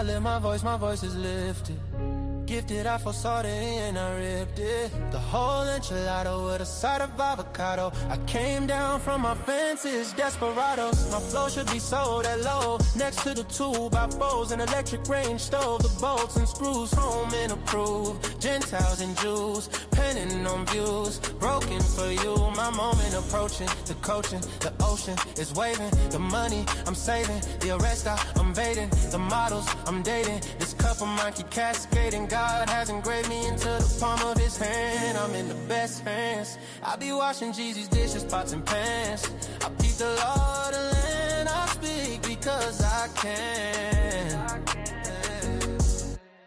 I lift my voice is lifted. Gifted, I foresaw the end, I ripped it. The whole enchilada with a side of avocado. I came down from my fences, desperados. My flow should be sold at low. Next to the 2x4s, an electric range stove. The bolts and screws, home and approved. Gentiles and Jews, penning on views. Broken for you, my moment approaching. The coaching, the ocean is waving. The money I'm saving, the arrest I'm invading. The models I'm dating, this cup of mine keep cascading. God has engraved me into the palm of his hand. I'm in the best hands. I be washing Jeezy's dishes, pots and pans. I keep the law of the land. I speak because I can.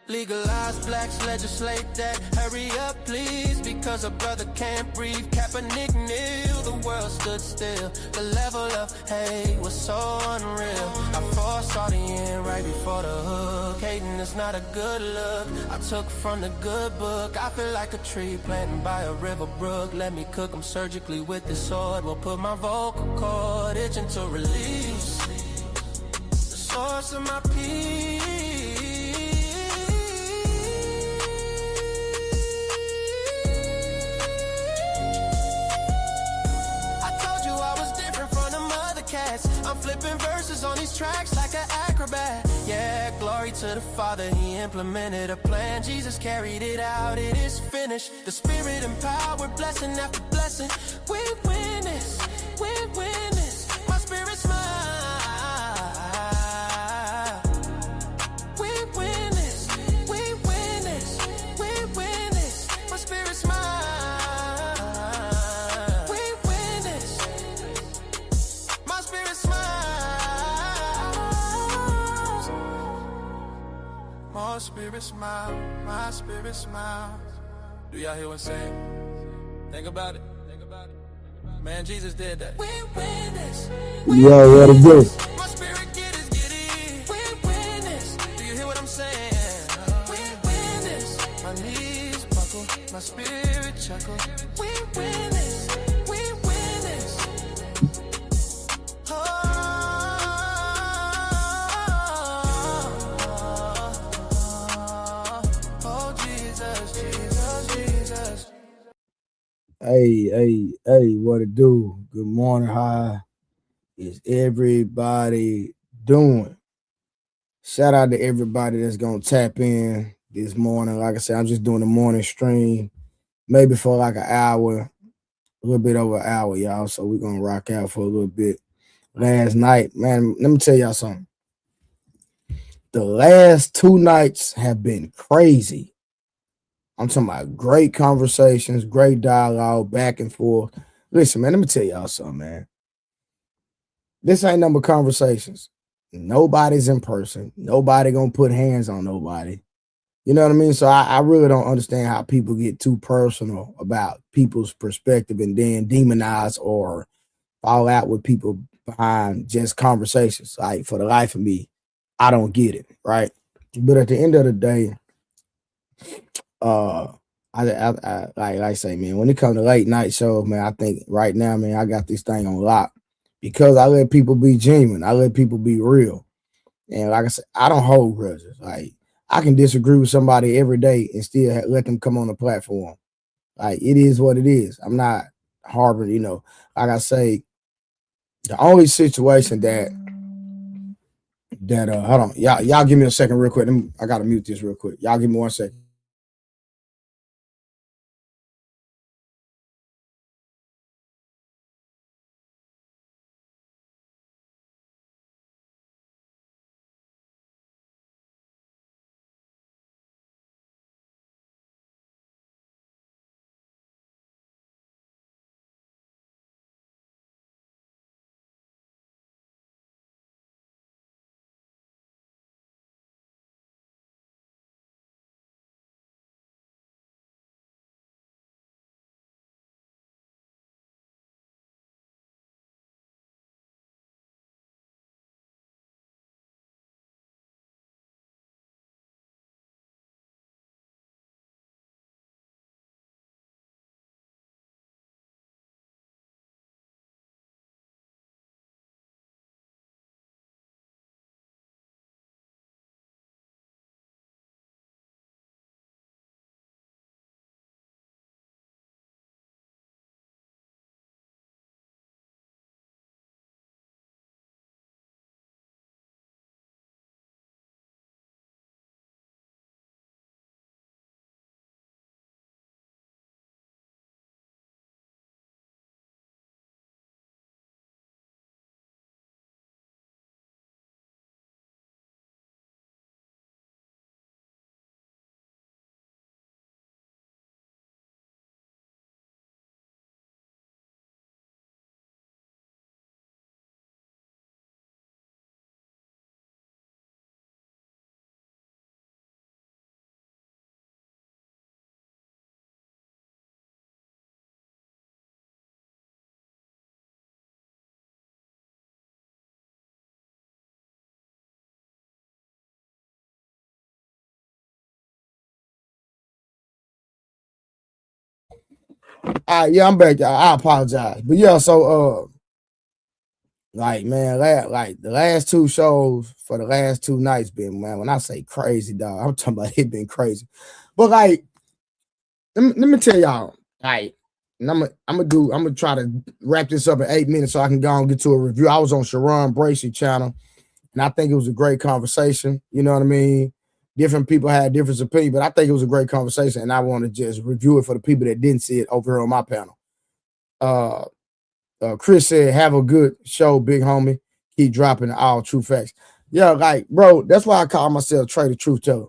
Legalize blacks, legislate that. Hurry up, please, because a brother can't breathe. Kaepernick kneel, the world stood still. The level of hate was so unreal. I foresaw the end right before the hook. Hating is not a good look. I took from the good book. I feel like a tree planted by a river brook. Let me cook them surgically with this sword. Will put my vocal cord itching to release the source of my peace. I'm flipping verses on these tracks like an acrobat. Yeah, glory to the Father, he implemented a plan. Jesus carried it out, it is finished. The Spirit empowered, blessing after blessing. We win this, we win this. My spirit's mine. We win this, we win this, we win this. My spirit's mine. My spirit smile, my spirit smiles. Do y'all hear what I'm saying? Think about it. Think about it. Man, Jesus did that. We win this. Yo, what is this? My spirit get it. We win this. Do you hear what I'm saying? We win this. My knees buckle, my spirit chuckle. We win this. We win this. Hey, what it do? Good morning. How is everybody doing? Shout out to everybody that's going to tap in this morning. Like I said, I'm just doing a morning stream, maybe for like an hour, a little bit over an hour, y'all. So we're going to rock out for a little bit. Last night, man, let me tell y'all something. The last 2 nights have been crazy. I'm talking about great conversations, great dialogue, back and forth. Listen, man, let me tell y'all something, man. This ain't number conversations. Nobody's in person. Nobody gonna put hands on nobody. You know what I mean? So I really don't understand how people get too personal about people's perspective and then demonize or fall out with people behind just conversations. Like, for the life of me, I don't get it, right? But at the end of the day, like I say, man, when it comes to late night shows, man, I think right now, man, I got this thing on lock because I let people be genuine. I let people be real. And like I said, I don't hold grudges. Like, I can disagree with somebody every day and still let them come on the platform. Like, it is what it is. I'm not harboring, like I say, the only situation that hold on, y'all give me a second real quick. I gotta mute this real quick. Y'all give me 1 second. Yeah, I'm back, y'all. I apologize. But yeah, so like man, like the last two shows for the last two nights been, man, when I say crazy, dog, I'm talking about it been crazy. But like, let me tell y'all, like, and I'm gonna try to wrap this up in 8 minutes so I can go and get to a review. I was on Sharon Bracey channel, and I think it was a great conversation. You know what I mean? Different people had different opinions, but I think it was a great conversation, and I want to just review it for the people that didn't see it over here on my panel. Chris said, "Have a good show, big homie. Keep dropping all true facts." Yeah, like, bro, that's why I call myself Trader Truth Teller.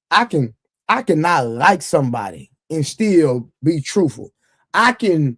I cannot like somebody and still be truthful. I can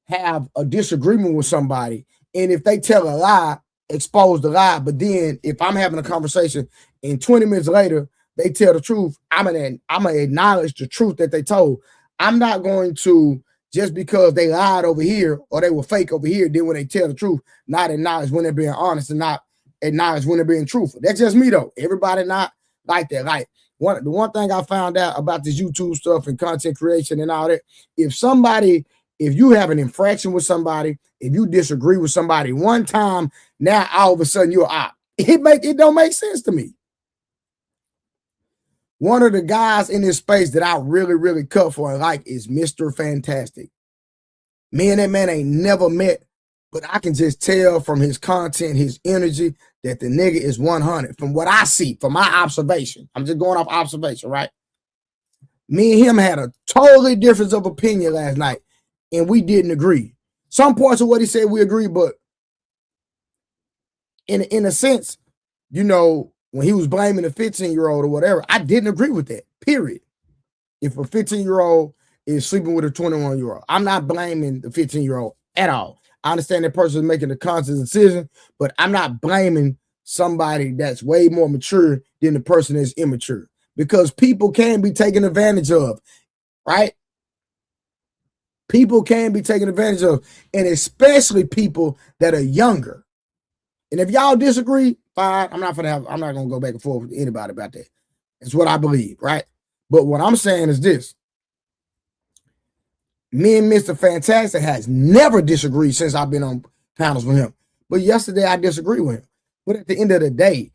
have a disagreement with somebody, and if they tell a lie, expose the lie. But then if I'm having a conversation and 20 minutes later they tell the truth, I'm gonna acknowledge the truth that they told. I'm not going to, just because they lied over here or they were fake over here, then when they tell the truth, not acknowledge when they're being honest and not acknowledge when they're being truthful. That's just me though. Everybody not like that. Like, the one thing I found out about this YouTube stuff and content creation and all that, if you have an infraction with somebody, if you disagree with somebody one time, now all of a sudden you're out. It don't make sense to me. One of the guys in this space that I really, really cut for and like is Mr. Fantastic. Me and that man ain't never met, but I can just tell from his content, his energy, that the nigga is 100. From what I see, from my observation, I'm just going off observation, right? Me and him had a totally difference of opinion last night, and we didn't agree. Some parts of what he said we agree, but in a sense, you know, when he was blaming a 15-year-old or whatever, I didn't agree with that, period. If a 15-year-old is sleeping with a 21-year-old, I'm not blaming the 15-year-old at all. I understand that person is making a conscious decision, but I'm not blaming somebody that's way more mature than the person that's immature, because people can be taken advantage of, right? People can be taken advantage of, and especially people that are younger. And if y'all disagree, fine. I'm not gonna go back and forth with anybody about that. It's what I believe, right? But what I'm saying is this: me and Mr. Fantastic has never disagreed since I've been on panels with him. But yesterday I disagree with him. But at the end of the day,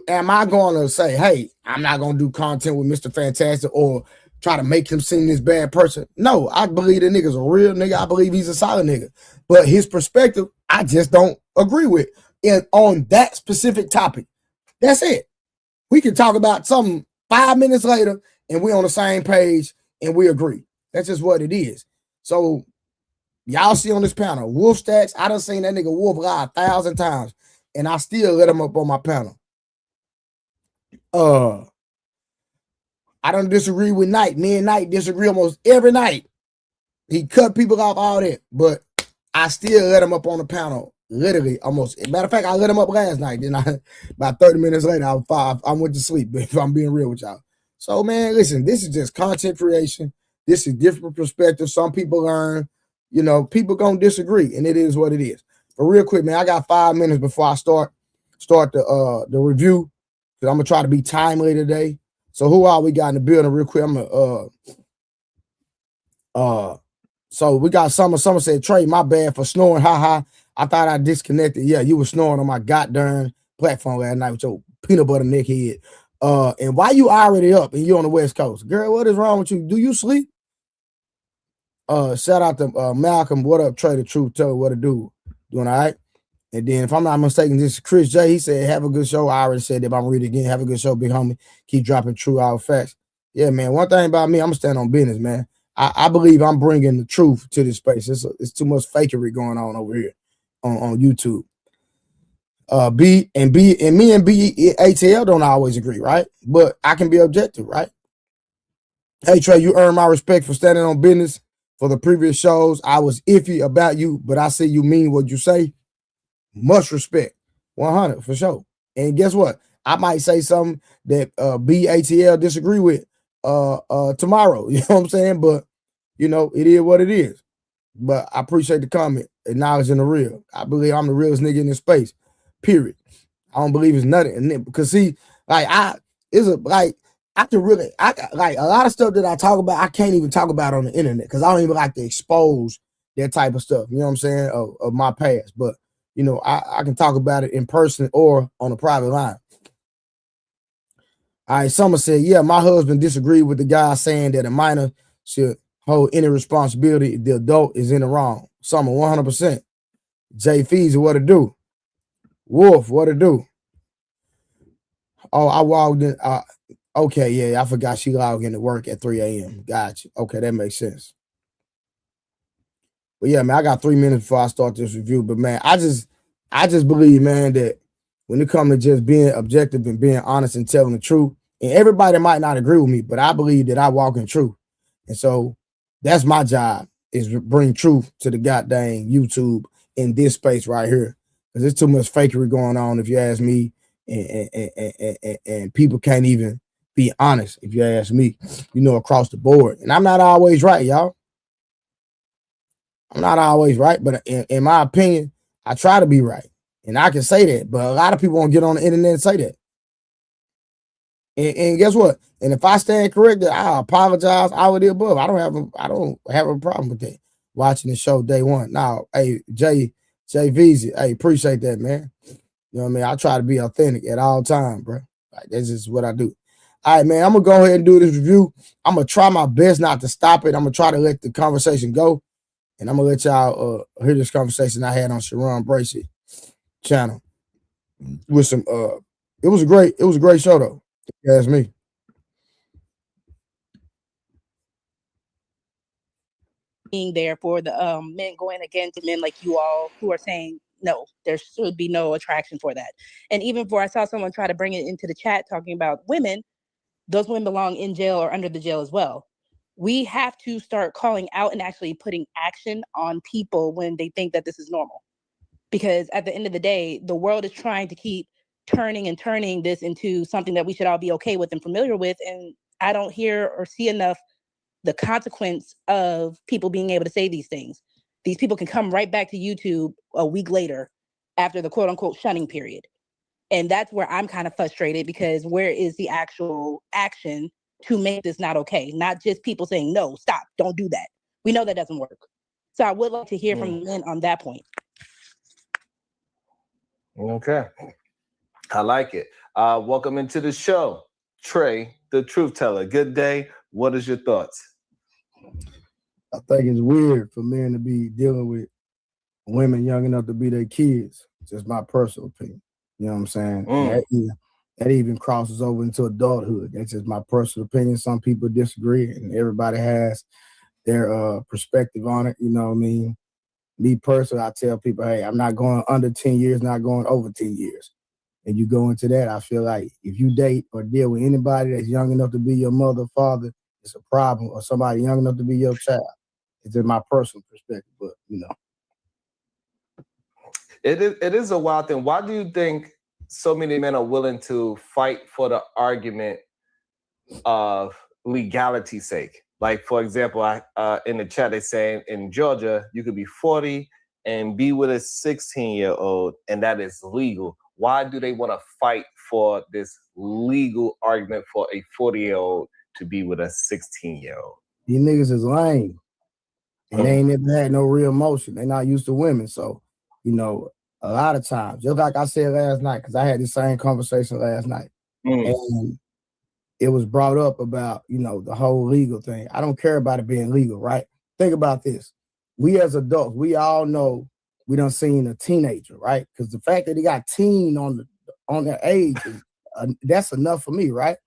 am I going to say, hey, I'm not going to do content with Mr. Fantastic or try to make him seem this bad person? No, I believe the nigga's a real nigga. I believe he's a solid nigga. But his perspective, I just don't agree with. And on that specific topic, that's it. We can talk about something 5 minutes later and we're on the same page and we agree. That's just what it is. So y'all see on this panel, Wolf Stacks, I done seen that nigga Wolf lie 1,000 times, and I still let him up on my panel. I don't disagree with Knight. Me and Knight disagree almost every night. He cut people off, all that, but I still let him up on the panel. Literally, almost. Matter of fact, I let him up last night. Then about 30 minutes later, I went to sleep. If I'm being real with y'all. So, man, listen, this is just content creation. This is different perspectives. Some people learn, you know, people gonna disagree, and it is what it is. But real quick, man, I got 5 minutes before I start the review, because I'm gonna try to be timely today. So who all we got in the building? Real quick, I'm gonna so we got Summer said, Trey, my bad for snoring. Ha. I thought I disconnected. Yeah, you were snoring on my goddamn platform last night with your peanut butter neck head. And why you already up and you on the West Coast? Girl, what is wrong with you? Do you sleep? Shout out to Malcolm. What up, Trey the Truth Teller? What a dude. Doing all right? And then, if I'm not mistaken, this is Chris J. He said, have a good show. I already said that, but I'm reading again. Have a good show, big homie. Keep dropping true out facts. Yeah, man. One thing about me, I'm going to stand on business, man. I believe I'm bringing the truth to this space. It's too much fakery going on over here on YouTube. Me and ATL don't always agree, right? But I can be objective, right? Hey, Trey, you earned my respect for standing on business. For the previous shows, I was iffy about you, but I see you mean what you say. Much respect. 100 for sure. And guess what? I might say something that BATL disagree with tomorrow. You know what I'm saying? But you know, it is what it is. But I appreciate the comment, acknowledging the real. I believe I'm the realest nigga in this space. Period. I don't believe it's nothing. Because see, like can really, like a lot of stuff that I talk about, I can't even talk about on the internet because I don't even like to expose that type of stuff. You know what I'm saying? Of my past, but you know, I can talk about it in person or on a private line. All right, Summer said, yeah, my husband disagreed with the guy saying that a minor should hold any responsibility if the adult is in the wrong. Summer, 100%. Jay Fees, what to do? Wolf, what to do? Oh, I walked in. Okay, yeah, I forgot she logged into work at 3 a.m. Gotcha. Okay, that makes sense. But yeah, man, I got 3 minutes before I start this review. But man, I just believe, man, that when it comes to just being objective and being honest and telling the truth, and everybody might not agree with me, but I believe that I walk in truth. And so that's my job, is to bring truth to the goddamn YouTube in this space right here. Because there's too much fakery going on, if you ask me, and people can't even be honest, if you ask me, you know, across the board. And I'm not always right, y'all. I'm not always right, but in my opinion, I try to be right. And I can say that, but a lot of people won't get on the internet and say that. And guess what? And if I stand corrected, I apologize. All of the above. I don't have a problem with that. Watching the show day one. Now, hey, Jay VZ, hey, appreciate that, man. You know what I mean? I try to be authentic at all times, bro. Like, that's just what I do. All right, man, I'm gonna go ahead and do this review. I'm gonna try my best not to stop it. I'm gonna try to let the conversation go. And I'm gonna let y'all hear this conversation I had on Sharon Bracey channel with some it was a great show though. If you ask me. Being there for the men going against men like you all who are saying no, there should be no attraction for that. And even for I saw someone try to bring it into the chat talking about women, those women belong in jail or under the jail as well. We have to start calling out and actually putting action on people when they think that this is normal. Because at the end of the day, the world is trying to keep turning this into something that we should all be okay with and familiar with. And I don't hear or see enough the consequence of people being able to say these things. These people can come right back to YouTube a week later after the quote unquote shunning period. And that's where I'm kind of frustrated, because where is the actual action to make this not okay? Not just people saying, no, stop, don't do that. We know that doesn't work. So I would like to hear from men on that point. Okay. I like it. Welcome into the show, Trey, the truth teller. Good day. What is your thoughts? I think it's weird for men to be dealing with women young enough to be their kids. Just my personal opinion. You know what I'm saying? That even crosses over into adulthood. That's just my personal opinion. Some people disagree, and everybody has their perspective on it. You know what I mean? Me personally, I tell people, hey, I'm not going under 10 years, not going over 10 years. And you go into that, I feel like if you date or deal with anybody that's young enough to be your mother, father, it's a problem, or somebody young enough to be your child. It's just my personal perspective, but you know. It is a wild thing. Why do you think so many men are willing to fight for the argument of legality's sake? Like, for example, in the chat, they're saying in Georgia, you could be 40 and be with a 16-year-old, and that is legal. Why do they want to fight for this legal argument for a 40-year-old to be with a 16-year-old? These niggas is lame. And they ain't never had no real motion. They're not used to women. So, you know, a lot of times, just like I said last night, because I had the same conversation last night. And it was brought up about, you know, the whole legal thing. I don't care about it being legal, right? Think about this. We as adults, we all know we done seen a teenager, right? Because the fact that he got teen on their age, that's enough for me, right?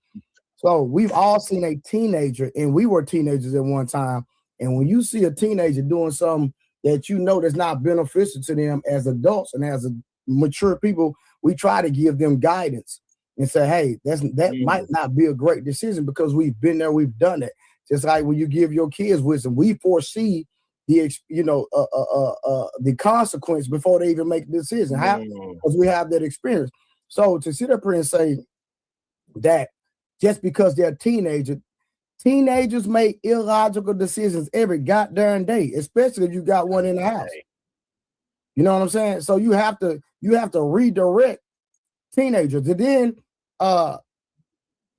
So we've all seen a teenager, and we were teenagers at one time. And when you see a teenager doing something that you know that's not beneficial to them as adults and as mature people, we try to give them guidance and say, hey, that might not be a great decision because we've been there, we've done it. Just like when you give your kids wisdom, we foresee the consequence before they even make the decision. How? Because we have that experience. So to sit up here and say that just because they're teenagers make illogical decisions every goddamn day, especially if you got one in the house. You know what I'm saying? So you have to redirect teenagers. And then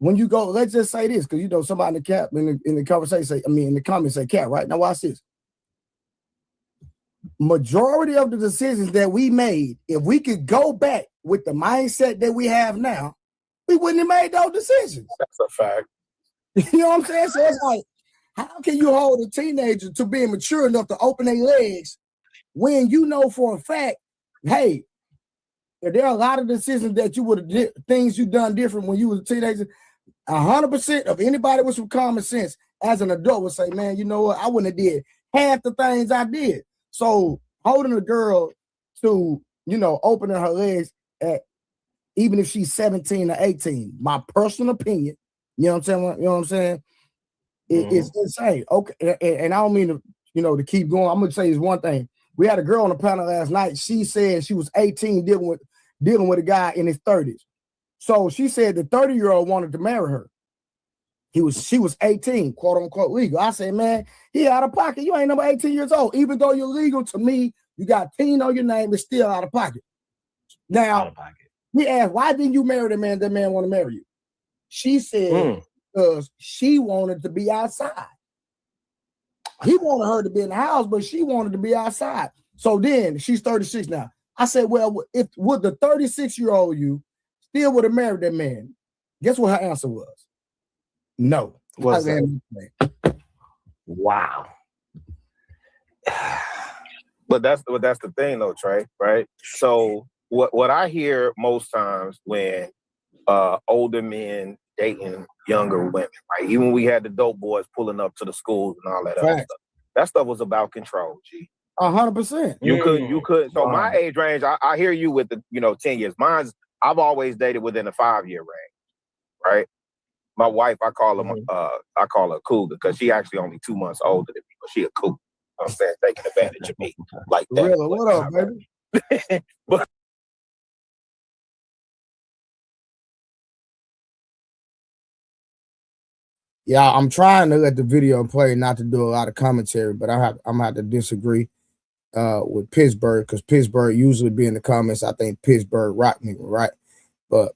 when you go, let's just say this, because you know somebody in the conversation say, in the comments say cat, right? Now watch this. Majority of the decisions that we made, if we could go back with the mindset that we have now, we wouldn't have made those decisions. That's a fact. You know what I'm saying? So it's like, how can you hold a teenager to being mature enough to open their legs when you know for a fact, hey, there are a lot of decisions that you would have things you done different when you was a teenager. 100% of anybody with some common sense as an adult would say, man, you know what? I wouldn't have did half the things I did. So holding a girl to, you know, opening her legs at, even if she's 17 or 18, my personal opinion, you know what I'm saying? You know what I'm saying? It's insane. Okay. And I don't mean to, you know, to keep going. I'm going to say this one thing. We had a girl on the panel last night. She said she was 18 dealing with a guy in his 30s. So she said the 30-year-old wanted to marry her. She was 18, quote unquote legal. I said, man, he out of pocket. You ain't number 18 years old. Even though you're legal, to me, you got teen on your name, it's still out of pocket. Now, we asked, why didn't you marry the man? That man want to marry you. She said, because she wanted to be outside. He wanted her to be in the house, but she wanted to be outside. So then she's 36 now. I said, well, would the 36-year-old you still would have married that man? Guess what her answer was? No. What's that? Wow. But that's the thing though, Trey, right? So what I hear most times when older men dating younger women, right? Even we had the dope boys pulling up to the schools and all that other stuff. That stuff was about control, G. 100%. You could. So my age range, I hear you with the 10 years. I've always dated within a 5-year range, right? My wife, I call her a cougar because she actually only 2 months older than me, but she a cougar. I'm saying, taking advantage of me like that. Really? What up, baby? But yeah, I'm trying to let the video play, not to do a lot of commentary, but I'm gonna have to disagree with Pittsburgh, because Pittsburgh usually be in the comments. I think Pittsburgh rock me, right? But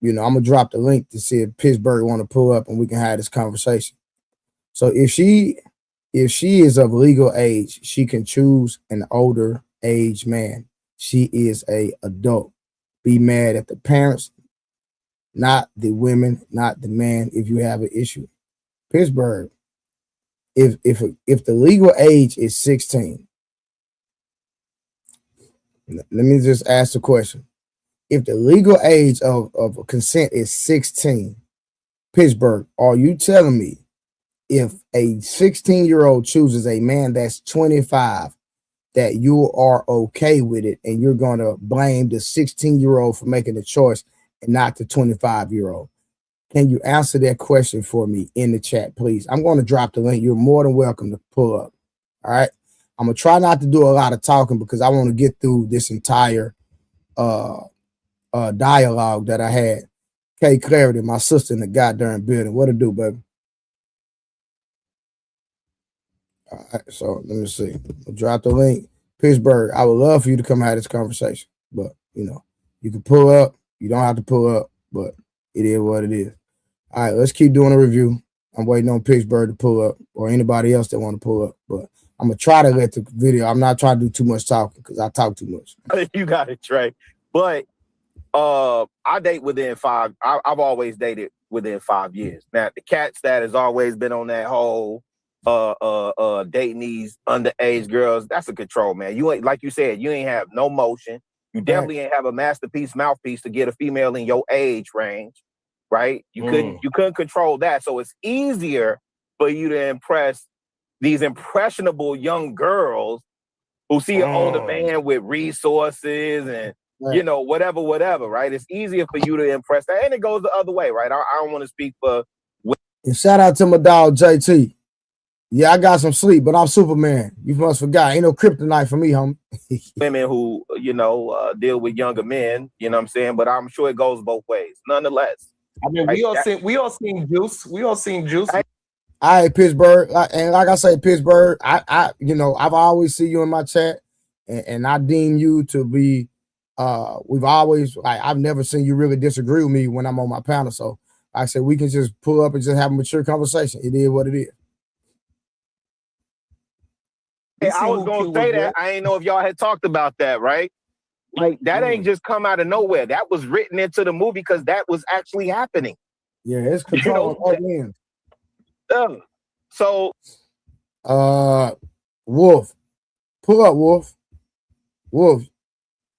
you know, I'm gonna drop the link to see if Pittsburgh want to pull up and we can have this conversation. So if she is of legal age, she can choose an older age man. She is a adult. Be mad at the parents, not the women, not the man. If you have an issue, Pittsburgh, if the legal age is 16, let me just ask the question. If the legal age of consent is 16, Pittsburgh, are you telling me if a 16-year-old chooses a man that's 25, that you are okay with it and you're going to blame the 16-year-old for making the choice and not the 25-year-old? Can you answer that question for me in the chat, please? I'm going to drop the link. You're more than welcome to pull up. All right. I'm going to try not to do a lot of talking because I want to get through this entire dialogue that I had. K Clarity, my sister in the goddamn building. What it do, baby? All right, so let me see. I'll drop the link. Pittsburgh, I would love for you to come have this conversation, but you know, you can pull up. You don't have to pull up, but it is what it is. All right, let's keep doing a review. I'm waiting on Pittsburgh to pull up, or anybody else that want to pull up, but I'm gonna try to let the video. I'm not trying to do too much talking because I talk too much. You got it, Trey. But I date within 5. I've always dated within 5 years. Now the cat stat has always been on that whole dating these underage girls. That's a control, man. You ain't, like you said, you ain't have no motion. You definitely ain't have a mouthpiece to get a female in your age range, right? You couldn't control that. So it's easier for you to impress these impressionable young girls who see an older man with resources and you know, whatever, right? It's easier for you to impress that. And it goes the other way, right? I don't want to speak for... And shout out to my dog, JT. Yeah, I got some sleep, but I'm Superman. You must forgot. Ain't no kryptonite for me, homie. Women who, you know, deal with younger men, you know what I'm saying? But I'm sure it goes both ways. Nonetheless. I mean, we all seen Juice. We all seen Juice. All right, Pittsburgh. And like I say, Pittsburgh, I you know, I've always see you in my chat, and I deem you to be... we've always, I've never seen you really disagree with me when I'm on my panel. So I said we can just pull up and just have a mature conversation. It is what it is. Hey, I was gonna say that. I ain't know if y'all had talked about that, right? Like that ain't just come out of nowhere. That was written into the movie because that was actually happening. Yeah, it's control of both ends. So Wolf, pull up, Wolf. Wolf,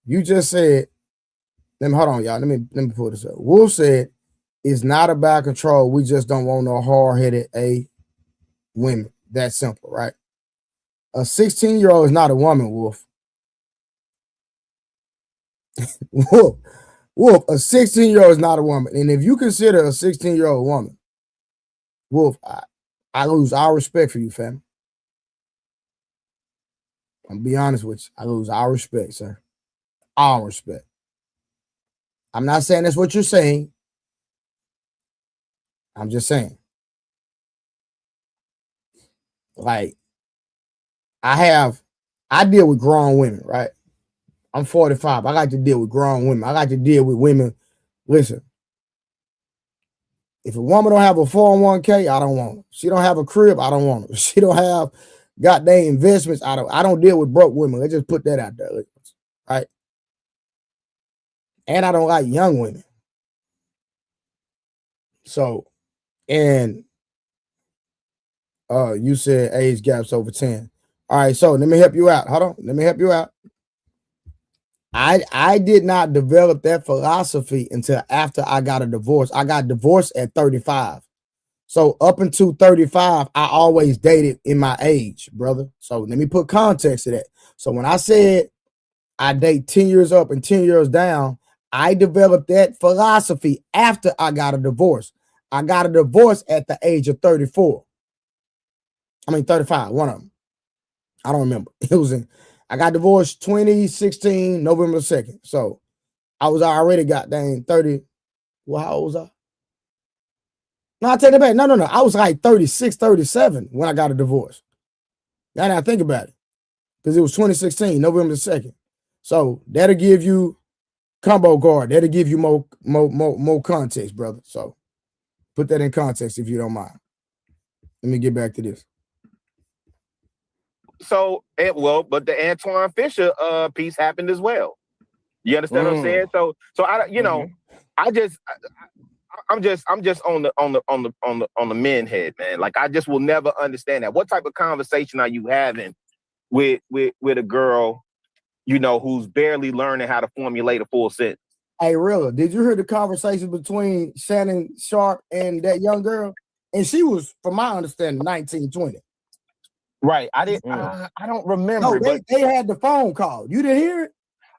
you just said, hold on, y'all. Let me pull this up. Wolf said it's not about control. We just don't want no hard-headed women. That simple, right? A 16-year-old is not a woman, Wolf. Wolf, a 16-year-old is not a woman. And if you consider a 16-year-old woman, Wolf, I lose all respect for you, fam. I'm be honest with you. I lose all respect, sir. All respect. I'm not saying that's what you're saying. I'm just saying. Like, I deal with grown women, right? I'm 45. I got to deal with grown women. I got to deal with women. Listen, if a woman don't have a 401k, I don't want her. She don't have a crib, I don't want her. She don't have goddamn investments, I don't deal with broke women. Let's just put that out there, right? And I don't like young women. So, and you said age gaps over 10. All right, so let me help you out. Hold on, let me help you out. I did not develop that philosophy until after I got a divorce. I got divorced at 35. So up until 35, I always dated in my age, brother. So let me put context to that. So when I said I date 10 years up and 10 years down, I developed that philosophy after I got a divorce. I got a divorce at the age of 34. 35, one of them. I don't remember. I got divorced 2016, November 2nd. So I was already goddamn 30. Well, how old was I? No, I take it back. No. I was like 36, 37 when I got a divorce. Now that I think about it. Because it was 2016, November 2nd. So that'll give you combo guard. That'll give you more context, brother. So put that in context if you don't mind. Let me get back to this. So, but the Antoine Fisher piece happened as well. You understand what I'm saying? So I, I'm just on the men head, man. Like I just will never understand that. What type of conversation are you having with a girl, who's barely learning how to formulate a full sentence? Hey, Rilla, did you hear the conversation between Shannon Sharp and that young girl? And she was, from my understanding, 19, 20. Right. I didn't. I don't remember. No, they had the phone call. You didn't hear it?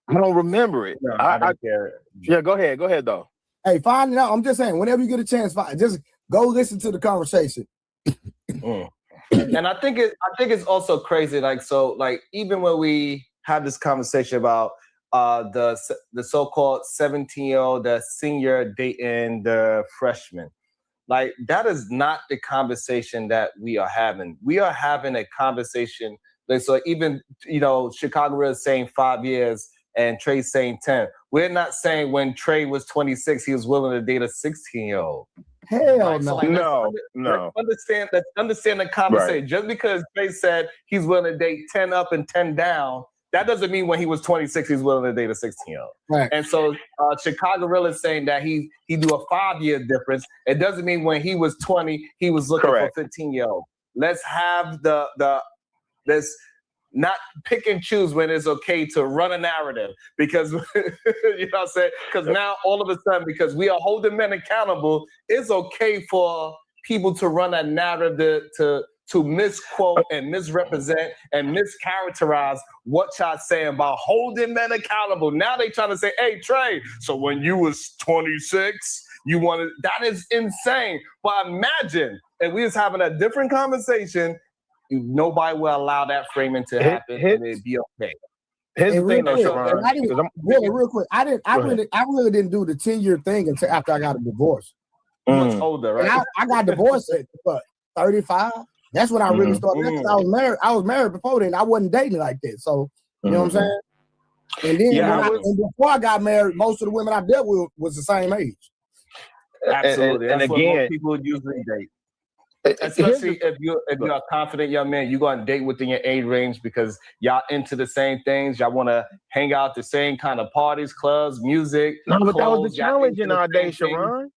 I don't remember it. No, I didn't hear it. Yeah, go ahead, though. Hey, find it out. I'm just saying, whenever you get a chance, just go listen to the conversation. And I think it's also crazy. Like even when we have this conversation about the so-called 17-year-old, the senior dating the freshman. Like, that is not the conversation that we are having. We are having a conversation. Like, so even, Chicago is saying 5 years and Trey's saying 10. We're not saying when Trey was 26, he was willing to date a 16-year-old. Hell right? no. So No. Let's understand the conversation. Right. Just because Trey said he's willing to date 10 up and 10 down, that doesn't mean when he was 26, he's willing to date a 16-year-old. Right. And so Chicago Real is saying that he do a 5-year difference. It doesn't mean when he was 20, he was looking for 15-year-old. Let's have let's not pick and choose when it's okay to run a narrative, because you know what I'm saying? Because now all of a sudden, because we are holding men accountable, it's okay for people to run a narrative to misquote and misrepresent and mischaracterize what y'all saying about holding men accountable. Now they trying to say, hey, Trey, so when you was 26, you wanted, that is insane. But imagine if we was having a different conversation, nobody will allow that framing to happen and it'd be okay. Here's the thing, though, Sharon. Real quick. I really didn't do the 10-year thing until after I got a divorce. Much older, right? And I got divorced at 35. That's when I really started. I was married. I was married before then. I wasn't dating like that. So you know what I'm saying? And then and before I got married, most of the women I dealt with was the same age. Absolutely. And That's what most again, people would usually date. Especially if you're a confident young man, you go on a date within your age range because y'all into the same things. Y'all want to hang out the same kind of parties, clubs, music. No, but that was the clothes, y'all challenge into in the our same day, things, Sharon.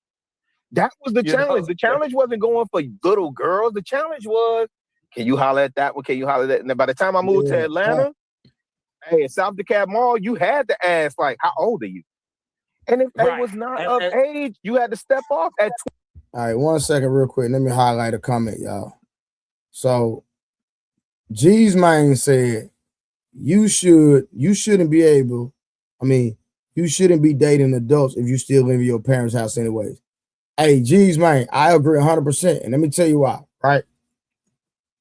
That was the you know? challenge. The challenge wasn't going for little girls. The challenge was, can you holler at that one? Can you holler at that? And by the time I moved to Atlanta, hey, at South DeKalb Mall, you had to ask, like, how old are you? And if they was not of age, you had to step off at 20. All right, 1 second, real quick. Let me highlight a comment, y'all. So, G's man said, you shouldn't be able, you shouldn't be dating adults if you still live in your parents' house anyways. Hey, G's man, I agree 100%. And let me tell you why, right?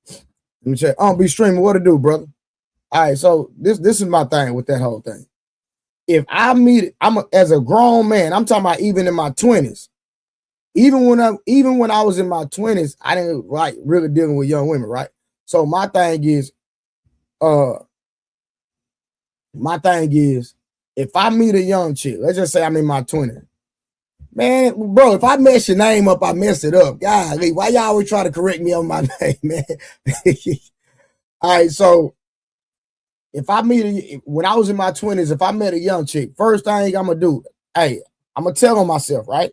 Let me tell you, be streaming, what to do, brother? All right, so this is my thing with that whole thing. If I meet, as a grown man, I'm talking about even in my 20s. Even when I was in my 20s, I didn't like really dealing with young women, right? So my thing is, if I meet a young chick, let's just say I'm in my 20s, man, bro, if I mess your name up, I mess it up. Golly, why y'all always try to correct me on my name, man? All right, so when I was in my 20s, if I met a young chick, first thing I'm gonna do, hey, I'm gonna tell on myself, right?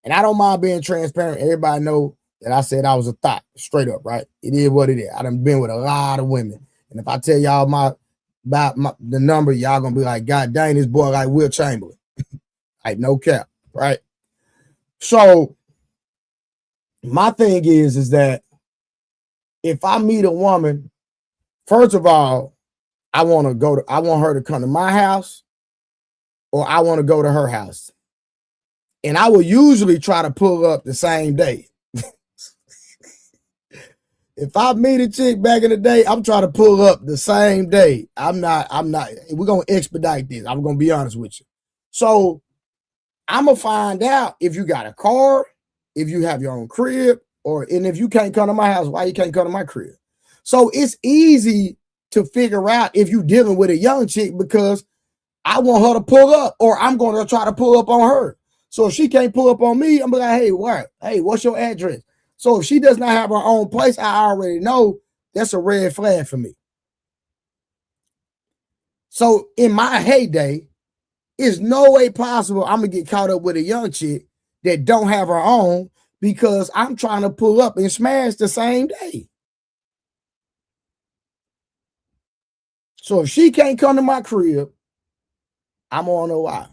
And I don't mind being transparent. Everybody know that I said I was a thought, straight up, right? It is what it is. I done been with a lot of women. And if I tell y'all the number, y'all gonna be like, God dang, this boy like Will Chamberlain. Like, no cap, right? So my thing is that if I meet a woman, first of all, I want her to come to my house, or I want to go to her house. And I will usually try to pull up the same day. If I meet a chick back in the day, I'm trying to pull up the same day. I'm not, we're going to expedite this. I'm going to be honest with you. So I'm going to find out if you got a car, if you have your own crib, and if you can't come to my house, why you can't come to my crib? So it's easy to figure out if you're dealing with a young chick because I want her to pull up, or I'm going to try to pull up on her. So if she can't pull up on me, I'm like, hey, what? Hey, what's your address? So if she does not have her own place, I already know that's a red flag for me. So in my heyday, it's no way possible I'm going to get caught up with a young chick that don't have her own because I'm trying to pull up and smash the same day. So if she can't come to my crib, I'm on know why.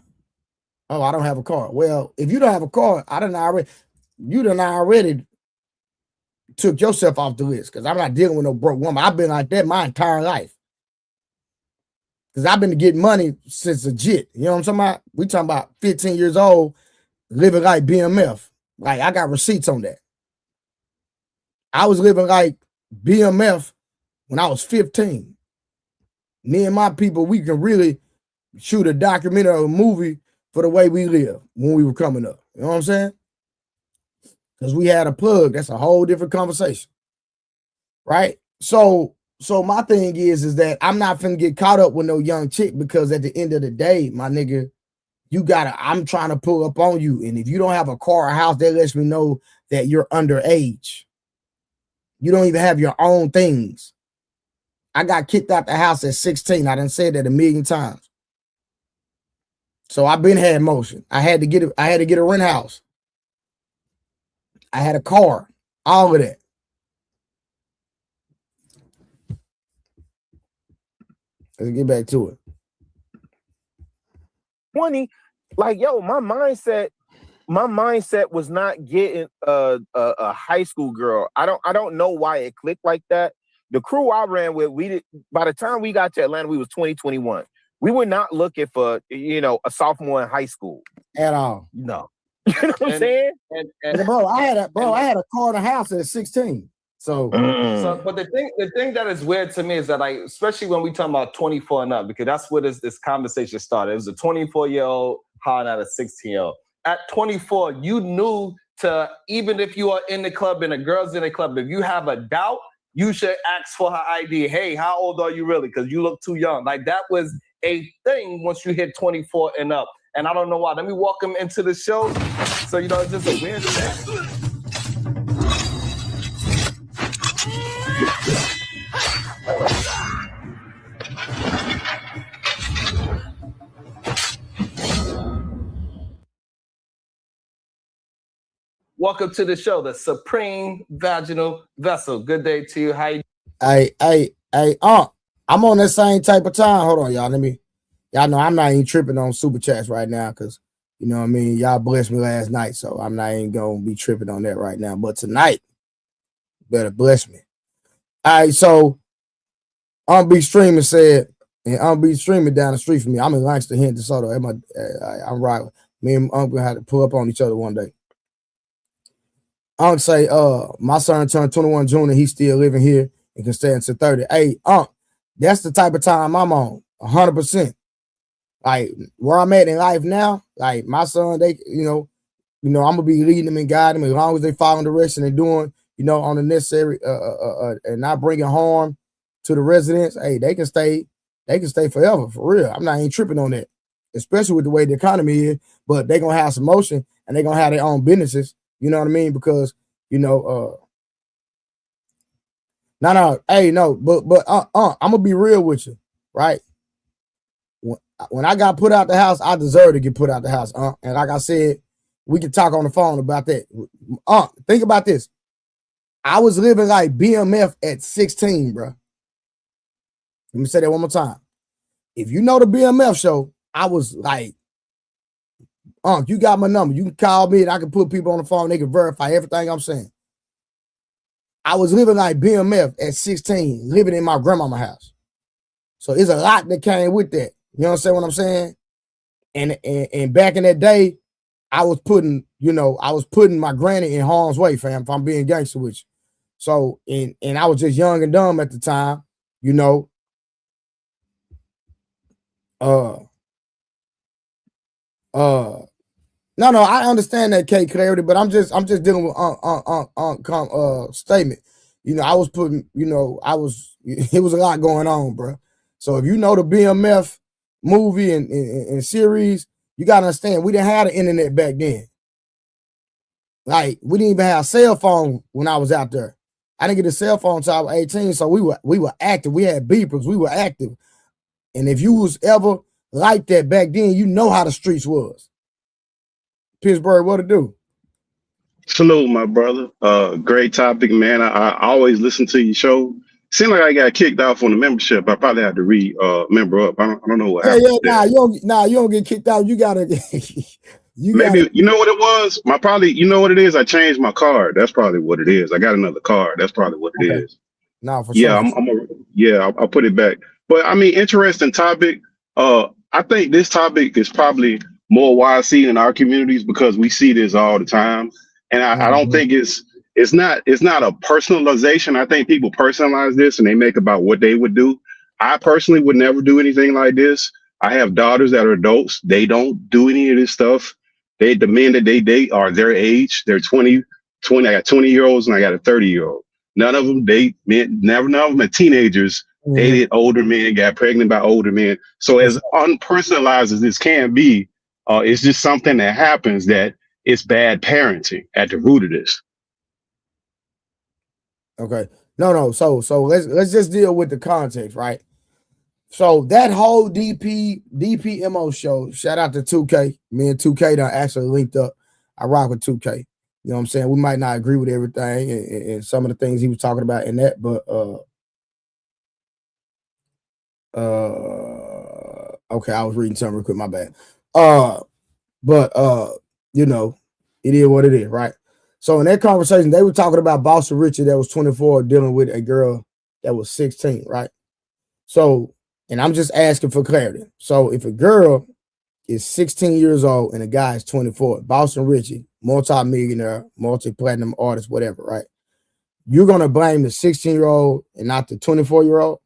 Oh, I don't have a car. Well, if you don't have a car, you done already took yourself off the list because I'm not dealing with no broke woman. I've been like that my entire life. Because I've been getting money since legit. You know what I'm talking about? We talking about 15 years old, living like BMF. Like, I got receipts on that. I was living like BMF when I was 15. Me and my people, we can really shoot a documentary or a movie for the way we live when we were coming up. You know what I'm saying? Because we had a plug. That's a whole different conversation. Right? So my thing is that I'm not finna get caught up with no young chick because at the end of the day, my nigga, I'm trying to pull up on you. And if you don't have a car or house, that lets me know that you're underage. You don't even have your own things. I got kicked out the house at 16. I done said that a million times. So I've been had motion. I had to get a rent house. I had a car, all of that. Let's get back to it. 20, like, yo, my mindset was not getting a high school girl. I don't know why it clicked like that. The crew I ran with, by the time we got to Atlanta, we was 2021. We were not looking for, a sophomore in high school. At all. No. You know what I'm saying? And bro, I had a car in the house at 16. So but the thing that is weird to me is that, like, especially when we talk about 24 and up, because that's where this conversation started. It was a 24-year-old hollering at a 16-year-old. At 24, you knew to, even if you are in the club and a girl's in the club, if you have a doubt, you should ask for her ID. Hey, how old are you really? Because you look too young. Like, that was a thing once you hit 24 and up. and I don't know why. Let me welcome into the show. So, you know, it's just a weird thing. Welcome to the show, the Supreme Vaginal Vessel. Good day to you. How you? Hey, I'm on that same type of time. Hold on, y'all. Y'all know I'm not even tripping on super chats right now because, you know what I mean, y'all blessed me last night, so I'm not even going to be tripping on that right now. But tonight, better bless me. All right, so Be Streaming said, and Be Streaming down the street from me. I'm in Langston, Hinton, Soto. I'm right. Me and Uncle had to pull up on each other one day. Say, my son turned 21 June and he's still living here and can stay until 30. Hey, that's the type of time I'm on, 100%. Like where I'm at in life now, like my son, they, you know, I'm gonna be leading them and guiding them as long as they follow direction and doing, you know, on the necessary, and not bringing harm to the residents. Hey, they can stay forever for real. I'm not even tripping on that, especially with the way the economy is. But they're gonna have some motion and they're gonna have their own businesses. You know what I mean? Because you know, but I'm gonna be real with you, right? When I got put out the house, I deserve to get put out the house. And like I said, we can talk on the phone about that. Think about this. I was living like BMF at 16, bro. Let me say that one more time. If you know the BMF show, I was like, you got my number. You can call me and I can put people on the phone. They can verify everything I'm saying. I was living like BMF at 16, living in my grandmama's house. So it's a lot that came with that. You understand what I'm saying? And back in that day, I was putting my granny in harm's way, fam, if I'm being gangster with you. So, and I was just young and dumb at the time, you know. No, I understand that, K clarity, but I'm just dealing with statement. You know, I was putting, you know, it was a lot going on, bro. So if you know the BMF movie and series, you gotta understand we didn't have the internet back then. Like we didn't even have a cell phone when I was out there. I didn't get a cell phone until I was 18, so we were active. We had beepers, we were active. And if you was ever like that back then, you know how the streets was. Pittsburgh, what to do? Salute, my brother. Great topic, man. I always listen to your show. Seemed like I got kicked off on the membership. I probably had to member up. I don't know what happened. You don't get kicked out. You gotta maybe you know what it was? You know what it is? I changed my card. That's probably what it is. I got another card. That's probably what it is. No, for yeah, sure. I'll put it back. But I mean, interesting topic. I think this topic is probably more widely seen in our communities because we see this all the time. And I don't think it's not a personalization. I think people personalize this and they make about what they would do. I personally would never do anything like this. I have daughters that are adults. They don't do any of this stuff. The men that they date are their age. They're 20. I got 20-year-olds and I got a 30-year-old. None of them none of them are teenagers. Dated older men, got pregnant by older men. So as unpersonalized as this can be, it's just something that happens that it's bad parenting at the root of this. Okay. No. So let's just deal with the context, right? So that whole DPMO show, shout out to 2K. Me and 2K done actually linked up. I rock with 2K. You know what I'm saying? We might not agree with everything and some of the things he was talking about in that, but okay, I was reading something real quick, my bad. You know, it is what it is, right? So in that conversation, they were talking about Boston Richard that was 24 dealing with a girl that was 16, right? So, and I'm just asking for clarity. So if a girl is 16 years old and a guy is 24, Boston Richard, multi-millionaire, multi-platinum artist, whatever, right? You're going to blame the 16-year-old and not the 24-year-old?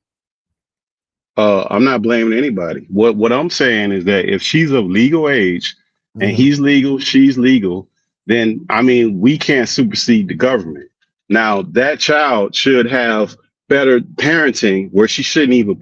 I'm not blaming anybody. What I'm saying is that if she's of legal age and he's legal, she's legal, then I mean, we can't supersede the government. Now that child should have better parenting where shouldn't even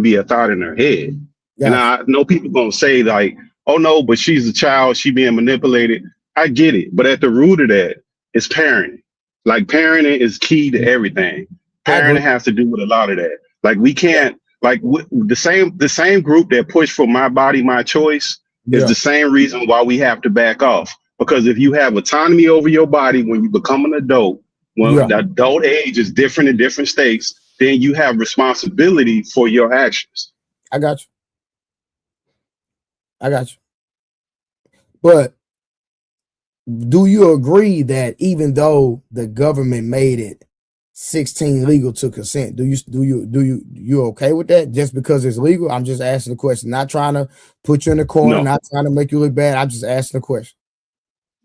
be a thought in her head. Yes. And I know people gonna say like, oh no, but she's a child, she being manipulated. I get it. But at the root of that is parenting. Like parenting is key to everything. I agree. Parenting has to do with a lot of that. Like we can't like the same group that pushed for my body, my choice is the same reason why we have to back off. Because if you have autonomy over your body when you become an adult, when the adult age is different in different states, then you have responsibility for your actions. I got you. But do you agree that even though the government made it 16 legal to consent, do you okay with that just because it's legal? I'm just asking the question, not trying to put you in the corner, not trying to make you look bad. I'm just asking the question.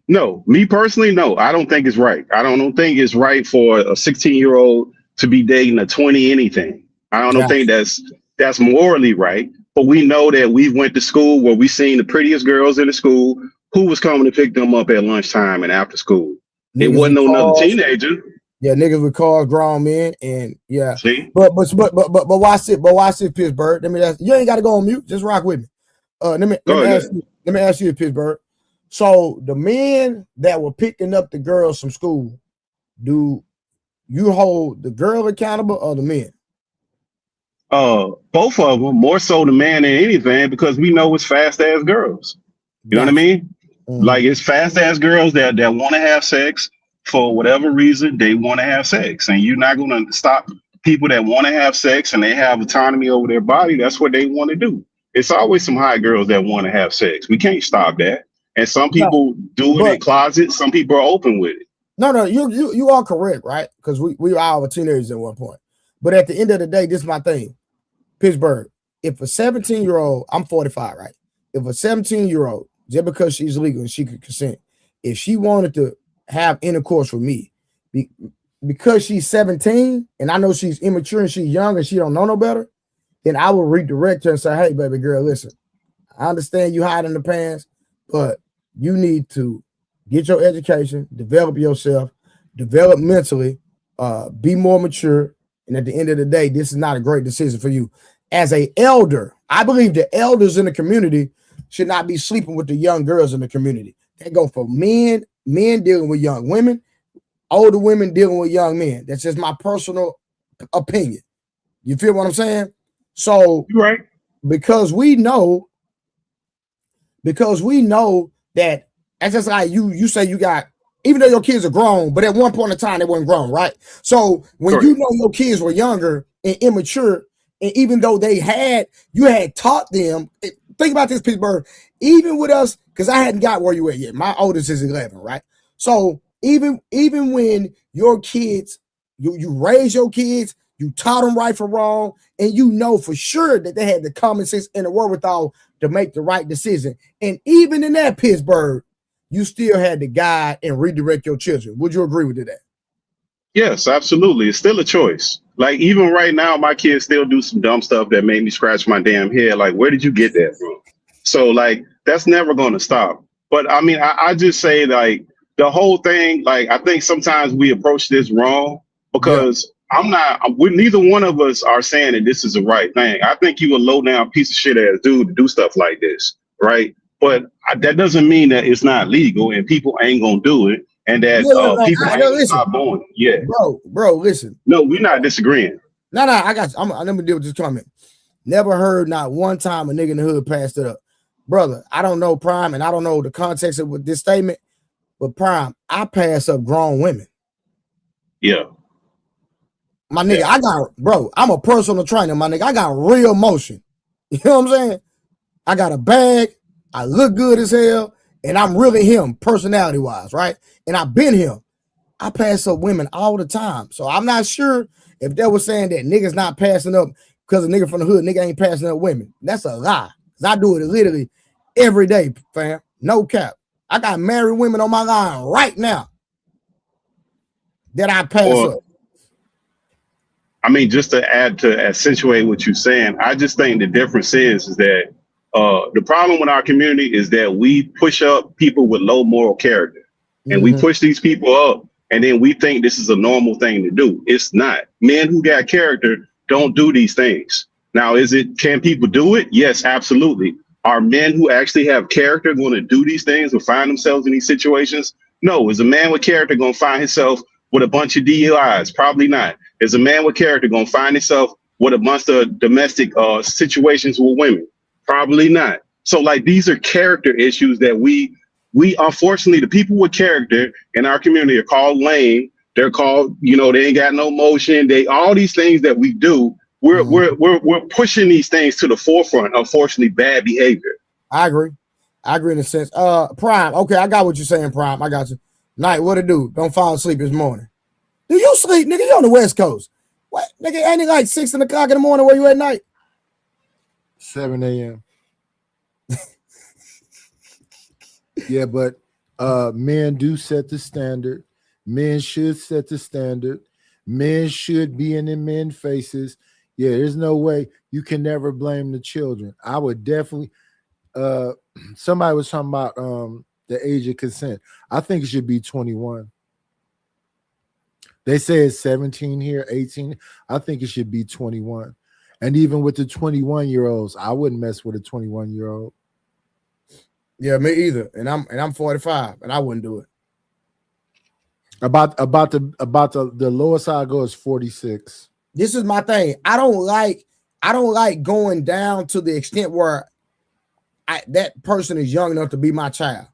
No, me personally, no, I don't think it's right. I don't think it's right for a 16-year-old to be dating a 20 anything. I don't think that's morally right. But we know that we went to school where we seen the prettiest girls in the school. Who was coming to pick them up at lunchtime and after school? It wasn't no another teenager. Yeah, niggas with cars, grown men, and yeah. See? But watch it, Pittsburgh. Let me ask you ain't got to go on mute. Just rock with me. Let me ask you, Pittsburgh. So the men that were picking up the girls from school, do you hold the girl accountable or the men? Both of them, more so the man than anything, because we know it's fast ass girls. You know what I mean? Like it's fast ass girls that want to have sex for whatever reason. They want to have sex, and you're not going to stop people that want to have sex and they have autonomy over their body. That's what they want to do. It's always some hot girls that want to have sex. We can't stop that. And some people do it in closets. Some people are open with it. No, you are correct, right? Because we were all teenagers at one point. But at the end of the day, this is my thing. Pittsburgh, if a 17-year-old, I'm 45, right? If a 17-year-old, just because she's legal and she could consent, if she wanted to have intercourse with me, because she's 17 and I know she's immature and she's young and she don't know no better, then I will redirect her and say, hey, baby girl, listen, I understand you hide in the pants, but you need to get your education, develop yourself, develop mentally, be more mature. And at the end of the day, this is not a great decision for you. As an elder, I believe the elders in the community should not be sleeping with the young girls in the community. They go for men dealing with young women, older women dealing with young men. That's just my personal opinion. You feel what I'm saying? So, right. Because we know that that's just like you say you got, even though your kids are grown, but at one point in time they weren't grown, right? So when you know your kids were younger and immature, and even though you had taught them, think about this, Pittsburgh, even with us, because I hadn't got where you were yet. My oldest is 11, right? So even when your kids, you raise your kids, you taught them right from wrong, and you know for sure that they had the common sense and the wherewithal to make the right decision. And even in that, Pittsburgh, you still had to guide and redirect your children. Would you agree with that? Yes, absolutely. It's still a choice. Like even right now, my kids still do some dumb stuff that made me scratch my damn head. Like, where did you get that from? So like, that's never going to stop. But I mean, I just say like the whole thing, like, I think sometimes we approach this wrong because neither one of us are saying that this is the right thing. I think you a low down piece of shit ass dude to do stuff like this. Right. But that doesn't mean that it's not legal and people ain't going to do it. And that people ain't going to stop doing it. Yeah. Bro, listen. No, we're not disagreeing. No, I got you. Let me deal with this comment. Never heard not one time a nigga in the hood passed it up. Brother, I don't know Prime and I don't know the context of this statement, but Prime, I pass up grown women. Yeah. My nigga, I'm a personal trainer, my nigga. I got real motion. You know what I'm saying? I got a bag. I look good as hell. And I'm really him, personality-wise, right? And I've been him. I pass up women all the time. So I'm not sure if they were saying that niggas not passing up because a nigga from the hood, nigga ain't passing up women. That's a lie. Because I do it literally every day, fam. No cap. I got married women on my line right now that I pass up. I mean, just to add to accentuate what you're saying, I just think the difference is that the problem with our community is that we push up people with low moral character, and we push these people up, and then we think this is a normal thing to do. It's not. Men who got character don't do these things. Now, can people do it? Yes, absolutely. Are men who actually have character going to do these things or find themselves in these situations? No. Is a man with character going to find himself with a bunch of DUIs? Probably not. Is a man with character going to find himself with a bunch of domestic situations with women? Probably not. So like these are character issues that we unfortunately, the people with character in our community are called lame. They're called, they ain't got no motion. They all these things that we do. We're pushing these things to the forefront. Unfortunately, bad behavior. I agree in a sense. Prime. Okay, I got what you're saying, Prime. I got you. Night, what it do? Don't fall asleep this morning. Do you sleep, nigga? You on the West Coast? What, nigga? Ain't it like 6 o'clock in the morning where you at night? 7 a.m. Yeah, but men do set the standard. Men should set the standard. Men should be in the men's faces. Yeah, there's no way you can never blame the children. I would definitely. Somebody was talking about the age of consent. I think it should be 21. They say it's 17 here, 18. I think it should be 21. And even with the 21-year-olds, I wouldn't mess with a 21-year-old. Yeah, me either. And I'm 45, and I wouldn't do it. About the lowest I go is 46. This is my thing. I don't like going down to the extent where that person is young enough to be my child.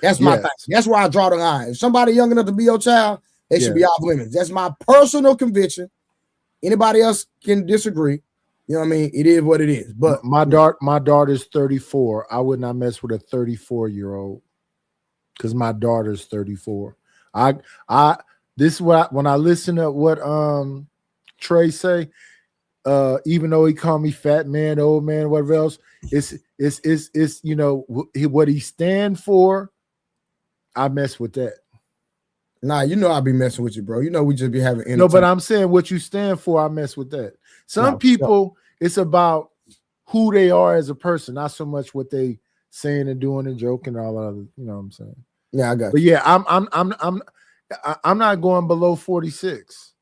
That's my thing. That's where I draw the line. If somebody young enough to be your child, they should be off limits. That's my personal conviction. Anybody else can disagree. You know what I mean? It is what it is. But my daughter's 34. I would not mess with a 34-year-old because my daughter's 34. This is what when I listen to what Trey say, even though he called me fat man, old man, whatever else, it's what he stand for. I mess with that. Nah, I'll be messing with you, bro. We just be having no, but I'm saying what you stand for, I mess with that. Some people, it's about who they are as a person, not so much what they saying and doing and joking and all that other, you know what I'm saying? Yeah, I got but you. Yeah, I'm not going below 46.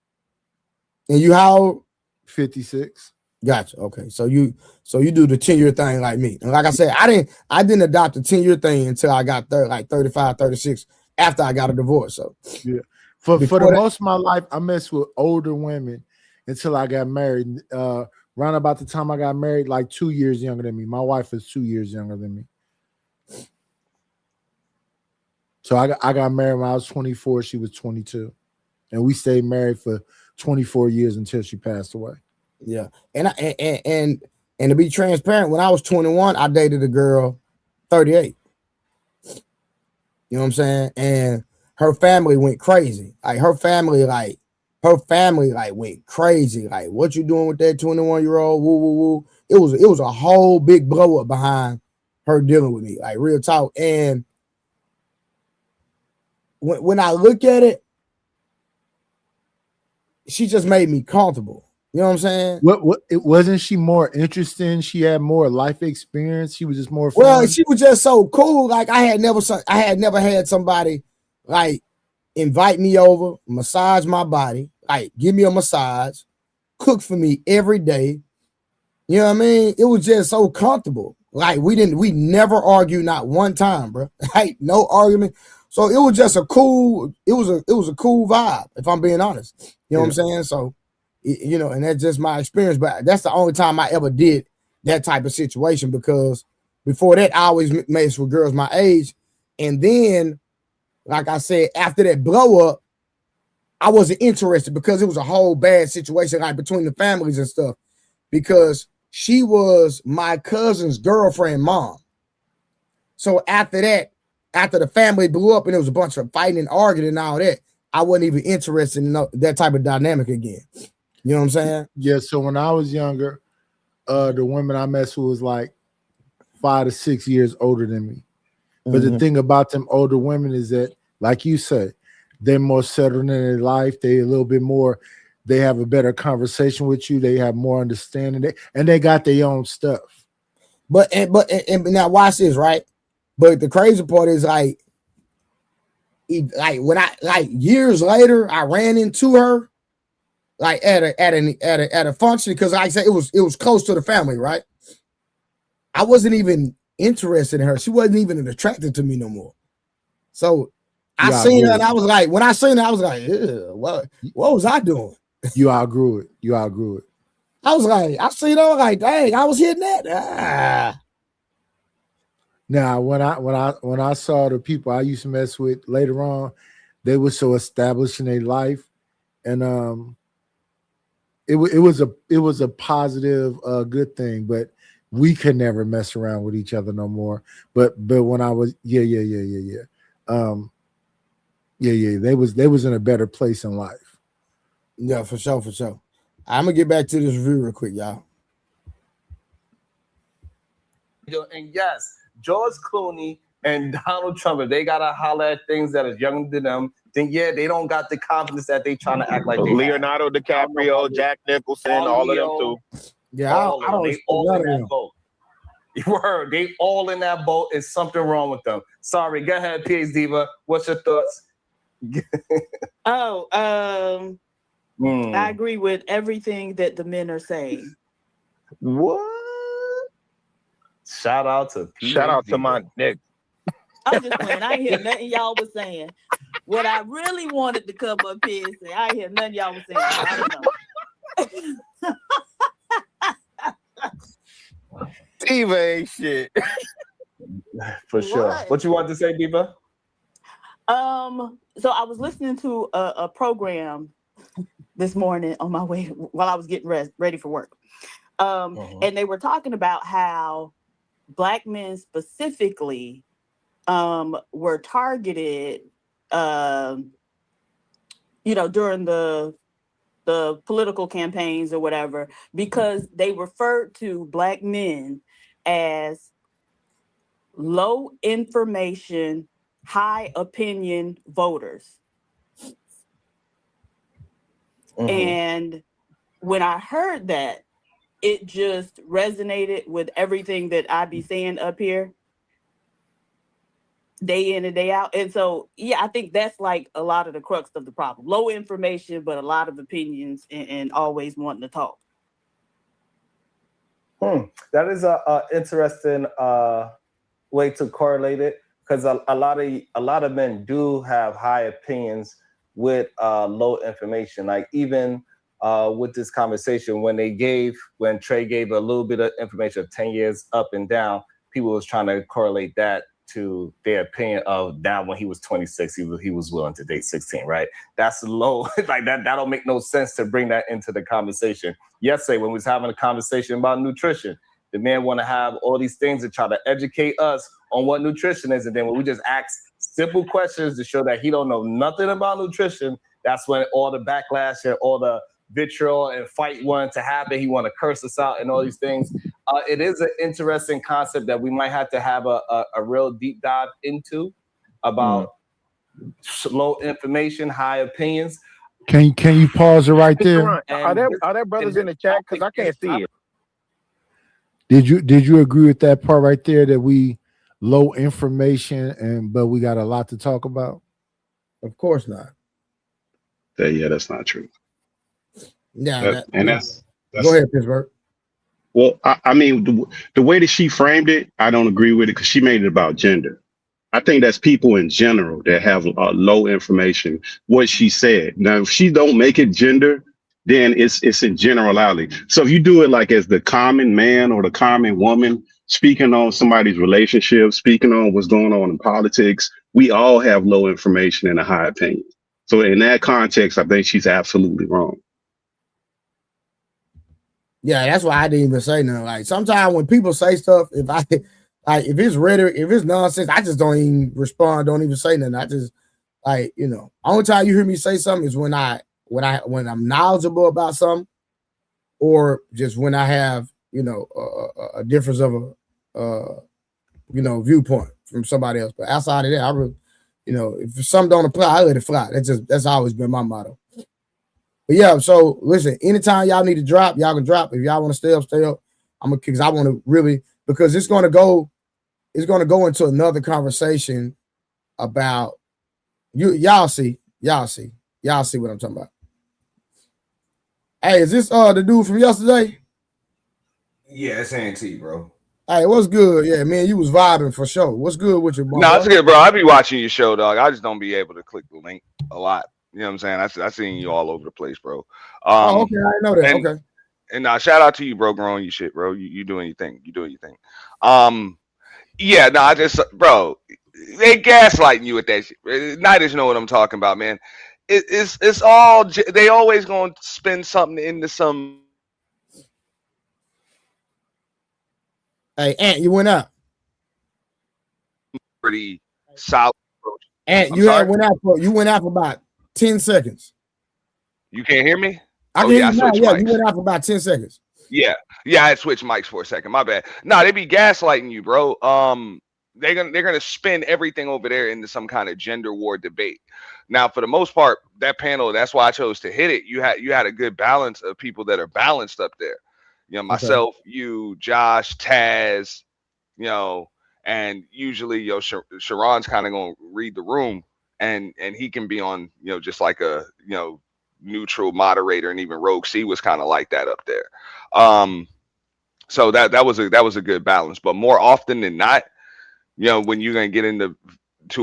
And you how old? 56. Gotcha. Okay. So you do the 10-year thing like me. And like I said, I didn't adopt the 10-year thing until I got 35, 36 after I got a divorce. So yeah. For the most of my life, I messed with older women until I got married. Around about the time I got married, like 2 years younger than me. My wife is 2 years younger than me. So I got married when I was 24. She was 22. And we stayed married for 24 years until she passed away. Yeah. And to be transparent, when I was 21, I dated a girl 38. You know what I'm saying? And her family went crazy. Her family went crazy. Like, what you doing with that 21-year-old? Woo, woo, woo. It was a whole big blow up behind her dealing with me. Like, real talk. And when I look at it, she just made me comfortable. You know what I'm saying? Wasn't she more interesting? She had more life experience. She was just more fun. Well, she was just so cool. Like I had never had somebody like invite me over, massage my body, like give me a massage, cook for me every day. You know what I mean? It was just so comfortable. Like we never argued, not one time, bro. Like no argument. So it was just a cool vibe, if I'm being honest. You know what I'm saying? So, and that's just my experience. But that's the only time I ever did that type of situation, because before that, I always messed with girls my age. And then, like I said, after that blow up, I wasn't interested because it was a whole bad situation, like between the families and stuff, because she was my cousin's girlfriend mom. So after that, after the family blew up and there was a bunch of fighting and arguing and all that, I wasn't even interested in that type of dynamic again. You know what I'm saying? Yeah. So when I was younger, the women I messed with was like 5 to 6 years older than me. But the thing about them older women is that, like you said, they're more settled in their life. They a little bit more. They have a better conversation with you. They have more understanding. And they got their own stuff. But now watch this, right? But the crazy part is like when I years later I ran into her like at a function, because like I said, it was close to the family, right? I wasn't even interested in her. She wasn't even attracted to me no more. So I Yeah, I seen agree her with and I was like, when I seen her, I was like, ew, what was I doing? you. Outgrew it. You outgrew it. I was like, I seen her like, dang, I was hitting that. Ah. Now, when I saw the people I used to mess with later on, they were so established in their life, and it was a positive, good thing. But we could never mess around with each other no more. But when I was yeah, they was in a better place in life. Yeah, for sure, for sure. I'm gonna get back to this review real quick, y'all. And yes, George Clooney and Donald Trump, if they gotta holler at things that is younger than them, then yeah, they don't got the confidence that they trying to act like they Leonardo DiCaprio, Jack Nicholson, all of them too. Yeah, I don't they all in that boat. You heard, they all in that boat. Is something wrong with them? Sorry, go ahead, PH Diva. What's your thoughts? I agree with everything that the men are saying. What? Shout out to my nigga. I'm just playing. I ain't hear nothing y'all was saying. What I really wanted to come up here and say, I ain't hear nothing y'all was saying. I don't know. Diva ain't shit. For sure. What you want to say, Diva? So I was listening to a program this morning on my way while I was getting ready for work. And they were talking about how Black men specifically were targeted, during the political campaigns or whatever, because they referred to Black men as low information, high opinion voters. And when I heard that, it just resonated with everything that I be saying up here day in and day out. And so, yeah, I think that's like a lot of the crux of the problem. Low information, but a lot of opinions and always wanting to talk. That is a interesting way to correlate it, because a lot of men do have high opinions with low information. Like even with this conversation, when Trey gave a little bit of information of 10 years up and down, people was trying to correlate that to their opinion of down when he was 26, he was willing to date 16, right? That's low. Like that don't make no sense to bring that into the conversation. Yesterday, when we was having a conversation about nutrition, the man want to have all these things to try to educate us on what nutrition is, and then when we just ask simple questions to show that he don't know nothing about nutrition, that's when all the backlash and all the vitriol and fight wanted to happen. He want to curse us out and all these things. It is an interesting concept that we might have to have a real deep dive into about low information, high opinions. Can you pause it right there? Are there brothers in the chat? Because I can't see it. Did you agree with that part right there, that we low information but we got a lot to talk about? Of course not. Yeah, that's not true. Yeah, that's go ahead, Pittsburgh. Well, I mean, the way that she framed it, I don't agree with it, because she made it about gender. I think that's people in general that have low information. What she said. Now, if she don't make it gender, then it's in generality. So if you do it like as the common man or the common woman speaking on somebody's relationship, speaking on what's going on in politics, we all have low information and a high opinion. So in that context, I think she's absolutely wrong. Yeah, that's why I didn't even say nothing. Like sometimes when people say stuff, if it's rhetoric, if it's nonsense, I just don't even respond, don't even say nothing. I just only time you hear me say something is when I'm knowledgeable about something, or just when I have a difference of a viewpoint from somebody else. But outside of that, I really, if something don't apply, I let it fly. That's always been my motto. But yeah, so listen, anytime y'all need to drop, y'all can drop. If y'all want to stay up. Because I want to really, because it's gonna go into another conversation about y'all see what I'm talking about. Hey, is this the dude from yesterday? Yeah, it's ANT, bro. Hey, what's good? Yeah, man, you was vibing for sure. What's good with you, No, it's boy? good, bro. I be watching your show, dog. I just don't be able to click the link a lot. You know what I'm saying? I seen you all over the place, bro. Oh, okay, I didn't know that. And Okay. shout out to you, bro, growing your shit, bro. You doing your thing. You doing your thing. Yeah, no, I just, bro, they gaslighting you with that shit. Nighters know what I'm talking about, man. It's all they always gonna spin something into some. Hey, Ant, you went out. Pretty solid approach. Ant, I'm sorry, you went out for about 10 seconds. you can't hear me. I Oh can hear yeah, I you now. switched Yeah, you mics. went out for about 10 seconds. Yeah, I had switched mics for a second. My bad. No, they be gaslighting you, bro. They're gonna spin everything over there into some kind of gender war debate. Now, for the most part, that panel, that's why I chose to hit it. You had a good balance of people that are balanced up there. You know, Okay. myself, you, Josh, Taz, you know, and usually, Sharon's kind of gonna read the room, and he can be on, just like a, neutral moderator, and even Rogue C was kind of like that up there. So that was a good balance. But more often than not, when you're gonna get into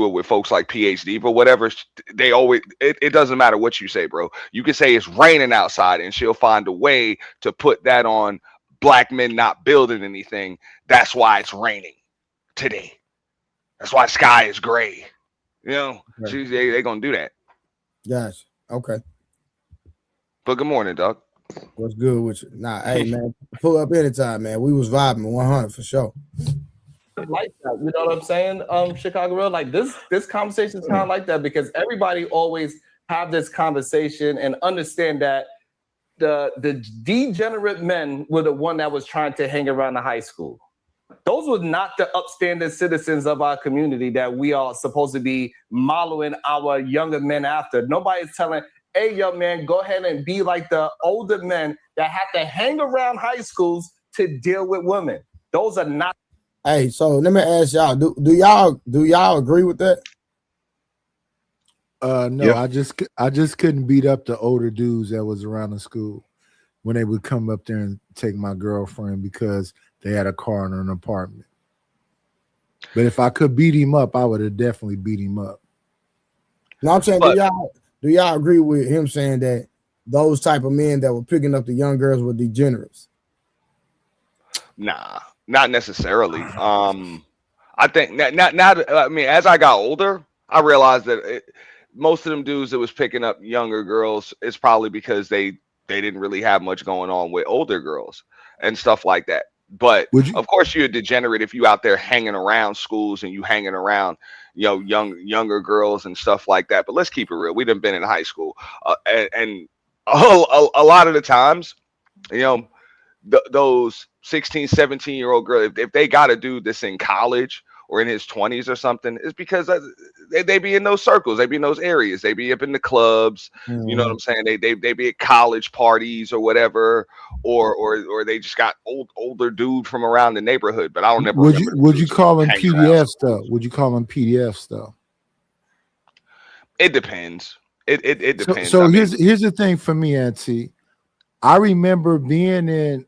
it with folks like PhD or whatever, they always it doesn't matter what you say, bro. You can say it's raining outside, and she'll find a way to put that on black men not building anything. That's why it's raining today. That's why sky is gray. Okay. They gonna do that. Gotcha. Okay. But good morning, dog. What's good with you? Nah, hey man, pull up anytime, man. We was vibing 100 for sure. Like that, you know what I'm saying? Chicago Real, like this conversation is kind of like that because everybody always have this conversation and understand that the degenerate men were the one that was trying to hang around the high school. Those were not the upstanding citizens of our community that we are supposed to be modeling our younger men after. Nobody's telling, hey, young man, go ahead and be like the older men that have to hang around high schools to deal with women. Those are not. Hey, so let me ask y'all, do y'all agree with that? No, Yeah. I just couldn't beat up the older dudes that was around the school when they would come up there and take my girlfriend because they had a car and an apartment. But if I could beat him up, I would have definitely beat him up. No, I'm saying, do y'all agree with him saying that those type of men that were picking up the young girls were degenerates? Nah, not necessarily. I think not. I mean, as I got older, I realized that most of them dudes that was picking up younger girls is probably because they didn't really have much going on with older girls and stuff like that. But of course, you're a degenerate if you out there hanging around schools and you hanging around, younger girls and stuff like that. But let's keep it real. We done been in high school, and a lot of the times, those 16, 17-year-old girls, if they got a dude that's in college or in his 20s or something, it's because they be in those circles, they be in those areas, they be up in the clubs. You know what I'm saying? They be at college parties or whatever, or they just got older dude from around the neighborhood. But I don't never remember. Would you call them PDFs though? Would you call them PDFs though? It depends. It depends. So here's the thing for me, Auntie. I remember being in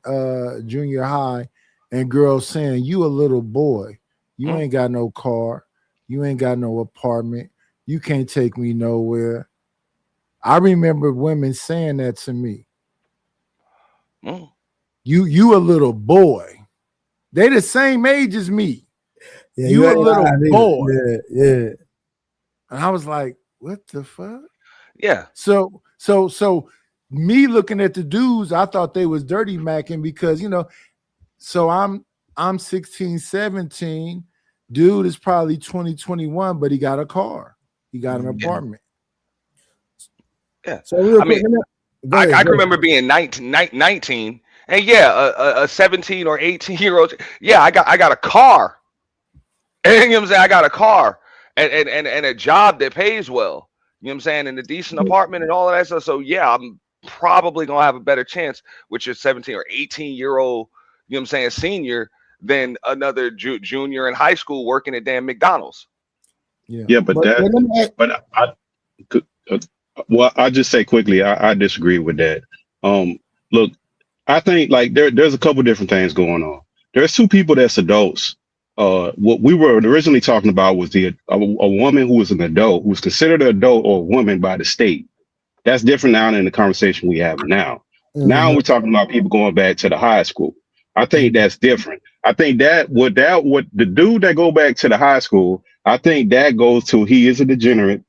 junior high and girls saying, you a little boy. You ain't got no car. You ain't got no apartment. You can't take me nowhere. I remember women saying that to me. You a little boy. They the same age as me. Yeah, you a little boy. Yeah. And I was like, what the fuck? Yeah. So me looking at the dudes, I thought they was dirty macking because, so I'm 16, 17. Dude is probably 20, 21, but he got a car. He got an apartment. Yeah. So I mean, I can remember being 19 and a 17 or 18-year-old. Yeah, I got a car. And you know what I'm saying? I got a car and a job that pays well. You know what I'm saying? And a decent apartment and all of that stuff. So yeah, I'm probably gonna have a better chance with your 17 or 18-year-old, you know what I'm saying, senior than another junior in high school working at damn McDonald's. Yeah, but I'll just say quickly, I disagree with that. Look, I think like there's a couple different things going on. There's two people that's adults. What we were originally talking about was a woman who was an adult, who was considered an adult or a woman by the state. That's different now than the conversation we have now. Now Mhm. we're talking about people going back to the high school. I think that's different. I think that what the dude that go back to the high school, I think that goes to he is a degenerate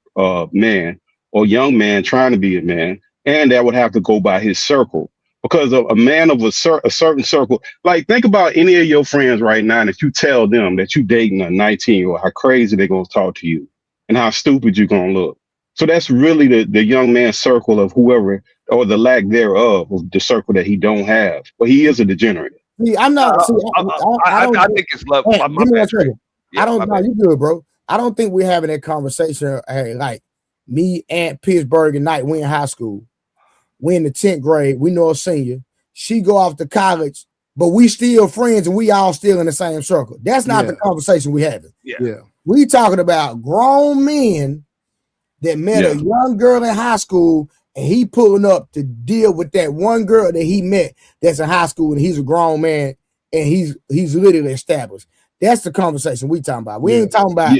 man or young man trying to be a man, and that would have to go by his circle because of a man of a certain circle. Like think about any of your friends right now, and if you tell them that you dating a 19-year-old, how crazy they're gonna talk to you and how stupid you're gonna look. So that's really the young man's circle of whoever or the lack thereof of the circle that he don't have. But he is a degenerate. See, I'm not. See, I don't. I think it's love. Hey, My give me bad, one Trey. second. Yeah, I my don't know. bad. You good, bro? I don't think we're having that conversation. Hey, like me and Pittsburgh and Knight, we in high school. We in the 10th grade. We know a senior. She go off to college, but we still friends and we all still in the same circle. That's not the conversation we having. Yeah. We talking about grown men that met a young girl in high school and he pulling up to deal with that one girl that he met that's in high school and he's a grown man and he's literally established. That's the conversation we talking about. We ain't talking about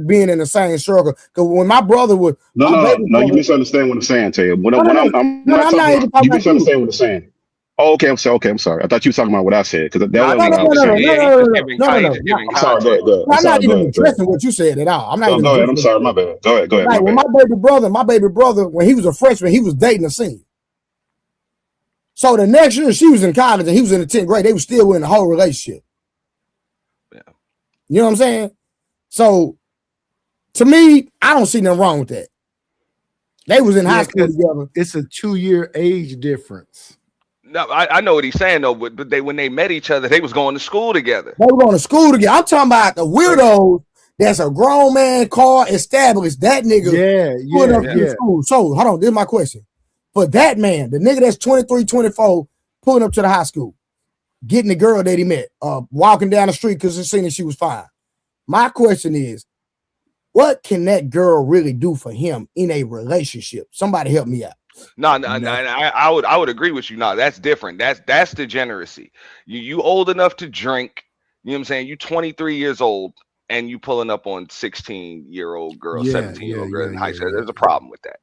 being in the same circle. Because when my brother was No, you misunderstand what I'm saying, Taylor. I'm not I'm not talking even about talking you about you. misunderstand what I'm saying. Oh, I'm sorry. I thought you were talking about what I said because that No, wasn't what I was saying. I'm I'm sorry, go ahead, go ahead. I'm not Go even ahead. addressing what you said at all. I'm not No, even go ahead. I'm addressing sorry, my bad. Go ahead, like when my bad. my baby brother, when he was a freshman, he was dating a senior. So the next year she was in college and he was in the 10th grade. They were still in the whole relationship. Yeah. You know what I'm saying? So to me, I don't see nothing wrong with that. They was in high school together. It's a 2-year age difference. No, I know what he's saying though, but when they met each other, they was going to school together. They were going to school together. I'm talking about the weirdos that's a grown man car established. That nigga pulling up to the school. So hold on, this is my question. For that man, the nigga that's 23, 24, pulling up to the high school, getting the girl that he met, walking down the street because he seen that she was fine. My question is, what can that girl really do for him in a relationship? Somebody help me out. No, I would agree with you. No, that's different. That's degeneracy. You old enough to drink. You know what I'm saying? You 23 years old and you pulling up on 16-year-old girls, 17-year-old girls in high school. There's a problem with that.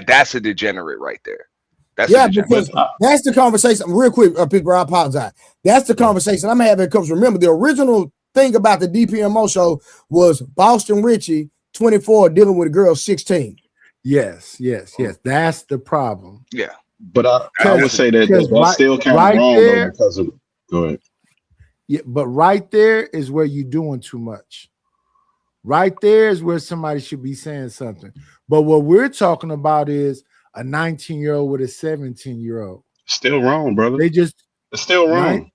That's a degenerate right there. That's because that's the conversation. Real quick, Pittsburgh, I apologize. That's the conversation I'm having because remember the original thing about the DPMO show was Boston Richie, 24, dealing with a girl 16. Yes. That's the problem. Yeah. But I would say that's still kind of wrong though because of go ahead. Yeah, but right there is where you're doing too much. Right there is where somebody should be saying something. But what we're talking about is a 19-year-old with a 17-year-old. Still wrong, brother. It's still wrong.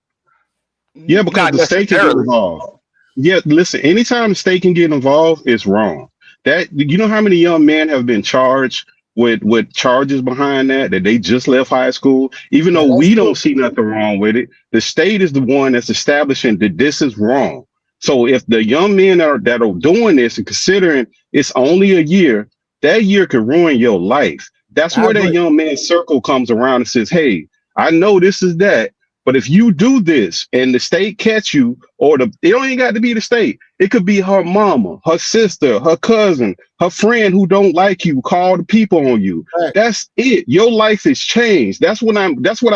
Yeah, because the state can get involved. Yeah, listen, anytime the state can get involved, it's wrong. That you know how many young men have been charged with charges behind that they just left high school, even though we don't see nothing wrong with it. The state is the one that's establishing that this is wrong. So if the young men that are doing this and considering it's only a year, that year could ruin your life. That's where that young man's circle comes around and says, hey, I know this is that, but if you do this and the state catch you, or it don't even got to be the state. It could be her mama, her sister, her cousin, her friend who don't like you, call the people on you. Right. That's it. Your life is changed. That's what I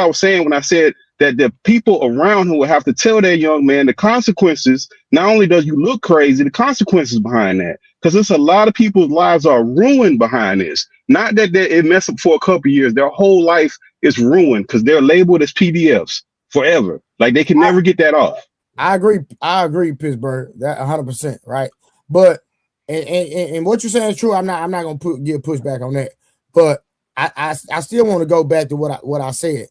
was saying when I said that the people around who will have to tell that young man the consequences. Not only does you look crazy, the consequences behind that. Because there's a lot of people's lives are ruined behind this. Not that it messed up for a couple of years. Their whole life is ruined because they're labeled as PDFs forever. Like they can never get that off. I agree, Pittsburgh. That 100%, right? But and what you're saying is true. I'm not gonna give pushback on that. But I still want to go back to what I said.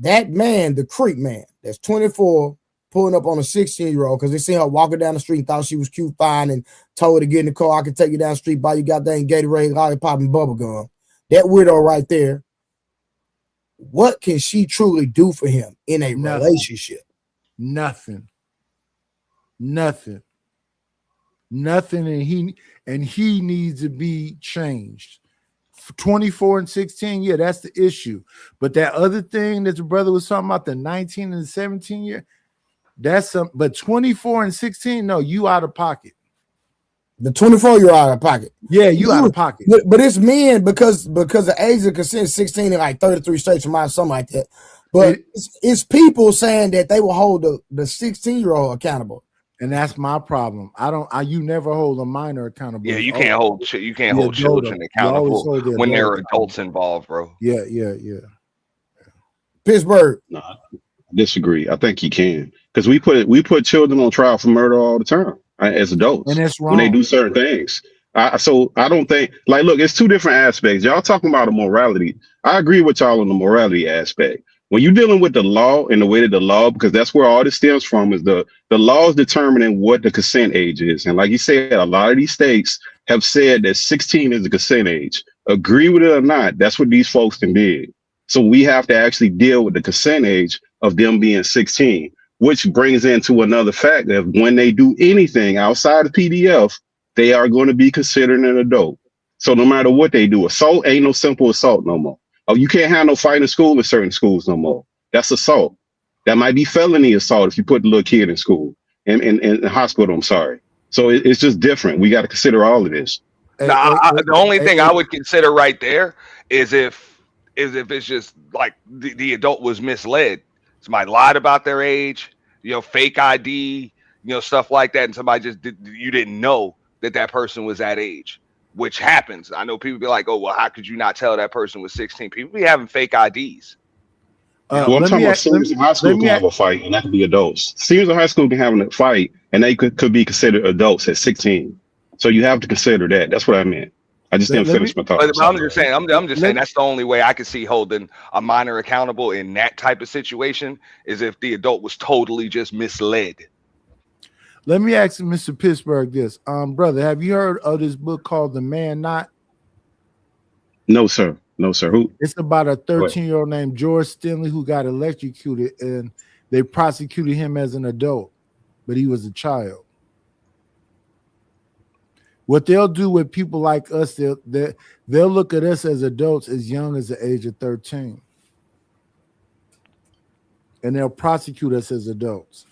That man, the Creek man, that's 24, pulling up on a 16-year-old because they seen her walking down the street and thought she was cute, fine, and told her to get in the car. I can take you down the street, buy you goddamn Gatorade, lollipop, and bubble gum. That weirdo right there. What can she truly do for him in a relationship? Nothing. And he needs to be changed. 24 and 16, yeah, that's the issue. But that other thing that your brother was talking about, the 19 and the 17 year, That's some, but 24 and 16, no, you out of pocket. The 24 you're out of pocket. Yeah, you out of pocket. But it's men because the age of consent 16 and like 33 states from mine, something like that. But it's people saying that they will hold the 16-year-old accountable. And that's my problem. You never hold a minor accountable. Yeah, you can't hold children accountable when there are adults involved, bro. Yeah. Pittsburgh. No, I disagree. I think you can, because we put children on trial for murder all the time as adults, and that's wrong when they do certain things. So I don't think, like, look, it's two different aspects. Y'all talking about a morality. I agree with y'all on the morality aspect. When you're dealing with the law and the way that the law, because that's where all this stems from, is the laws determining what the consent age is. And like you said, a lot of these states have said that 16 is the consent age. Agree with it or not, that's what these folks did. So we have to actually deal with the consent age of them being 16, which brings into another fact that when they do anything outside of PDF, they are going to be considered an adult. So no matter what they do, assault ain't no simple assault no more. Oh, you can't have no fight in school in certain schools no more. That's assault. That might be felony assault if you put the little kid in school, in hospital, I'm sorry. So it's just different. We got to consider all of this. The only thing I would consider right there is if it's just like the adult was misled. Somebody lied about their age, fake ID, stuff like that, and somebody you didn't know that person was that age, which happens. I know people be like, oh, well, how could you not tell that person was 16? People be having fake IDs. Well, I'm talking about seniors in high school can have a fight, and that could be adults. Seniors in high school can have a fight, and they could be considered adults at 16. So you have to consider that. That's what I meant. I just didn't finish my thought. But I'm just saying that's the only way I could see holding a minor accountable in that type of situation is if the adult was totally just misled. Let me ask Mr. Pittsburgh this. Brother, have you heard of this book called The Man Not? No, sir. No, sir. Who? It's about a 13-year-old named George Stanley who got electrocuted, and they prosecuted him as an adult, but he was a child. What they'll do with people like us, they'll look at us as adults as young as the age of 13. And they'll prosecute us as adults.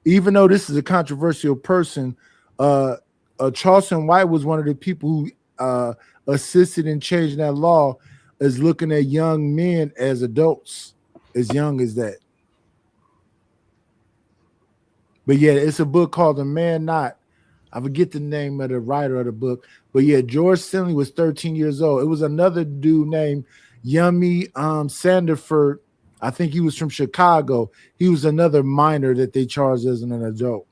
Even though this is a controversial person, Charleston White was one of the people who assisted in changing that law, is looking at young men as adults, as young as that. But yeah, it's a book called The Man Not. I forget the name of the writer of the book, but yeah, George Stanley was 13 years old. It was another dude named Yummy Sanderford. I think he was from Chicago. He was another minor that they charged as an adult.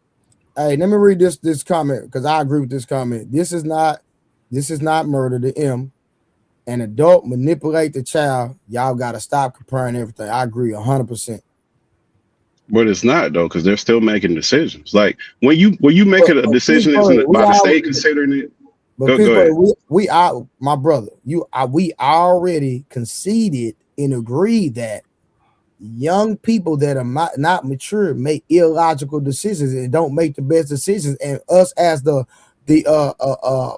Hey, let me read this comment because I agree with this comment. This is not murder to M. An adult manipulate the child. Y'all got to stop comparing everything. I agree 100%. But it's not though, because they're still making decisions. Like when you make a decision by the state considering it. But go ahead. My brother, we already conceded and agreed that young people that are not mature make illogical decisions and don't make the best decisions, and us as the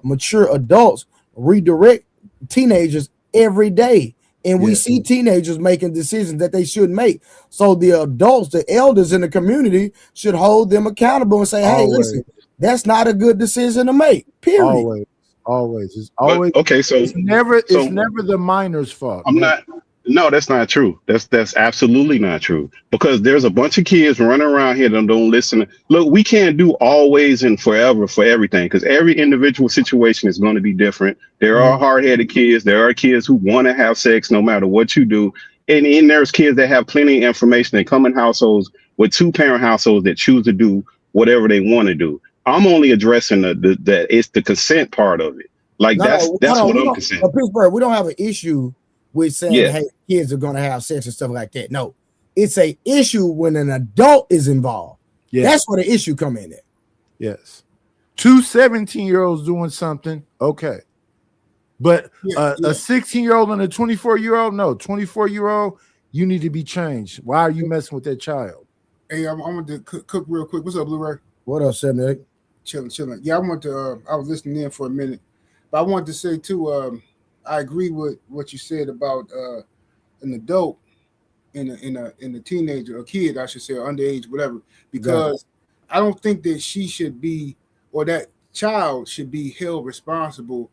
mature adults redirect teenagers every day. And we see teenagers making decisions that they shouldn't make. So the adults, the elders in the community should hold them accountable and say, hey, listen, that's not a good decision to make. Period. Always. It's always okay. So it's never the minor's fault. No, that's not true. That's absolutely not true. Because there's a bunch of kids running around here that don't listen. Look, we can't do always and forever for everything, because every individual situation is going to be different. There are hard-headed kids. There are kids who want to have sex no matter what you do. And there's kids that have plenty of information. They come in households with two-parent households that choose to do whatever they want to do. I'm only addressing that it's the consent part of it. Like that's what I'm concerned. Pittsburgh, we don't have an issue with saying, hey, kids are going to have sex and stuff like that. No, it's a issue when an adult is involved. Yes. That's where the issue come in there. Yes. 2 17-year-olds doing something, okay. But a 16-year-old and a 24-year-old, no. 24-year-old, you need to be changed. Why are you messing with that child? Hey, I want to cook real quick. What's up, Blu-ray? What up, 78? Chilling. Yeah, I was listening in for a minute. But I wanted to say, too, I agree with what you said about an adult in a teenager, a kid, I should say, or underage, whatever, because I don't think that she should be, or that child should be held responsible,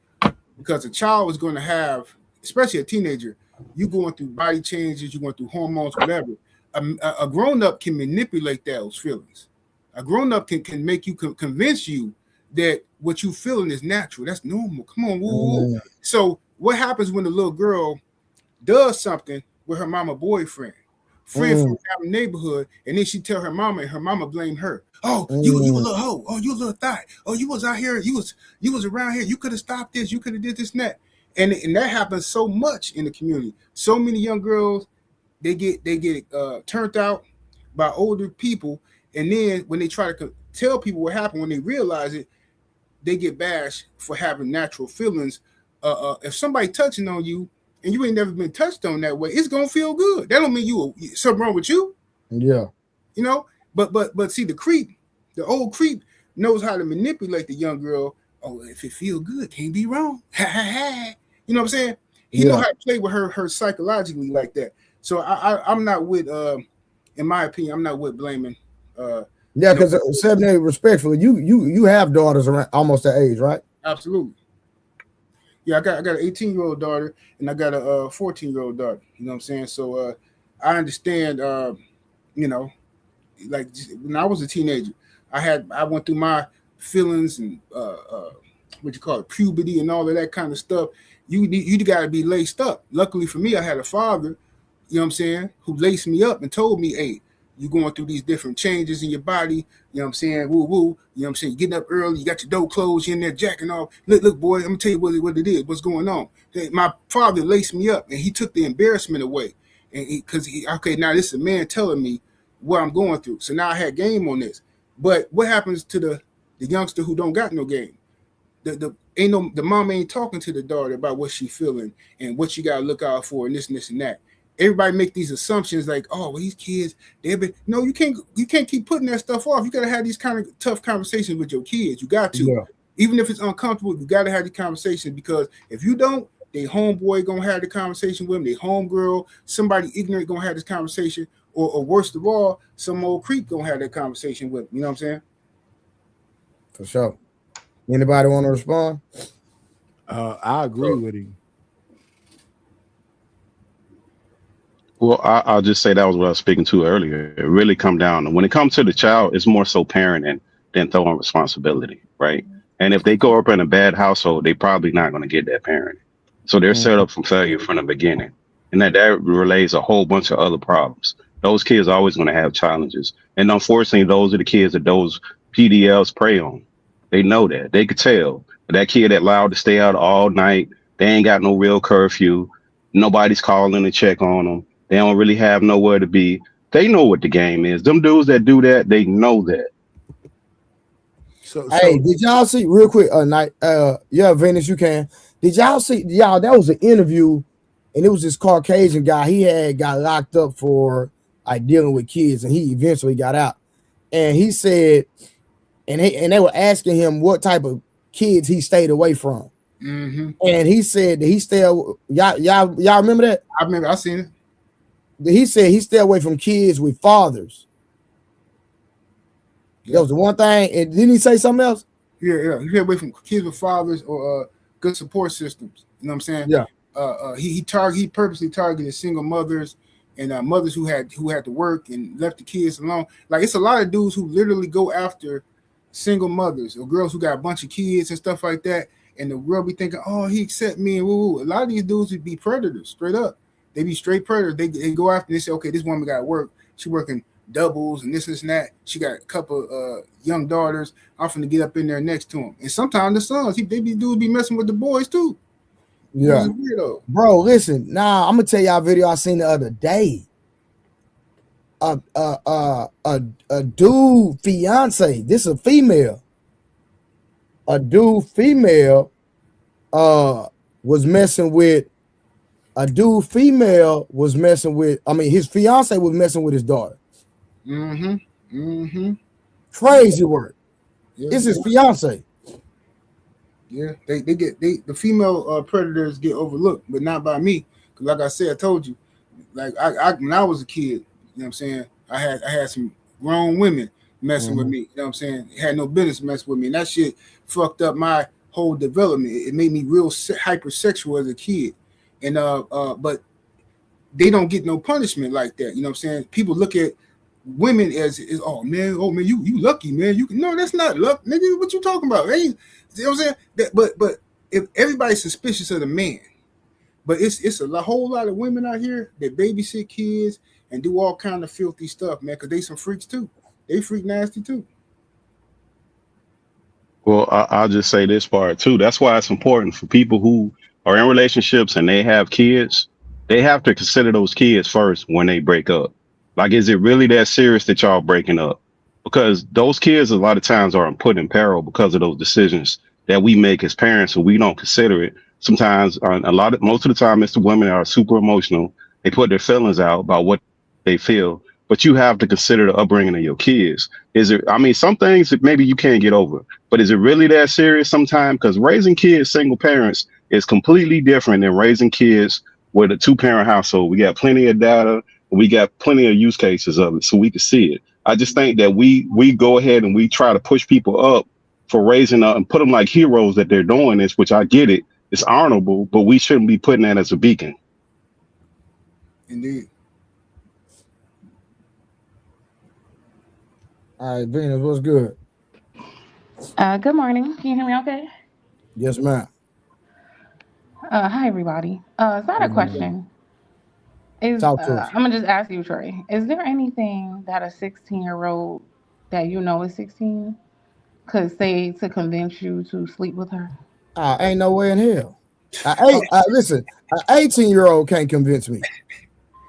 because a child is going to have, especially a teenager, you going through body changes, you going through hormones, whatever. A grown up can manipulate those feelings. A grown up can make you convince you that what you feeling is natural. That's normal. Come on, woo woo. So what happens when the little girl does something with her mama boyfriend, friend from the neighborhood, and then she tell her mama, and her mama blame her. Oh, you a little hoe. Oh, you a little thot. Oh, you was out here. You was around here. You could have stopped this. You could have did this and that. And that happens so much in the community. So many young girls, they get turned out by older people, and then when they try to tell people what happened, when they realize it, they get bashed for having natural feelings. If somebody touching on you and you ain't never been touched on that way, it's gonna feel good. That don't mean something wrong with you. Yeah. You know, but see, the old creep knows how to manipulate the young girl. Oh, if it feel good, can't be wrong. Ha ha ha. You know what I'm saying? He know how to play with her psychologically like that. So I'm not with in my opinion, I'm not with blaming yeah, because 7 respectfully, you have daughters around almost that age, right? Absolutely. Yeah, I got an 18-year-old daughter and I got a 14-year-old daughter. You know what I'm saying? So I understand you know, like when I was a teenager, I went through my feelings and what you call it, puberty and all of that kind of stuff. You got to be laced up. Luckily for me, I had a father, you know what I'm saying, who laced me up and told me, hey, you're going through these different changes in your body, you know what I'm saying, woo woo, you know what I'm saying, you're getting up early, you got your door closed, you're in there jacking off. Look, boy, I'm gonna tell you what it is, what's going on. My father laced me up and he took the embarrassment away, and because okay, now this is a man telling me what I'm going through. So now I had game on this. But what happens to the youngster who don't got no game? The mom ain't talking to the daughter about what she feeling and what you gotta look out for and this and that. Everybody make these assumptions like, oh, well, these kids, no, you can't keep putting that stuff off. You gotta have these kind of tough conversations with your kids. You got to. Yeah. Even if it's uncomfortable, you gotta have the conversation, because if you don't, they homeboy gonna have the conversation with them, they homegirl, somebody ignorant gonna have this conversation, or worst of all, some old creep gonna have that conversation with them. You know what I'm saying? For sure. Anybody want to respond? I agree with him. Well, I'll just say that was what I was speaking to earlier. It really come down when it comes to the child, it's more so parenting than throwing responsibility, right? And if they grow up in a bad household, they probably not going to get that parenting. So they're set up for failure from the beginning, and that relays a whole bunch of other problems. Those kids are always going to have challenges, and unfortunately, those are the kids that those PDLs prey on. They know that. They could tell that kid that allowed to stay out all night. They ain't got no real curfew. Nobody's calling to check on them. They don't really have nowhere to be. They know what the game is. Them dudes that do that, they know that. So did y'all see real quick? Yeah, Venus, you can. Did y'all see? Y'all, that was an interview, and it was this Caucasian guy. He had got locked up for like dealing with kids, and he eventually got out. And he said, and they were asking him what type of kids he stayed away from. Mm-hmm. And he said that he stayed. Y'all remember that? I remember. I seen it. He said he stayed away from kids with fathers. Yeah. That was the one thing. And didn't he say something else? Yeah. He stayed away from kids with fathers or good support systems. You know what I'm saying? Yeah. He purposely targeted single mothers and mothers who had to work and left the kids alone. Like, it's a lot of dudes who literally go after single mothers or girls who got a bunch of kids and stuff like that. And the world be thinking, oh, he accept me and woo. A lot of these dudes would be predators, straight up. They be straight predators. They go after and they say, okay, this woman got to work. She working doubles and this and that. She got a couple young daughters. I'm finna get up in there next to him. And sometimes the sons, dudes be messing with the boys too. Yeah, bro. Listen, I'm gonna tell y'all a video I seen the other day. A dude fiance. This is a female. A dude female was messing with. A dude female was messing with. I mean, his fiance was messing with his daughter. Crazy work. Yeah, it's his fiance. Yeah, the female predators get overlooked, but not by me. Because like I said, I told you, Like I when I was a kid, you know what I'm saying, I had some grown women messing with me, you know what I'm saying, had no business messing with me, and that shit fucked up my whole development. It made me real hypersexual as a kid, and but they don't get no punishment like that. You know what I'm saying? People look at women as oh man, you lucky, man. You no, that's not luck, nigga. What you talking about? Hey, you know what I'm saying? But if everybody's suspicious of the man, but it's a whole lot of women out here that babysit kids and do all kind of filthy stuff, man, because they some freaks too. They freak nasty too. Well, I'll just say this part too. That's why it's important for people who are in relationships and they have kids. They have to consider those kids first when they break up. Like, is it really that serious that y'all breaking up? Because those kids a lot of times are put in peril because of those decisions that we make as parents, and we don't consider it. Sometimes, most of the time, it's the women that are super emotional. They put their feelings out about what they feel, but you have to consider the upbringing of your kids. Is it? I mean, some things that maybe you can't get over, but is it really that serious sometimes? Because raising kids, single parents, is completely different than raising kids with a two-parent household. We got plenty of data. We got plenty of use cases of it, so we can see it. I just think that we go ahead and we try to push people up for raising up and put them like heroes that they're doing this, which I get it. It's honorable, but we shouldn't be putting that as a beacon. Indeed. All right, Venus, what's good? Good morning. Can you hear me okay? Yes, ma'am. Hi, everybody. Is that a question? Talk to us. I'm gonna just ask you, Trey. Is there anything that a 16-year-old that you know is 16 could say to convince you to sleep with her? Ain't no way in hell. Listen, an 18-year-old can't convince me.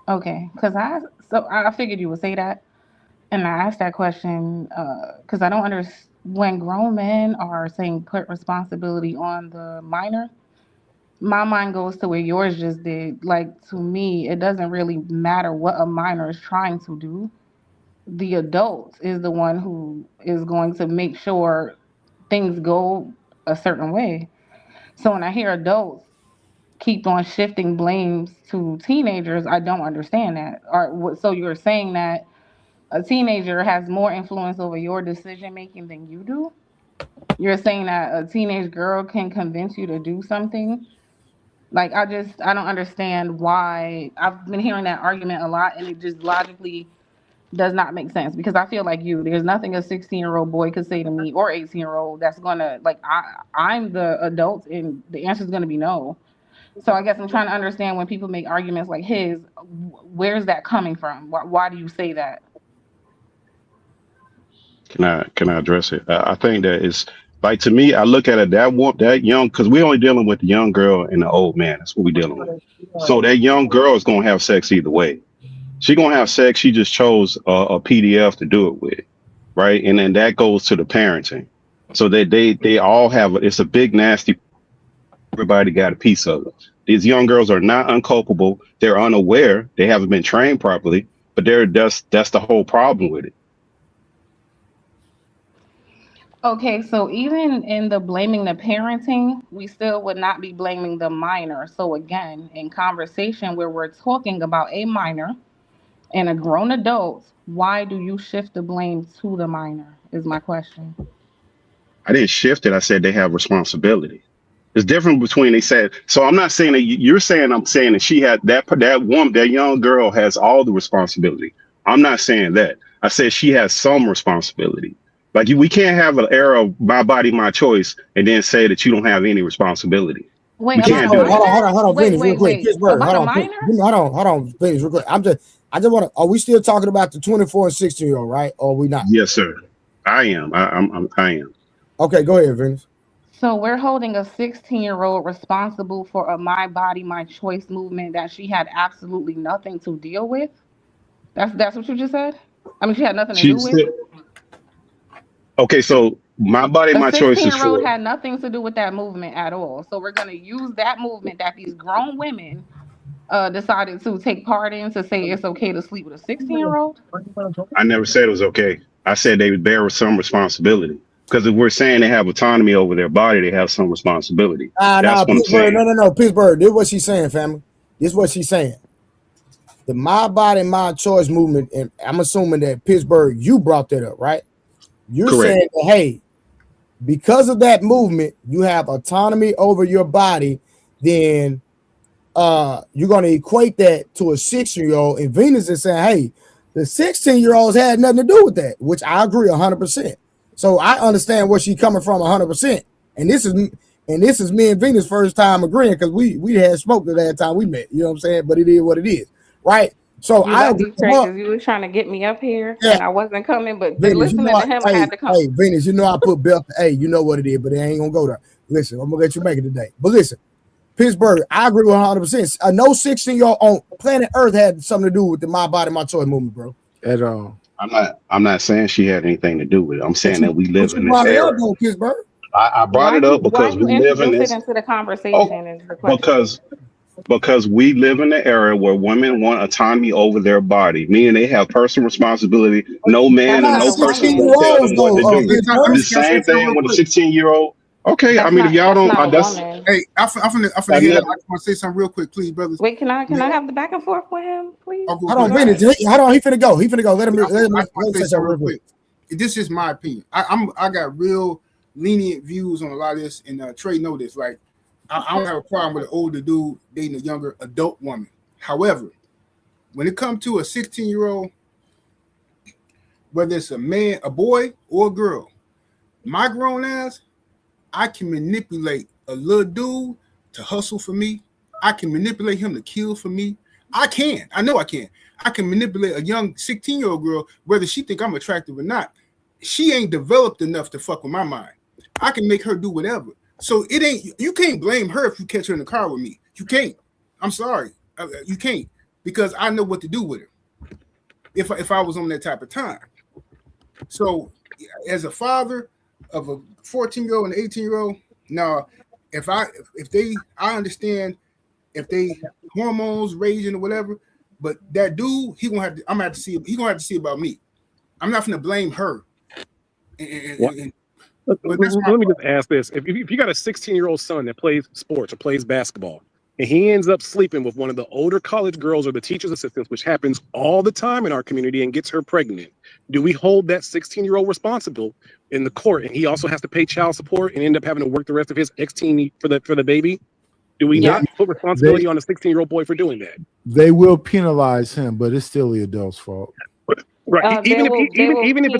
Okay, because I figured you would say that, and I asked that question because I don't understand when grown men are saying put responsibility on the minor. My mind goes to where yours just did. Like, to me, it doesn't really matter what a minor is trying to do. The adult is the one who is going to make sure things go a certain way. So when I hear adults keep on shifting blames to teenagers, I don't understand that. So you're saying that a teenager has more influence over your decision making than you do? You're saying that a teenage girl can convince you to do something? Like, I don't understand why. I've been hearing that argument a lot, and it just logically does not make sense, because I feel like there's nothing a 16-year-old boy could say to me, or 18-year-old, that's gonna, like, I'm the adult and the answer is gonna be no. So I guess I'm trying to understand, when people make arguments like his, where's that coming from? Why do you say that? Can I address it? I think that it's like, to me, I look at it that young, because we're only dealing with the young girl and the old man. That's what we're dealing with. So that young girl is gonna have sex either way. She gonna have sex. She just chose a PDF to do it with, right? And then that goes to the parenting. So that they all have it's a big nasty. Everybody got a piece of it. These young girls are not unculpable. They're unaware. They haven't been trained properly. But that's the whole problem with it. Okay, so even in the blaming the parenting, we still would not be blaming the minor. So again, in conversation where we're talking about a minor and a grown adult, why do you shift the blame to the minor, is my question. I didn't shift it. I said they have responsibility. There's difference between they said. So I'm not saying that you're saying. I'm saying that she had that young girl has all the responsibility. I'm not saying that. I said she has some responsibility. Like, we can't have an era of my body, my choice, and then say that you don't have any responsibility. Wait, We about can't the do minor? that. Hold on, Wait, finish real quick. Pittsburgh, about the hold minor? on, finish real quick. I just want to. Are we still talking about the 24 and 16-year-old, right? Or are we not? Yes, sir. I am. I am. Okay, go ahead, Vince. So we're holding a 16-year-old responsible for a my body, my choice movement that she had absolutely nothing to deal with? That's what you just said? I mean, she had nothing to She do with? said, okay, so my body, A my choice is 16-year-old for. had nothing to do with that movement at all. So we're going to use that movement that these grown women decided to take part in to say it's okay to sleep with a 16-year-old? I never said it was okay. I said they would bear some responsibility. Because if we're saying they have autonomy over their body, they have some responsibility. No, That's what I'm Pittsburgh. saying. No, Pittsburgh. This is what she's saying, family. This is what she's saying. the My Body, My Choice movement, and I'm assuming that Pittsburgh, you brought that up, right? You're Correct. saying that, hey, because of that movement, you have autonomy over your body, then you're going to equate that to a 16-year-old. And Venus is saying, hey, the 16-year-olds had nothing to do with that, which I agree 100%. So I understand where she's coming from 100%. And this is me and Venus' first time agreeing, because we had smoked the last time we met. You know what I'm saying? But it is what it is, right? So You I lucky, agree. Trey, because you was trying to get me up here, Yeah. and I wasn't coming. But Venus, listening to him, I had to come. Hey, Venus, you know I put belt. Hey, you know what it is, but it ain't gonna go there. Listen, I'm gonna let you make it today. But listen, Pittsburgh, I agree with 100%. No 16-year-old on planet Earth had something to do with the My Body, My Choice movement, bro. At all. I'm not saying she had anything to do with it. I'm saying that we live in this era. Pittsburgh. I brought it up because we live in this. Into the conversation is the question. Because we live in an era where women want autonomy over their body, meaning they have personal responsibility. No man and no person will tell them what to do. The same thing with a 16-year-old. Okay, that's I mean, if y'all don't, hey, I'm finna hear that. I just want to say something real quick, please, brothers. Wait, can I have the back and forth with him, please? Hold on, Venus. Hold on, he finna go. Let him say something real quick. This is my opinion. I got real lenient views on a lot of this, and Trey know this. Like, I don't have a problem with an older dude dating a younger adult woman. However, when it comes to a 16-year-old, whether it's a man, a boy, or a girl, my grown ass, I can manipulate a little dude to hustle for me. I can manipulate him to kill for me. I know I can. I can manipulate a young 16-year-old girl, whether she think I'm attractive or not. She ain't developed enough to fuck with my mind. I can make her do whatever. So you can't blame her if you catch her in the car with me. You can't. I'm sorry. You can't, because I know what to do with her if I was on that type of time. So as a father of a 14-year-old and 18-year-old, no, I understand if they hormones raising or whatever, but that dude, I'm gonna have to see about me. I'm not gonna blame her. Let me just ask this: if you got a 16-year-old son that plays sports or plays basketball, and he ends up sleeping with one of the older college girls or the teacher's assistants, which happens all the time in our community, and gets her pregnant, do we hold that 16-year-old responsible in the court, and he also has to pay child support and end up having to work the rest of his ex-teen for the baby? Do we not put responsibility on a 16-year-old boy for doing that? They will penalize him, but it's still the adult's fault. Right. Even if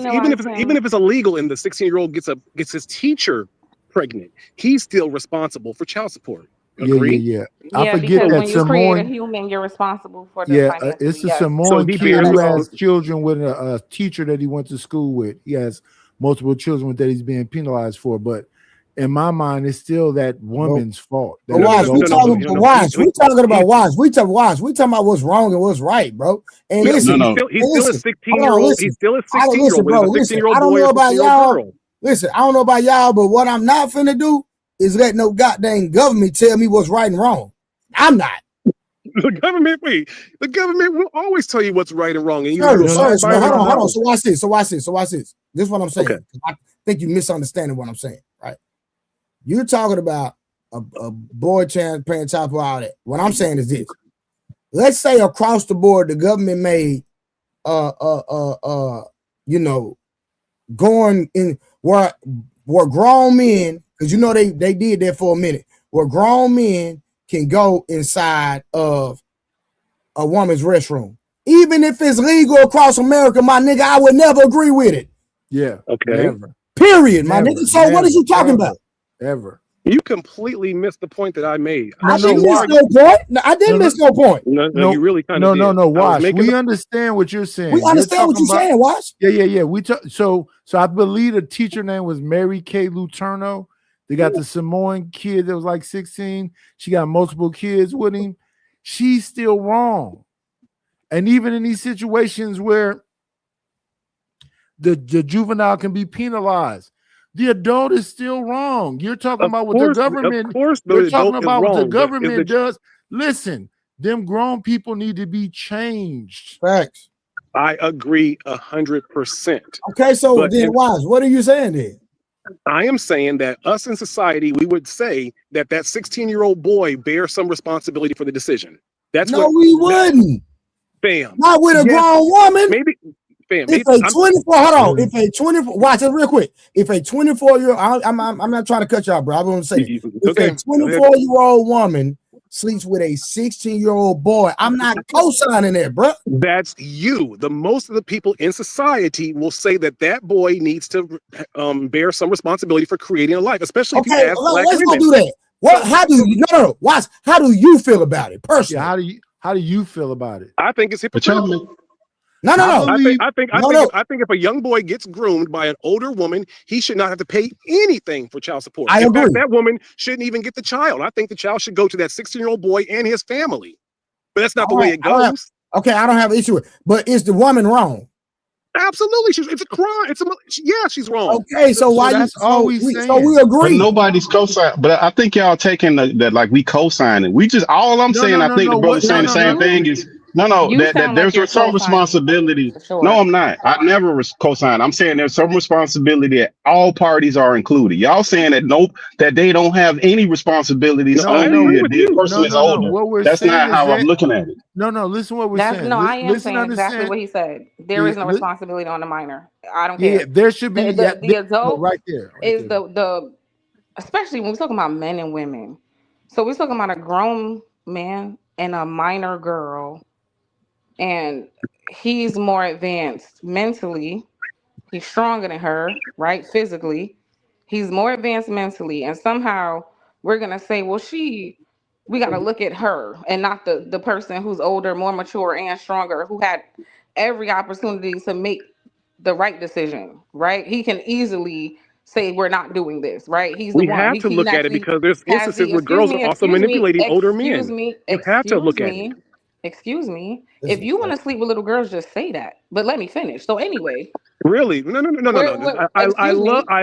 it's illegal and the 16-year-old gets his teacher pregnant, he's still responsible for child support. Agree? Yeah. I forget that when you create a human, you're responsible for the finances. It's a Samoan kid who has children with a teacher that he went to school with. He has multiple children that he's being penalized for, but in my mind, it's still that woman's fault. But watch, we talking about what's wrong and what's right, bro. And listen, he's still a 16-year-old. He's still a 16-year-old. Bro, listen, I don't know about y'all. Listen, I don't know about y'all, but what I'm not finna do is let no goddamn government tell me what's right and wrong. I'm not. The government will always tell you what's right and wrong. And hold on. So watch this. This is what I'm saying. Okay. I think you're misunderstanding what I'm saying, right? You're talking about a boy paying child support, all that. What I'm saying is this: let's say across the board, the government made, going in where grown men, because they did that for a minute, where grown men can go inside of a woman's restroom, even if it's legal across America. My nigga, I would never agree with it. Yeah. Okay. Never. Period, my nigga. So what are you talking about? Ever. You completely missed the point that I made. I didn't miss no point. I didn't miss no point. No, you really kind of did. No. Watch. We understand what you're saying. We understand what you're saying. Watch. Yeah. So I believe the teacher name was Mary Kay Luterno. They got the Samoan kid that was like 16. She got multiple kids with him. She's still wrong. And even in these situations where the juvenile can be penalized, the adult is still wrong. You're talking about what the government. Of course, you're talking about what the government does. Listen, them grown people need to be changed. Facts. I agree 100%. Okay, so then, Wise, what are you saying then? I am saying that us in society, we would say that 16-year-old boy bears some responsibility for the decision. That's we wouldn't. Fam. Not with a grown woman. Maybe. Fam, if a 24, hold on. If a 24, watch it real quick. If a 24-year-old, I'm not trying to cut y'all, bro. I want to say that. If a 24-year-old woman sleeps with a 16-year-old boy, I'm not co-signing that, bro. That's you. The most of the people in society will say that boy needs to bear some responsibility for creating a life, especially if you ask black let's women. go do that. What? How do you? No. Watch. How do you feel about it personally? Yeah, how do you feel about it? I think it's hypocritical. No. I think if a young boy gets groomed by an older woman, he should not have to pay anything for child support. I agree. Fact, that woman shouldn't even get the child. I think the child should go to that 16-year-old boy and his family. But that's not the way it goes. I don't have an issue with it. But is the woman wrong? Absolutely. It's a crime. She's wrong. Okay, so why that's all we saying. So we agree. But nobody's co-signing. But I think y'all taking that like we co-signing. We just I think the brother's saying the same thing is that there's some responsibility. Sure. No, I'm not. I never co-sign. I'm saying there's some responsibility that all parties are included. Y'all saying that they don't have any responsibilities only if the person is older. That's not how I'm looking at it. No, listen what we're saying. No, I am saying exactly what he said. There is no responsibility on the minor. I don't care. Yeah, there should be the adult right there. Is the especially when we're talking about men and women. So we're talking about a grown man and a minor girl. And he's more advanced mentally. He's stronger than her, right? Physically. He's more advanced mentally. And somehow we're going to say, well, we got to look at her and not the person who's older, more mature, and stronger, who had every opportunity to make the right decision, right? He can easily say we're not doing this, right? He's the one. We have to look at it because there's instances where girls are also manipulating older men. You have to look at it. Excuse me. If you want to sleep with little girls, just say that. But let me finish. So anyway. Really? No. I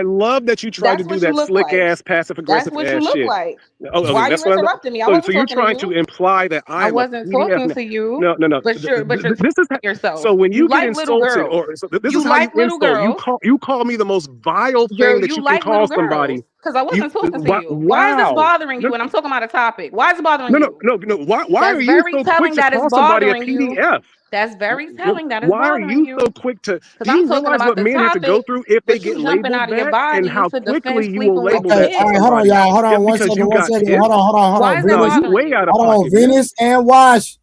love that you tried to do that slick ass passive aggressive ass shit. That's what you look like. Oh, why are you interrupting me? I wasn't so you're trying to imply that I wasn't talking to you. No. But you're this is yourself. So when you get like insulted, this is how you insult. You call me the most vile thing that you can call somebody. Because I wasn't talking to you. Why is this bothering you? And I'm talking about a topic. Why is it bothering you? No. Why are you so quick to call somebody a PDF? That's very telling. That is why are you so quick to? Do you realize what men have to go through if they get labeled that, and how quickly you will label that? All right, hold on, y'all. Hold on one second. Hold on. Why is that bothering you? Way out of pocket. Venus and Wash.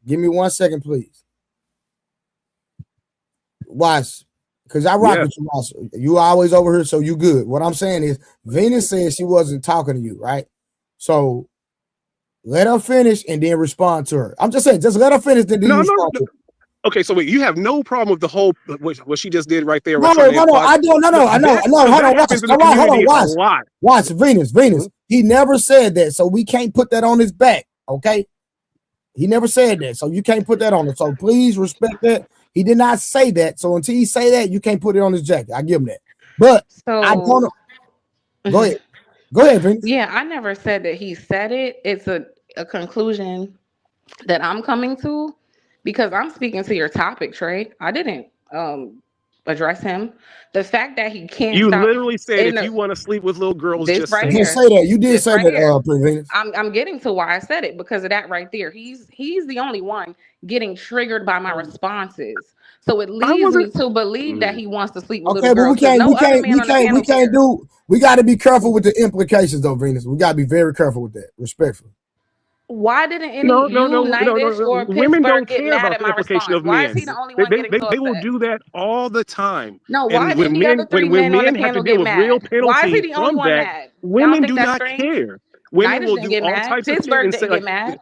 Give me 1 second, please. Wash, because I rock with you, Wash. You always over here, so you good. What I'm saying is, Venus said she wasn't talking to you, right? So let her finish and then respond to her. I'm just saying, just let her finish and then respond to her. Okay, so wait, you have no problem with the whole what she just did right there? No, I don't. No, I know. Hold on, watch. Venus. He never said that, so we can't put that on his back. Okay, he never said that, so you can't put that on him. So please respect that. He did not say that, so until he say that, you can't put it on his jacket. I give him that. But I don't know. Go ahead, Venus. Yeah, I never said that he said it. It's a conclusion that I'm coming to. Because I'm speaking to your topic, Trey. I didn't address him. The fact that he can't. You literally said if you want to sleep with little girls, just right here. Say that. You did say that. I'm getting to why I said it because of that right there. He's the only one getting triggered by my responses. So it leads me to believe that he wants to sleep with little girls. We got to be careful with the implications, though, Venus. We got to be very careful with that. Respectfully. Why didn't any United or women don't get care mad about at the my implication response? of men. Why is he the only one getting so upset? They will do that all the time. No, why did the other three men on the panel get mad? Why is he the only one mad? Women do not care. Women will do all types of shit and say like,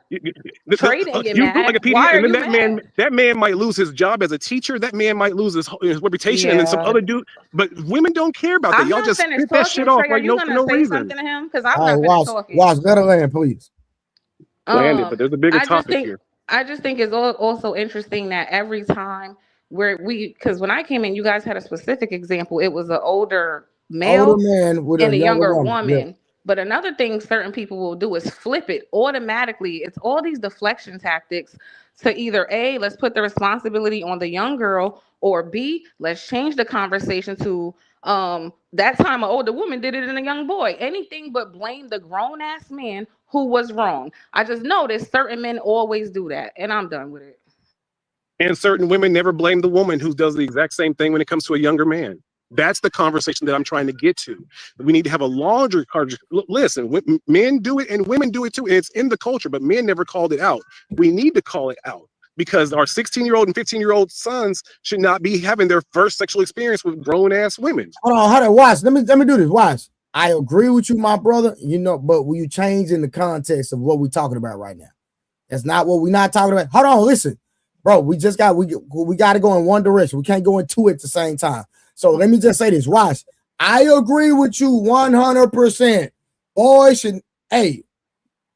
Trey didn't get mad. Why are you mad? That man might lose his job as a teacher. That man might lose his reputation, and then some other dude. But women don't care about that. Y'all just spit that shit off like no reason. Something to him because I'm not finished talking. Watch, let her land, please. But there's a bigger topic here. I just think it's also interesting that every time because when I came in, you guys had a specific example. It was an older male man with and a younger woman. Yeah. But another thing certain people will do is flip it automatically. It's all these deflection tactics to either A, let's put the responsibility on the young girl, or B, let's change the conversation to that time an older woman did it in a young boy. Anything but blame the grown-ass man who was wrong. I just noticed certain men always do that, and I'm done with it. And certain women never blame the woman who does the exact same thing when it comes to a younger man. That's the conversation that I'm trying to get to. We need to have a larger listen. Men do it and women do it too. It's in the culture, but men never called it out. We need to call it out because our 16-year-old and 15-year-old sons should not be having their first sexual experience with grown-ass women. Hold on, watch. Let me do this. Watch. I agree with you, my brother. You know, but will you change in the context of what we're talking about right now? That's not what we're not talking about. Hold on, listen, bro. We got to go in one direction. We can't go in two at the same time. So let me just say this. Watch. I agree with you 100%. Boys should. Hey,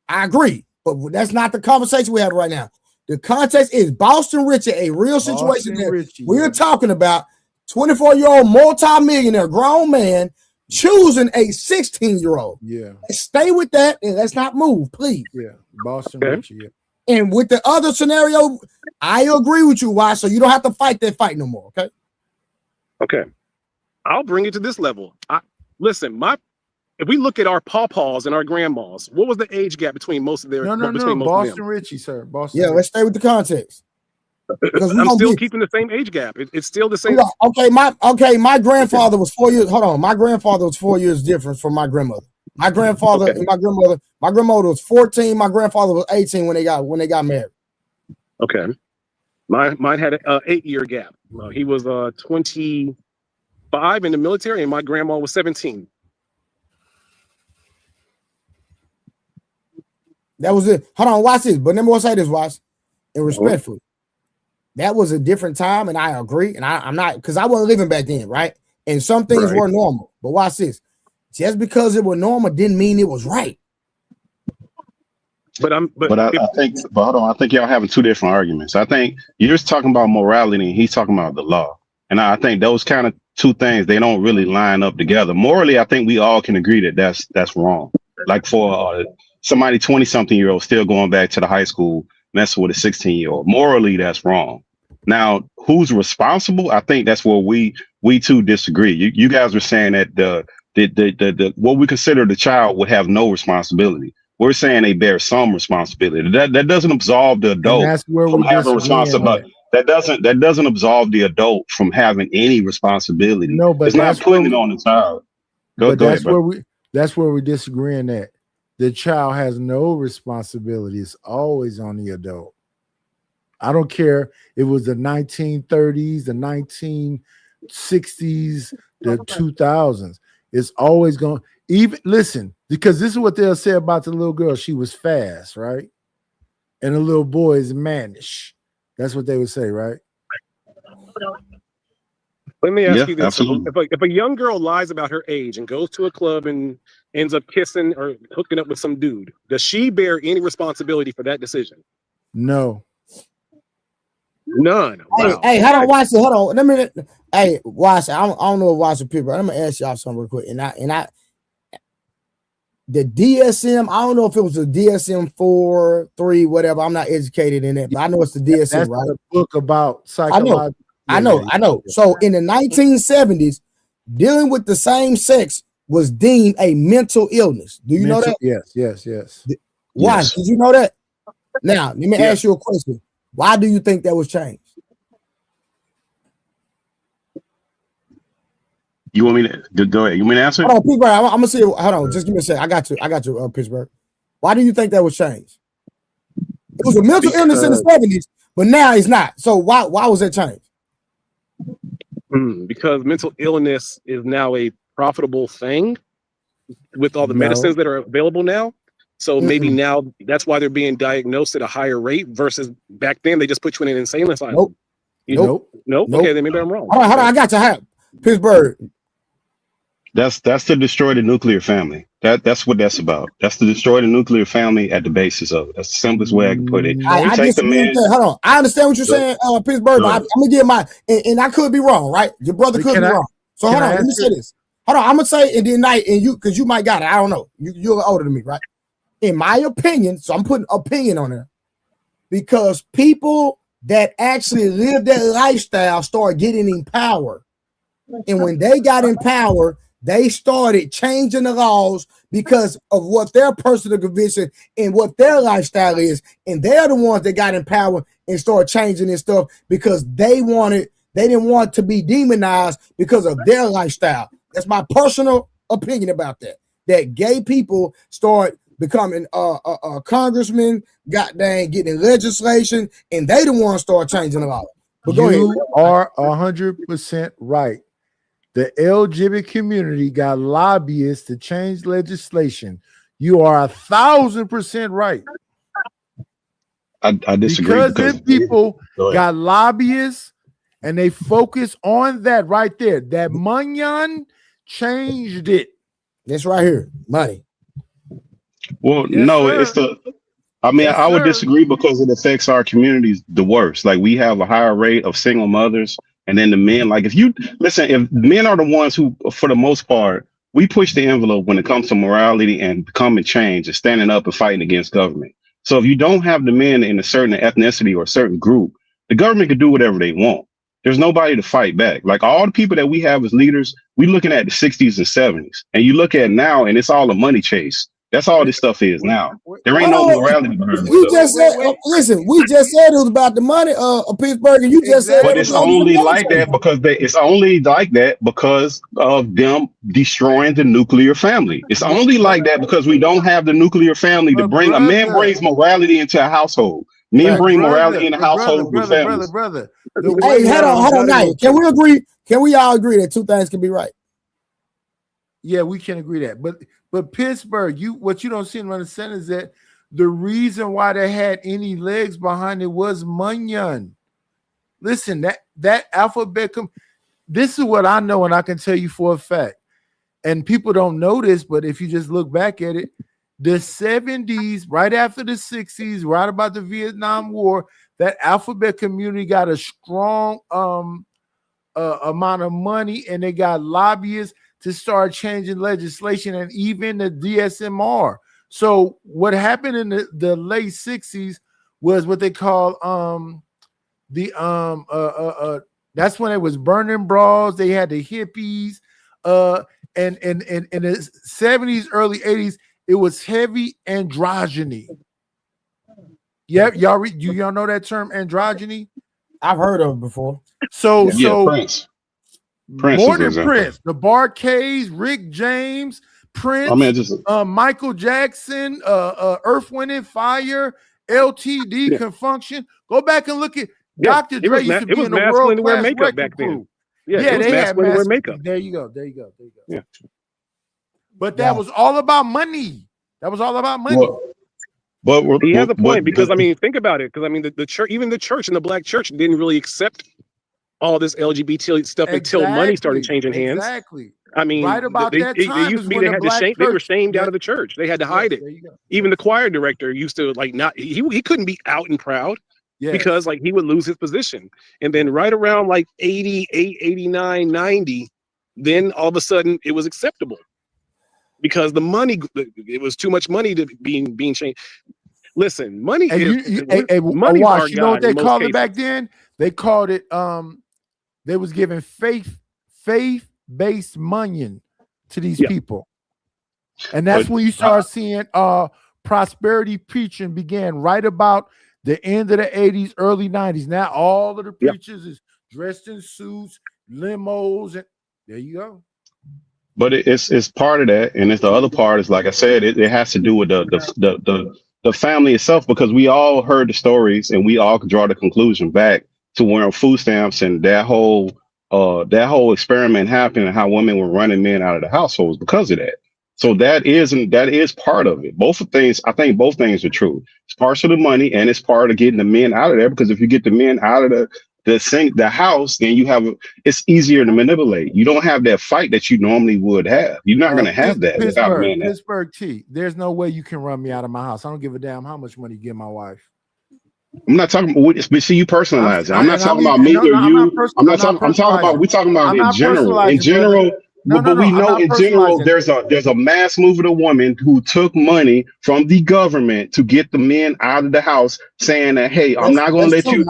I agree, but that's not the conversation we have right now. The context is Boston Richie, a real situation that we're talking about. 24-year-old multi-millionaire grown man choosing a 16-year-old. Yeah. Stay with that and let's not move, please. Yeah. Boston Richie. Yeah. And with the other scenario, I agree with you. Why? So you don't have to fight that fight no more. Okay. Okay. I'll bring it to this level. Listen, if we look at our pawpaws and our grandmas, what was the age gap between most of their Boston Richie, sir. Boston Richie. Let's stay with the context. I'm still keeping the same age gap. It's still the same. Okay, my grandfather was 4 years. Hold on, my grandfather was 4 years difference from my grandmother. My grandfather and my grandmother was 14. My grandfather was 18 when they got married. Okay, mine had an 8-year gap. He was 25 in the military, and my grandma was 17. That was it. Hold on, watch this. But let me say this, watch, and respectfully. That was a different time, and I agree. And I'm not, because I wasn't living back then, right? And some things were normal. But watch this. Just because it was normal didn't mean it was right. But I think hold on. I think y'all having two different arguments. I think you're just talking about morality, and he's talking about the law. And I think those kind of two things, they don't really line up together. Morally, I think we all can agree that that's wrong. Like for somebody 20-something-year-old still going back to the high school, messing with a 16-year-old. Morally, that's wrong. Now, who's responsible? I think that's where we too disagree. You guys were saying that the what we consider the child would have no responsibility. We're saying they bear some responsibility. That doesn't absolve the adult from having responsibility. That doesn't absolve the adult from having any responsibility. No, but it's not putting it on the child. That's where we disagree in that. The child has no responsibility. It's always on the adult. I don't care. It was the 1930s, the 1960s, the 2000s. It's always going. Even listen, because this is what they'll say about the little girl. She was fast, right? And the little boy is mannish. That's what they would say, right? Let me ask you this: absolutely. if a young girl lies about her age and goes to a club and ends up kissing or hooking up with some dude, does she bear any responsibility for that decision? No. None. Wow. Hey, hold on, watch it. Hold on. Let me. Hey, watch it. I don't know if watch the people. I'm gonna ask y'all something real quick. And I, the DSM. I don't know if it was a DSM 4, 3, whatever. I'm not educated in it, but I know it's the DSM. That's right? The book about psychology. I know. So in the 1970s, dealing with the same sex was deemed a mental illness. Do you know that? Yes. Why? Yes. Did you know that? Now, let me ask you a question. Why do you think that was changed? You want me to go ahead? You want me to answer? Hold on, Pittsburgh. I'm gonna say. Hold on, just give me a second. I got you, Pittsburgh. Why do you think that was changed? It was a mental illness in the 70s, but now it's not. So why was that changed? Because mental illness is now a profitable thing with all the medicines that are available now. So maybe now that's why they're being diagnosed at a higher rate versus back then they just put you in an insane asylum. Nope. Okay, then maybe I'm wrong. Hold on. I got you. Pittsburgh. That's to destroy the nuclear family. That's what that's about. That's to destroy the nuclear family at the basis of it. That's the simplest way I can put it. I disagree with that. Hold on. I understand what you're saying, Pittsburgh, but I'm gonna give my and I could be wrong, right? Your brother could be wrong. So hold on, let me say this. Hold on, I'm gonna say and then you because you might got it. I don't know. You're older than me, right? In my opinion, so I'm putting opinion on there because people that actually live that lifestyle start getting in power. And when they got in power, They started changing the laws because of what their personal conviction and what their lifestyle is. And they're the ones that got in power and started changing this stuff because they didn't want to be demonized because of their lifestyle. That's my personal opinion about that. That gay people start becoming congressmen, goddamn getting legislation, and they the ones start changing the law. But go ahead. You are 100% right. The LGBT community got lobbyists to change legislation. You are 1,000% right. I disagree because them people got lobbyists and they focus on that right there. That Munyan changed it. This right here, money. Well, Yes, no, sir. it's the. I mean, Yes, I would sir. disagree because it affects our communities the worst. Like we have a higher rate of single mothers, and then the men. Like if you listen, if men are the ones who, for the most part, we push the envelope when it comes to morality and becoming change and standing up and fighting against government. So if you don't have the men in a certain ethnicity or a certain group, the government can do whatever they want. There's nobody to fight back. Like all the people that we have as leaders, we looking at the 60s and 70s, and you look at now, and it's all a money chase. That's all this stuff is now. There ain't no morality behind it. You just said, listen, we just said it was about the money of Pittsburgh, and you just said But it's only like that because it's only like that because of them destroying the nuclear family. It's only like that because we don't have the nuclear family to bring a man brings morality into a household. Men bring morality in a household with families. Brother. Hey, hold on now. Can we agree? Can we all agree that two things can be right? Yeah, we can agree that. But Pittsburgh, what you don't seem to understand is that the reason why they had any legs behind it was Munyan. Listen, that alphabet. This is what I know, and I can tell you for a fact. And people don't know this, but if you just look back at it, the 70s, right after the 60s, right about the Vietnam War, that alphabet community got a strong amount of money, and they got lobbyists to start changing legislation and even the DSMR. So what happened in the late 60s was what they call that's when it was burning bras. They had the hippies, and in the 70s, early 80s, it was heavy androgyny. Yeah, y'all know that term androgyny? I've heard of it before. So Prince more than Prince, the Barcades, Rick James, Prince, Michael Jackson, Earth, Wind and Fire, LTD, Confunction. Go back and look at Dr. Dre used to be in the world-class makeup back then. crew. Yeah, they had wear makeup. There you go. Yeah. But that was all about money. That was all about money. But he has a point because I mean, think about it. Because I mean, the church, even the church and the black church, didn't really accept all this LGBT stuff until money started changing hands. Exactly. I mean, right about that time they used to be they had to shame. They were shamed out of the church. They had to hide it. Even the choir director used to like not. He couldn't be out and proud. Yes. Because like he would lose his position. And then right around like 88, 89, 90, then all of a sudden it was acceptable because the money, it was too much money to being changed. Listen, money is money. Watch, you know what they called it back then? They called it they was giving faith-based money to these people. And that's when you start seeing prosperity preaching began right about the end of the 80s, early 90s. Now all of the preachers is dressed in suits, limos, and there you go. But it's part of that, and it's the other part is like I said, it has to do with the family itself, because we all heard the stories and we all could draw the conclusion back to where food stamps and that whole experiment happened and how women were running men out of the households because of that. So that is part of it. Both things, I think both things are true. It's partial to money and it's part of getting the men out of there, because if you get the men out of the house, then it's easier to manipulate. You don't have that fight that you normally would have. You're not going to have that without men. Pittsburgh T. There's no way you can run me out of my house. I don't give a damn how much money you give my wife. I'm not talking about, but see, you personalize it. I'm not talking about me or you. We're talking about in general. In general. But we know in general there's a mass movement of women who took money from the government to get the men out of the house, saying that, hey, I'm not going to let you.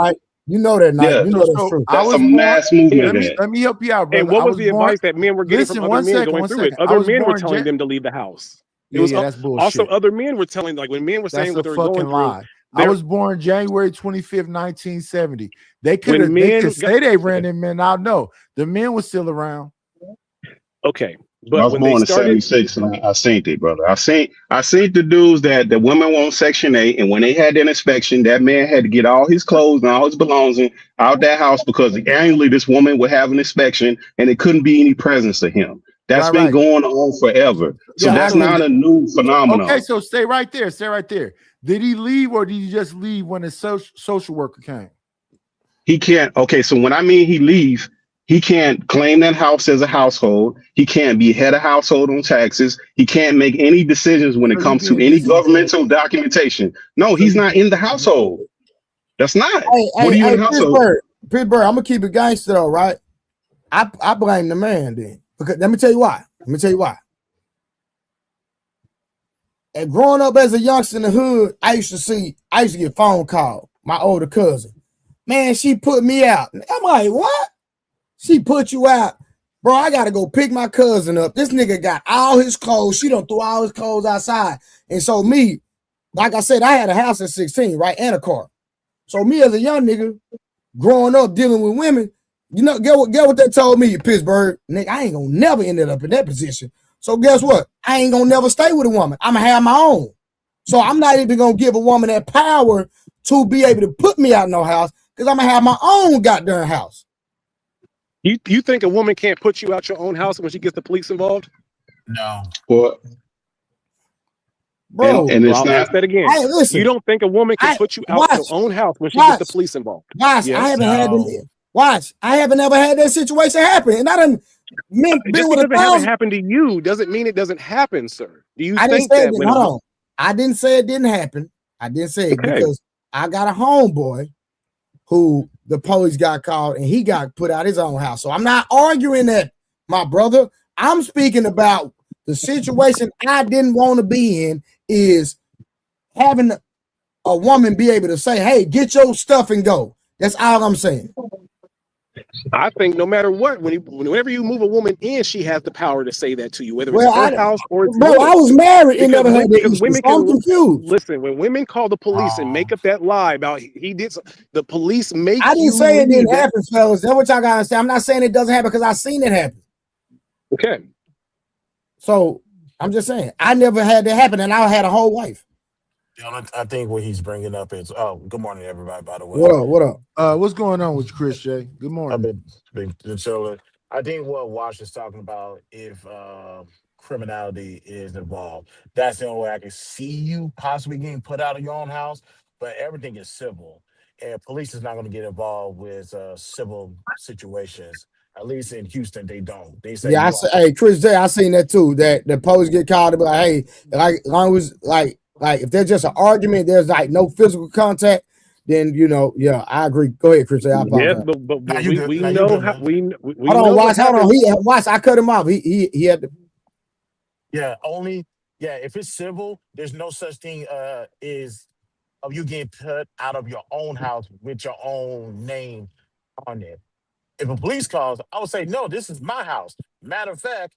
You know that, Knight. Yeah, You know that's So true. I that's a was born. mass movement Let of me that. let me help you out, brother. And what I was was the born. advice that men were getting Listen, from other one men second, going one through it? second. I Other was men were born. telling them to leave the house. It Yeah, was yeah, that's also bullshit. other men were telling, like when men were saying That's what a they were going fucking through. lie. I was born January 25th, 1970. They could When men got, say they ran them men out. No, the men was still around. okay, I but was when they born in started, '76, and I seen it, brother. I seen the dudes that the women want Section 8, and when they had that inspection, that man had to get all his clothes and all his belongings out that house because annually this woman would have an inspection, and it couldn't be any presence of him. That's been Right. going on forever. So Yeah, that's absolutely. not a new phenomenon. Okay, so stay right there. Stay right there. Did he leave or did he just leave when the social worker came? He can't. Okay, so when I mean he leave, he can't claim that house as a household. He can't be head of household on taxes. He can't make any decisions when it So you comes to being any disingenuous. governmental documentation. No, So he's you not in the household. That's not. What are you in the household? Pittsburgh. I'm gonna keep it gangster though, right? I blame the man then because let me tell you why. And growing up as a youngster in the hood, I used to get phone call. My older cousin, man, she put me out. I'm like, what? She put you out, bro? I gotta go pick my cousin up. This nigga got all his clothes. She done threw all his clothes outside, and so me, like I said, I had a house at 16, right, and a car. So me as a young nigga, growing up dealing with women, you know, get what they told me, Pittsburgh, nigga, I ain't gonna never end up in that position. So guess what? I ain't gonna never stay with a woman. I'm gonna have my own. So I'm not even gonna give a woman that power to be able to put me out in no house because I'm gonna have my own goddamn house. you think a woman can't put you out your own house when she gets the police involved? No. Well, Bro, and Well, it's I'll not. ask that again. hey, listen, You don't think a woman can I put you out watch, your own house when she gets the watch, police involved? watch. I Yes. haven't had them. No. Watch, I haven't ever had that situation happen, and I done been Just with because it haven't 1,000. happened to you doesn't mean it doesn't happen, sir. Do you I didn't think say it that didn't. when a Hold on. I didn't say it didn't happen. I didn't say it okay, because I got a homeboy who the police got called and he got put out his own house. So I'm not arguing that, my brother. I'm speaking about the situation I didn't want to be in is having a woman be able to say, hey, get your stuff and go. That's all I'm saying. I think no matter what, whenever you move a woman in, she has the power to say that to you, whether it's Well, her house or it's bro, I yours. was married and Because never had that issue. women So I'm can confused. listen. When women call the police and make up that lie about he did, the police make I didn't you say it leave. didn't happen, fellas. That's what y'all gotta say. I'm not saying it doesn't happen because I seen it happen. Okay. So I'm just saying I never had that happen, and I had a whole wife. I think what he's bringing up is, good morning, everybody, by the way. What up? What's going on with you, Chris J? Good I've morning. been chilling. I think what Wash is talking about, if criminality is involved, that's the only way I can see you possibly getting put out of your own house. But everything is civil, and police is not going to get involved with civil situations. At least in Houston, they don't. They say Yeah, I you say, are. hey, Chris J, I seen that too. That the police get called to be like, hey, like as long as like if there's just an argument, there's like no physical contact, then you know, yeah, I agree. Go ahead, Chris J. I Yes, apologize. but Now you good. we Now you know good, how man. we Hold on, know what watch. Hold on. happens. Watch. I cut him off. He had to. Yeah, if it's civil, there's no such thing is of you getting put out of your own house with your own name on it. If a police calls, I would say, no, this is my house. Matter of fact,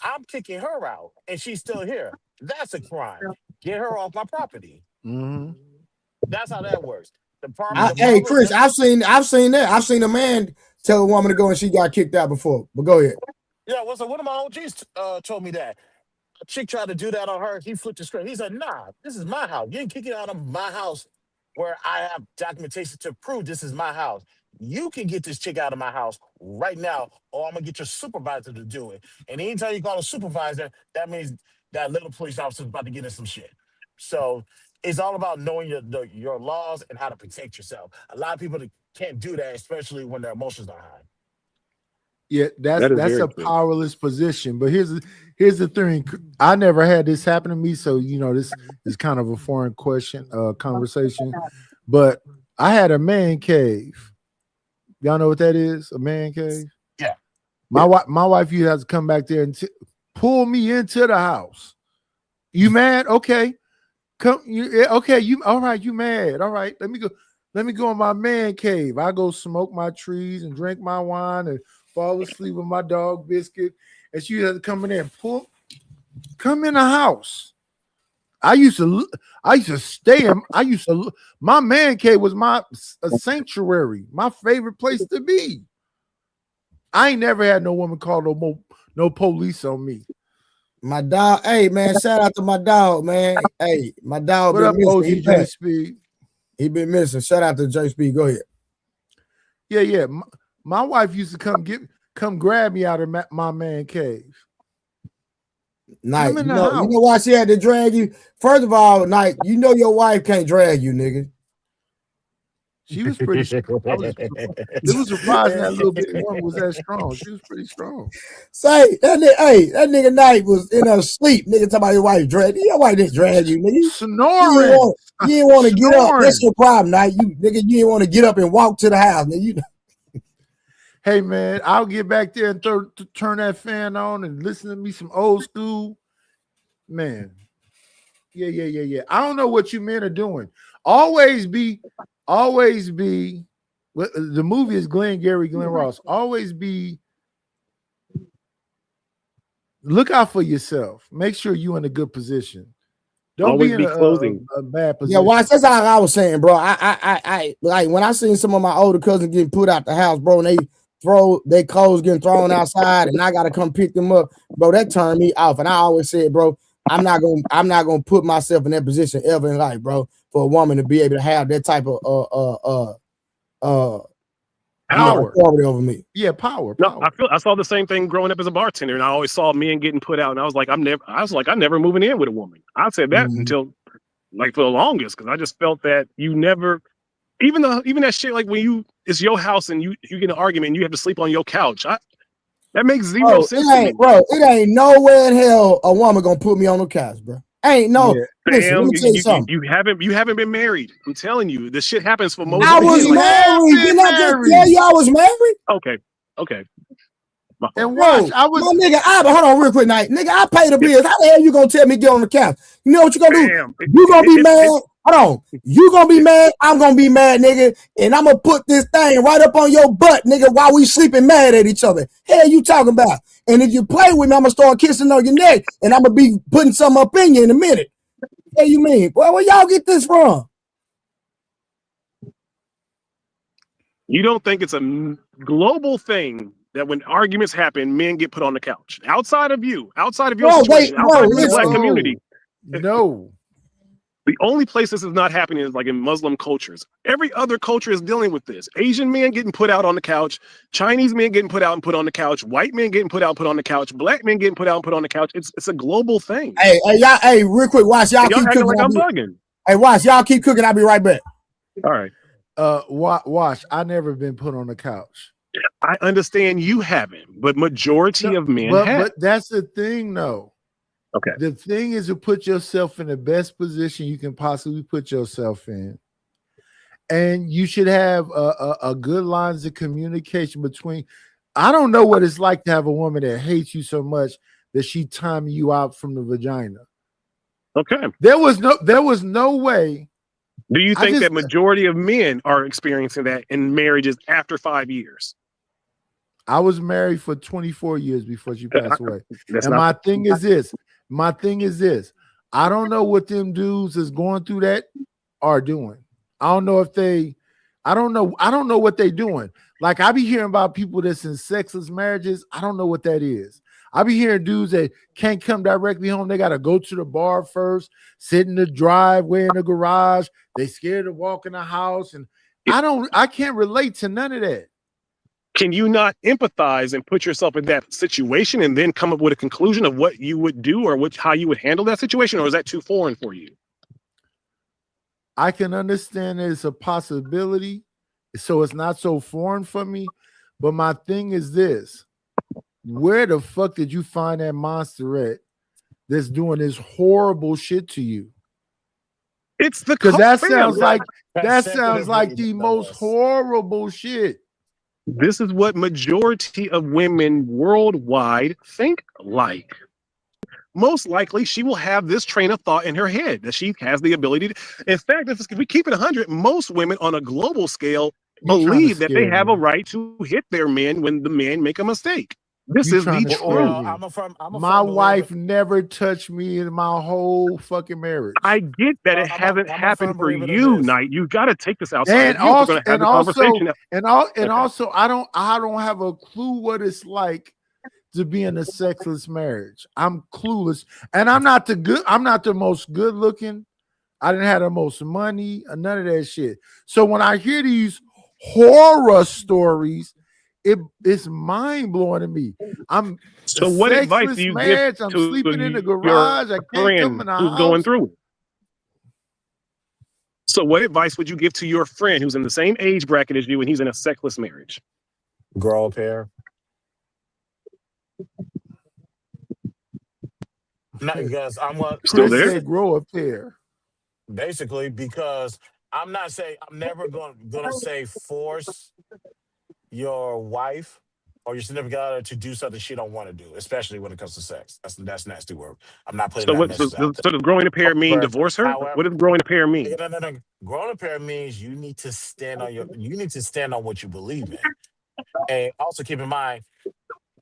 I'm kicking her out and she's still here. That's a crime. Get her off my property. Mm-hmm. That's how that works. The Hey, problem, Chris, I've seen that. I've seen a man tell a woman to go and she got kicked out before. But go ahead. yeah, one of my OGs told me that. A chick tried to do that on her. He flipped the script. He said, nah, this is my house. You ain't kicking out of my house where I have documentation to prove this is my house. You can get this chick out of my house right now, or I'm gonna get your supervisor to do it. And anytime you call a supervisor, that means that little police officer's about to get in some shit. So it's all about knowing your laws and how to protect yourself. A lot of people can't do that, especially when their emotions are high. Yeah, That is that's very a true. powerless position. But here's the thing. I never had this happen to me, so you know this is kind of a foreign conversation. But I had a man cave. Y'all know what that is? A man cave. Yeah. My wife used to have to come back there and pull me into the house. You mad? Okay. Okay, you all right, you mad. All right, let me go. Let me go in my man cave. I go smoke my trees and drink my wine and fall asleep with my dog Biscuit. And she had to come in there and come in the house. I used to stay in. My man cave was a sanctuary, my favorite place to be. I ain't never had no woman call no police on me. My dog, hey man, shout out to my dog, man. Hey, my dog What been up, missing. OG Speed? He been missing. Shout out to J Speed. Go ahead. Yeah. My wife used to come grab me out of my man cave. Night, you know why she had to drag you? First of all, Night, you know your wife can't drag you, nigga. She was pretty strong. It was surprising that little bitty woman was that strong. She was pretty strong. Say that nigga Night was in her sleep. Nigga talking about your wife drag you. Your wife didn't drag you, nigga. Snoring. You didn't want to get up. That's your problem, Night. You didn't want to get up and walk to the house, nigga. Hey man, I'll get back there and turn that fan on and listen to me some old school. Man. Yeah. I don't know what you men are doing. Always be. The movie is Glenn Ross. Always be. Look out for yourself. Make sure you're in a good position. Don't always be in a bad position. Yeah, watch. That's how I was saying, bro. I like when I seen some of my older cousins getting put out the house, bro, and they throw their clothes getting thrown outside, and I gotta come pick them up, bro. That turned me off. And I always said, bro, I'm not gonna put myself in that position ever in life, bro, for a woman to be able to have that type of power over me. Yeah, power. No, I saw the same thing growing up as a bartender, and I always saw men getting put out, and I was like, I'm never moving in with a woman. I said that until like for the longest, because I just felt that you never, even that shit, like when it's your house and you get an argument and you have to sleep on your couch. That makes zero sense to me. Bro, it ain't nowhere in hell a woman gonna put me on the couch, bro. Ain't no. Yeah. Listen, let me tell you something. You haven't been married. I'm telling you, this shit happens for most. I was married. Didn't I just tell you I was married? Okay. And watch, my nigga, hold on real quick, Night. Nigga, I pay the bills. How the hell you gonna tell me get on the couch? You know what you gonna do? You gonna be mad. Hold on. You gonna be mad. I'm gonna be mad, nigga. And I'm gonna put this thing right up on your butt, nigga, while we sleeping mad at each other. Hell you talking about? And if you play with me, I'm gonna start kissing on your neck, and I'm gonna be putting something up in you in a minute. What you mean? Boy, where y'all get this from? You don't think it's a global thing that when arguments happen, men get put on the couch? Outside of your situation, outside of the Black community. No. The only place this is not happening is like in Muslim cultures. Every other culture is dealing with this. Asian men getting put out on the couch, Chinese men getting put out and put on the couch, white men getting put out and put on the couch, black men getting put out and put on the couch. It's a global thing. Hey, y'all, real quick, watch y'all keep cooking. Like I'm bugging. Hey, watch y'all keep cooking. I'll be right back. All right. Watch. I never been put on the couch. I understand you haven't, but majority of men have. But that's the thing, though. Okay. The thing is to put yourself in the best position you can possibly put yourself in. And you should have a good lines of communication between. I don't know what it's like to have a woman that hates you so much that she time you out from the vagina. Okay. There was no way. Do you think that majority of men are experiencing that in marriages after 5 years? I was married for 24 years before she passed away. And my thing is this. I don't know what them dudes is going through that are doing. I don't know what they doing. Like I be hearing about people that's in sexless marriages. I don't know what that is. I be hearing dudes that can't come directly home. They got to go to the bar first, sit in the driveway in the garage. They scared to walk in the house. And I can't relate to none of that. Can you not empathize and put yourself in that situation and then come up with a conclusion of what you would do or how you would handle that situation? Or is that too foreign for you? I can understand that it's a possibility, so it's not so foreign for me. But my thing is this. Where the fuck did you find that monsterette that's doing this horrible shit to you? It's because that sounds like the most horrible shit. This is what majority of women worldwide think like. most likely she will have this train of thought in her head that she has the ability to. In fact, if we keep it 100, most women on a global scale believe that they have a right to hit their men when the men make a mistake. This is the truth. Well, I'm a my firm wife believer. never touched me in my whole fucking marriage. I get that it hasn't happened for you, Knight. You got to take this outside And of you. We're going to have the conversation. Also, I don't have a clue what it's like to be in a sexless marriage. I'm clueless, and I'm not the most good looking. I didn't have the most money, none of that shit. So when I hear these horror stories, it's mind blowing to me. I'm so what advice do you give to I'm sleeping in the garage. I can't come in the who's house. going through it? So what advice would you give to your friend who's in the same age bracket as you and he's in a sexless marriage? Grow a pair. Not because I'm what still there. Say grow a pair. Basically, because I'm never gonna say force your wife or your significant other to do something she don't want to do, especially when it comes to sex. That's nasty work. I'm not putting that message out there. So does growing a pair mean divorce her? However, what does growing a pair mean? No. Growing a pair means you need to stand on what you believe in. And also keep in mind,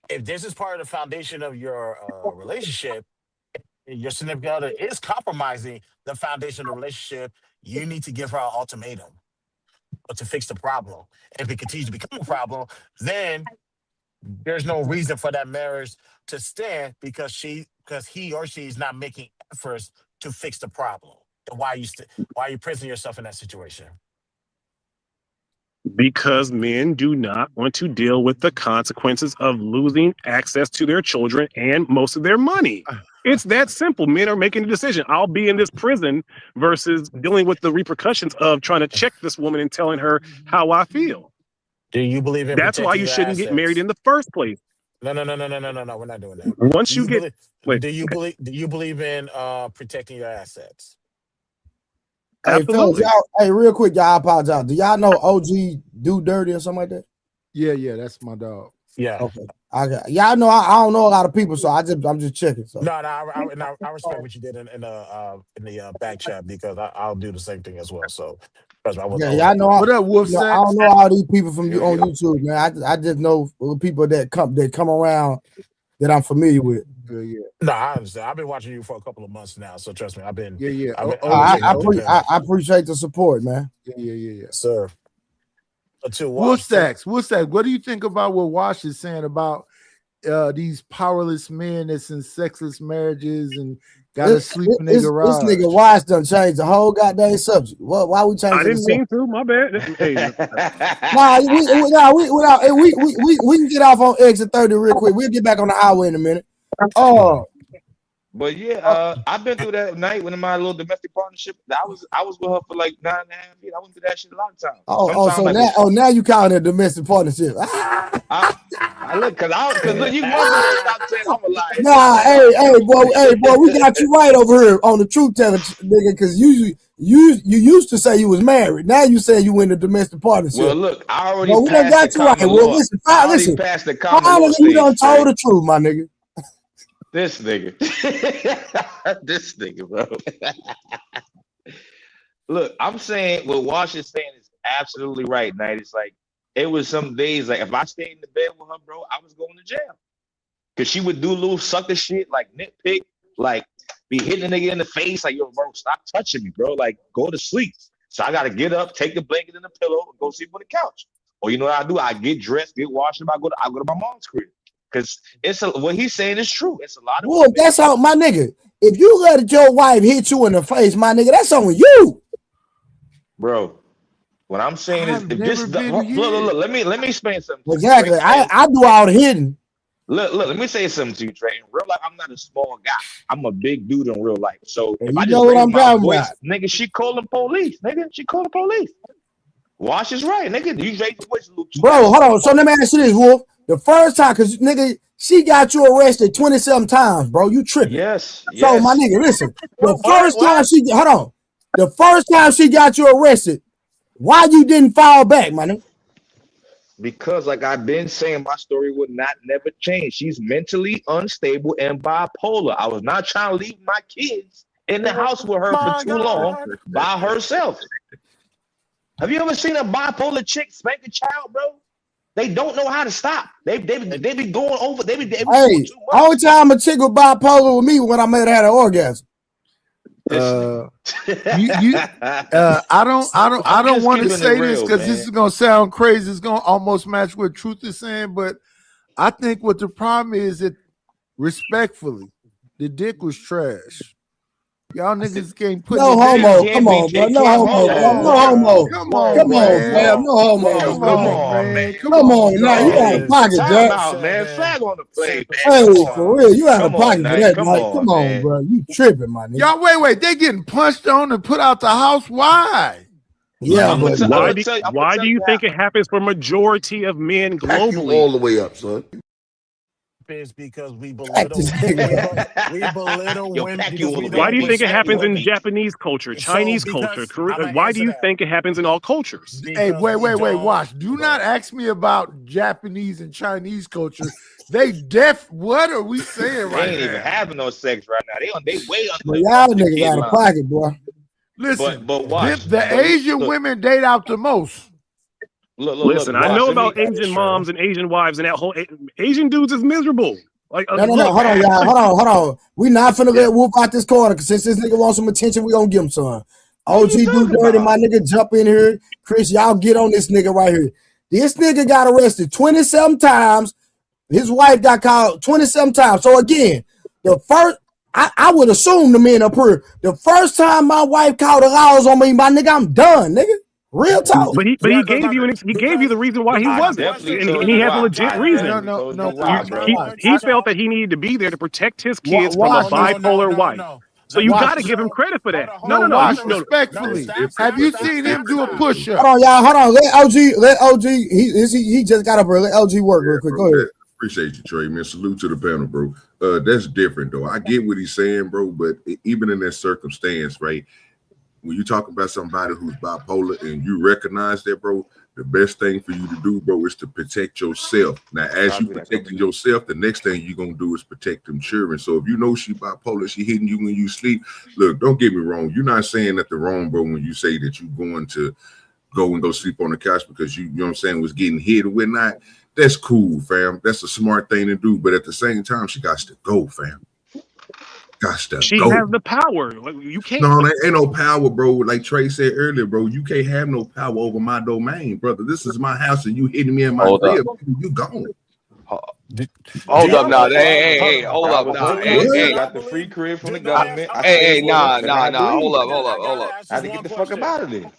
if this is part of the foundation of your relationship, your significant other is compromising the foundation of the relationship, you need to give her an ultimatum to fix the problem. If it continues to become a problem, then there's no reason for that marriage to stand because he or she is not making efforts to fix the problem. And why are you prison yourself in that situation? Because men do not want to deal with the consequences of losing access to their children and most of their money. It's that simple. Men are making a decision. I'll be in this prison versus dealing with the repercussions of trying to check this woman and telling her how I feel. Do you believe in That's why you shouldn't get married in the first place. No. We're not doing that. Once do you believe in protecting your assets? Hey, fellas, real quick, y'all, I apologize. Do y'all know OG Do Dirty or something like that? Yeah, that's my dog. Yeah. Okay. Y'all know I don't know a lot of people, so I'm just checking. So no, I respect what you did in the back chat because I'll do the same thing as well. So y'all know what up, Wolf? I don't know all these people from on YouTube, man. I just know people that come around that I'm familiar with. Yeah. No, I understand. I've been watching you for a couple of months now, so trust me. I've been. Yeah. I appreciate the support, man. Yeah. Sir. Woodstacks, what do you think about what Wash is saying about these powerless men that's in sexless marriages and gotta sleep in their garage? This nigga Wash done changed the whole goddamn subject. Why we changing? I didn't mean to. My bad. We can get off on exit 30 real quick. We'll get back on the highway in a minute. But yeah, I've been through that night when in my little domestic partnership. I was with her for like 9.5 years. I went through that shit a lot of times. Now you calling it a domestic partnership? I look, cause look, you stop saying I'm a liar. Nah, hey, boy, we got you right over here on the truth telling, nigga. Cause you used to say you was married. Now you say you in a domestic partnership. Well, look, I already we done got you right. Well, listen, past the common law you done told the truth, my nigga. This nigga, this nigga, bro. Look, I'm saying what Wash is saying is absolutely right, Knight. It's like it was some days like if I stayed in the bed with her, bro, I was going to jail because she would do little sucker shit like nitpick, like be hitting a nigga in the face, like yo, bro, stop touching me, bro, like go to sleep. So I gotta get up, take the blanket and the pillow, and go sleep on the couch. Or you know what I do? I get dressed, get washed, and I go to my mom's crib. Because what he's saying is true. It's a lot of women. That's how my nigga. If you let your wife hit you in the face, my nigga, that's on you, bro. What I'm saying is, if this look, let me explain something. Exactly. I do all the hitting. Look, let me say something to you, Trey. In real life, I'm not a small guy. I'm a big dude in real life. So if I just raise my voice, nigga, she calling police. Nigga, she calling police. Wash is right, nigga. You raise your voice a little too. Bro, hold on. So let me ask you this, Wolf. The first time, because nigga, she got you arrested 27 times, bro. You tripping. Yes. So my nigga, listen. The first time she got you arrested, why you didn't fall back, my nigga? Because, like I've been saying, my story would not never change. She's mentally unstable and bipolar. I was not trying to leave my kids in the house with her for My too long God. by herself. Have you ever seen a bipolar chick spank a child, bro? They don't know how to stop. They be going over. They be doing Hey, too only much. time a chick was bipolar with me when I made her had an orgasm. I don't want to say this because this is gonna sound crazy. It's gonna almost match what Truth is saying, but I think what the problem is that respectfully, the dick was trash. Y'all niggas can't put No it homo. down. Come on, bro. No homo, bro. No homo. Come Come on, on, man. fam. No homo, Come bro. on, man. Come Come on, on, now you out of dog. pocket, Time Jack. out, man. Flag on the play, man. Hey, Come on. for real, you out of Come on, pocket for Knight. that, Come Mike. on, Come on, man. bro. You tripping, my nigga. Y'all, wait. They getting punched on and put out the house. Why? Yeah, but Why do you think it happens for majority of men Pack you globally? all the way up, son. Is because we belittle women because we Why don't do you think it respect happens in women. Japanese culture, So Chinese because culture, I'm gonna why do answer you that. think it happens in all cultures? Hey, Because wait. we don't- Watch. Do not ask me about Japanese and Chinese culture. They what are we saying They right ain't even now? having no sex right now. They way but under y'all the niggas kid out of line. pocket, boy. Listen, But watch. the Asian women date out the most. Listen, I know about Asian moms and Asian wives and that whole Asian dudes is miserable. Like, No, look, hold on, y'all. Hold on. We not finna let Whoop out this corner because since this nigga wants some attention, we gonna give him some. OG do dirty, my nigga, jump in here. Chris, y'all get on this nigga right here. This nigga got arrested 27 times. His wife got called 27 times. So again, the first, I would assume the men up here, the first time my wife called the laws on me, my nigga, I'm done, nigga. Real talk. But he gave you the reason why he wasn't, and he has a legit reason. He felt that he needed to be there to protect his kids from a bipolar wife. So you got to give him credit for that. No. Respectfully. Have you seen him do a push-up? Hold on, y'all. Hold on. Let OG. He just got up here. Let OG work real quick. Go ahead. Appreciate you, Trey, man. Salute to the panel, bro. That's different, though. I get what he's saying, bro, but even in that circumstance, right, when you're talking about somebody who's bipolar and you recognize that, bro, the best thing for you to do, bro, is to protect yourself. Now, as you protecting yourself, the next thing you're going to do is protect them children. So if you know she bipolar, she hitting you when you sleep, look, don't get me wrong. You're not saying that the wrong, bro, when you say that you're going to go sleep on the couch because you know what I'm saying, was getting hit or whatnot. That's cool, fam. That's a smart thing to do. But at the same time, she got to go, fam. She has the power. You can't. No, there ain't no power, bro. Like Trey said earlier, bro, you can't have no power over my domain, brother. This is my house, and you hitting me in my crib. You gone. Hold up now. Hey, hold up now. Hey, got the free crib from the government. Nah. Hold up. I have to get the fuck up out of there.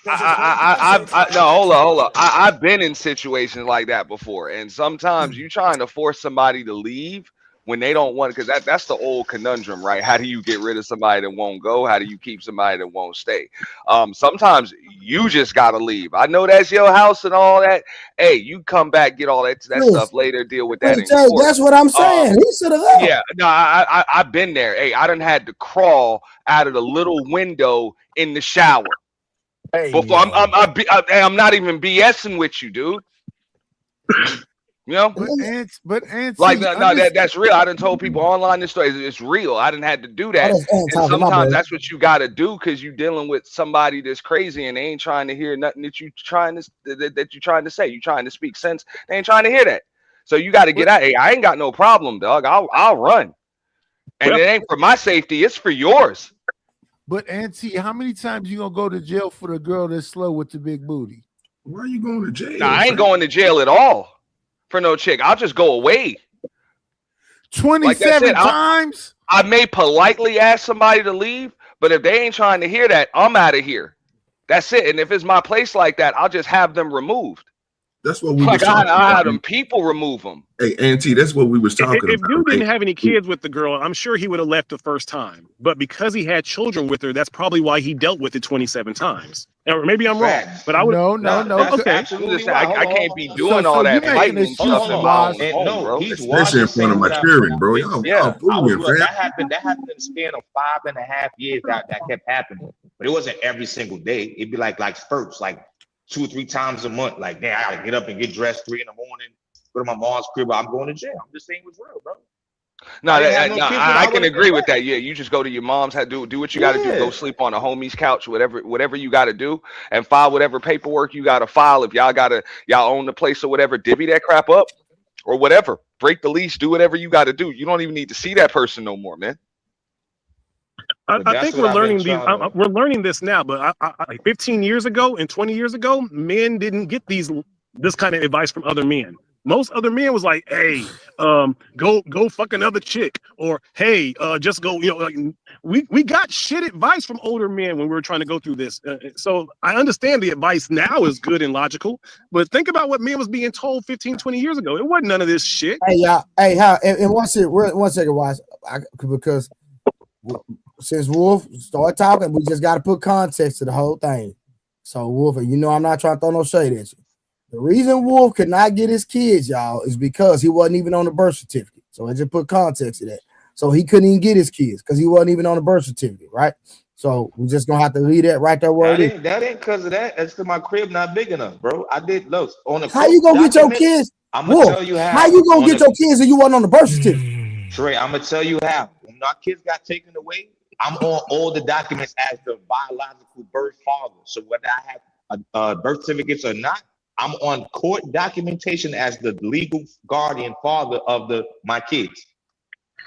No, hold up. I've been in situations like that before, and sometimes you trying to force somebody to leave when they don't want, because that's the old conundrum, right? How do you get rid of somebody that won't go? How do you keep somebody that won't stay? Sometimes you just gotta leave. I know that's your house and all that. Hey, you come back, get all that stuff later, deal with that in court. That's what I'm saying. He should have left. Yeah, no, I've been there. Hey, I done had to crawl out of the little window in the shower. Before I'm not even BSing with you, dude. You know, but like that's real. I done told people online this story. It's real. I done had to do that, and sometimes that's what you got to do because you're dealing with somebody that's crazy and they ain't trying to hear nothing that you trying to say. You trying to speak sense. They ain't trying to hear that. So you got to get out. Hey, I ain't got no problem, dog. I'll run, and it ain't for my safety. It's for yours. But Auntie, how many times you gonna go to jail for the girl that's slow with the big booty? Why are you going to jail? Nah, I ain't going to jail at all for no chick. I'll just go away. 27 times? I may politely ask somebody to leave, but if they ain't trying to hear that, I'm out of here. That's it. And if it's my place like that, I'll just have them removed. That's what we was talking about. I had them people remove them. Hey, Auntie, that's what we was talking about. If dude didn't have any kids with the girl, I'm sure he would have left the first time. But because he had children with her, that's probably why he dealt with it 27 times. Or maybe I'm wrong. But I would no. Okay. I can't be doing all that fighting and stuff. Especially in front of my children, bro. Y'all fooling, fam. That happened in the span of 5.5 years that kept happening. But it wasn't every single day. It'd be like spurts, like 2 or 3 times a month. Like, damn, I gotta get up and get dressed 3 in the morning, go to my mom's crib. I'm going to jail. I'm just saying what's real, bro. No, I didn't have no no, kids, I I can would have been agree with whacked. that. Yeah, you just go to your mom's, do what you got to do. Go Yeah. sleep on a homie's couch, whatever you got to do, and file whatever paperwork you got to file. If y'all own the place or whatever, divvy that crap up or whatever. Break the lease, do whatever you got to do. You don't even need to see that person no more, man. But I that's think what I've been trying to. we're learning this now, but like 15 years ago and 20 years ago, men didn't get this kind of advice from other men. Most other men was like, "Hey, go fuck another chick," or "Hey, just go." You know, like, we got shit advice from older men when we were trying to go through this. So I understand the advice now is good and logical, but think about what men was being told 15, 20 years ago. It wasn't none of this shit. Hey, y'all. Hey, how? And one second, Wise. Because since Wolf started talking, we just got to put context to the whole thing. So, Wolf, you know I'm not trying to throw no shade at you. The reason Wolf could not get his kids, y'all, is because he wasn't even on the birth certificate. So I just put context to that. So he couldn't even get his kids because he wasn't even on the birth certificate, right? So we're just gonna have to leave that right there where it is. That ain't because of that. That's because my crib not big enough, bro. I did look on the. How you gonna get your kids? I'm gonna tell you how you gonna get your kids if you wasn't on the birth certificate? Trey, I'm gonna tell you how. When my kids got taken away, I'm on all the documents as the biological birth father. So whether I have birth certificates or not, I'm on court documentation as the legal guardian father of my kids.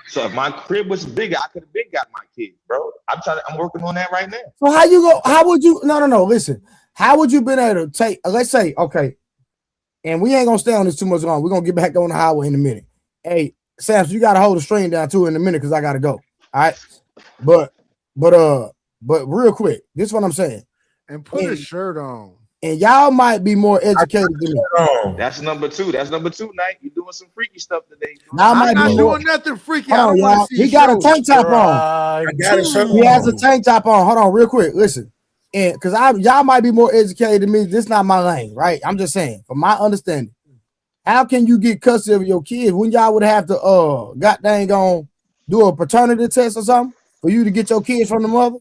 So if my crib was bigger, I could have been got my kids, bro. I'm working on that right now. So how would you no, listen. How would you been able to take, let's say, okay, and we ain't gonna stay on this too much long. We're gonna get back on the highway in a minute. Hey, Sam, you gotta hold the string down too in a minute because I gotta go. All right. But real quick, this is what I'm saying. And put a shirt on. And y'all might be more educated than me. That's number 2. That's number 2, Knight. You're doing some freaky stuff today. I'm not doing nothing freaky. Hold on, y'all. He got a tank top on. He has a tank top on. Hold on, real quick. Listen. And because y'all might be more educated than me. This is not my lane, right? I'm just saying, from my understanding. How can you get custody of your kids when y'all would have to goddamn gonna do a paternity test or something for you to get your kids from the mother?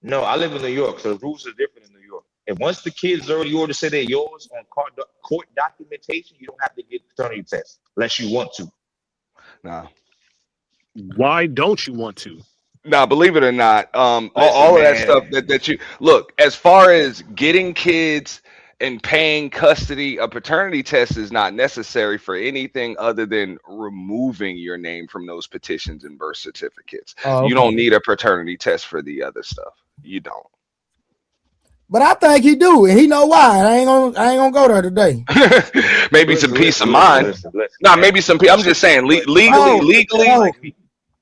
No, I live in New York, so the rules are different in New York. And once the kids are already ordered to say they're yours on court documentation, you don't have to get paternity tests unless you want to. Nah. Why don't you want to? Nah, believe it or not, all of that stuff that you look, as far as getting kids and paying custody, a paternity test is not necessary for anything other than removing your name from those petitions and birth certificates. Oh, okay. You don't need a paternity test for the other stuff. You don't. But I think he do, and he know why. I ain't gonna go there today. Maybe some peace of mind. Nah, maybe some. I'm just saying, legally.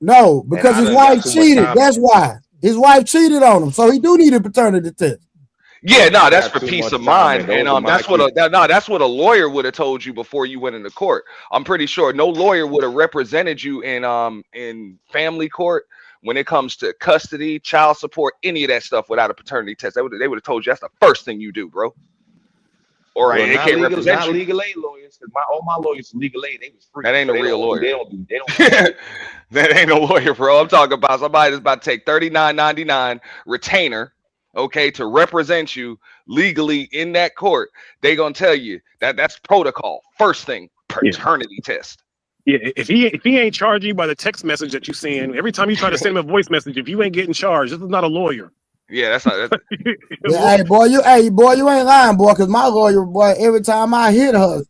No, because his wife cheated. That's why his wife cheated on him. So he do need a paternity test. Yeah, no, that's for peace of mind, and that's what a lawyer would have told you before you went into court. I'm pretty sure no lawyer would have represented you in family court when it comes to custody, child support, any of that stuff without a paternity test. They would have told you that's the first thing you do, bro. Or well, they can't represent not you. Legal aid lawyers, because all my lawyers are legal aid. They was free. That ain't a real lawyer. They don't. That ain't a lawyer, bro. I'm talking about somebody that's about to take $39.99 retainer, okay, to represent you legally in that court. They gonna tell you that's protocol. First thing, paternity test. Yeah, if he ain't charging you by the text message that you send, every time you try to send him a voice message, if you ain't getting charged, this is not a lawyer. Yeah, that's not. Yeah, hey boy, you ain't lying, boy, because my lawyer, boy, every time I hit her,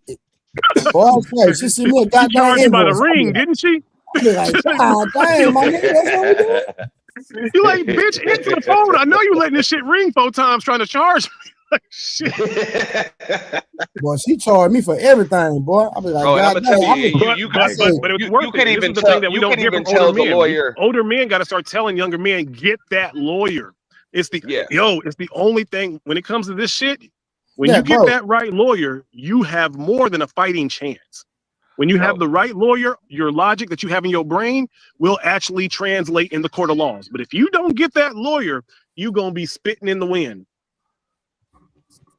boy, she sent me a goddamn charged you by the invoice. ring, didn't she? I be like, God damn, my nigga, that's what we doing. You like, bitch, answer the phone. I know you letting this shit ring 4 times trying to charge me. Like, shit. Boy, she charged me for everything, boy. I be like, bro, God I'm gonna tell you, but it's worth it. This is the thing that we don't hear from older men. Lawyer. Older men got to start telling younger men, get that lawyer. It's the only thing when it comes to this shit. When you get that right lawyer, you have more than a fighting chance. When you have the right lawyer, your logic that you have in your brain will actually translate in the court of laws. But if you don't get that lawyer, you're gonna be spitting in the wind.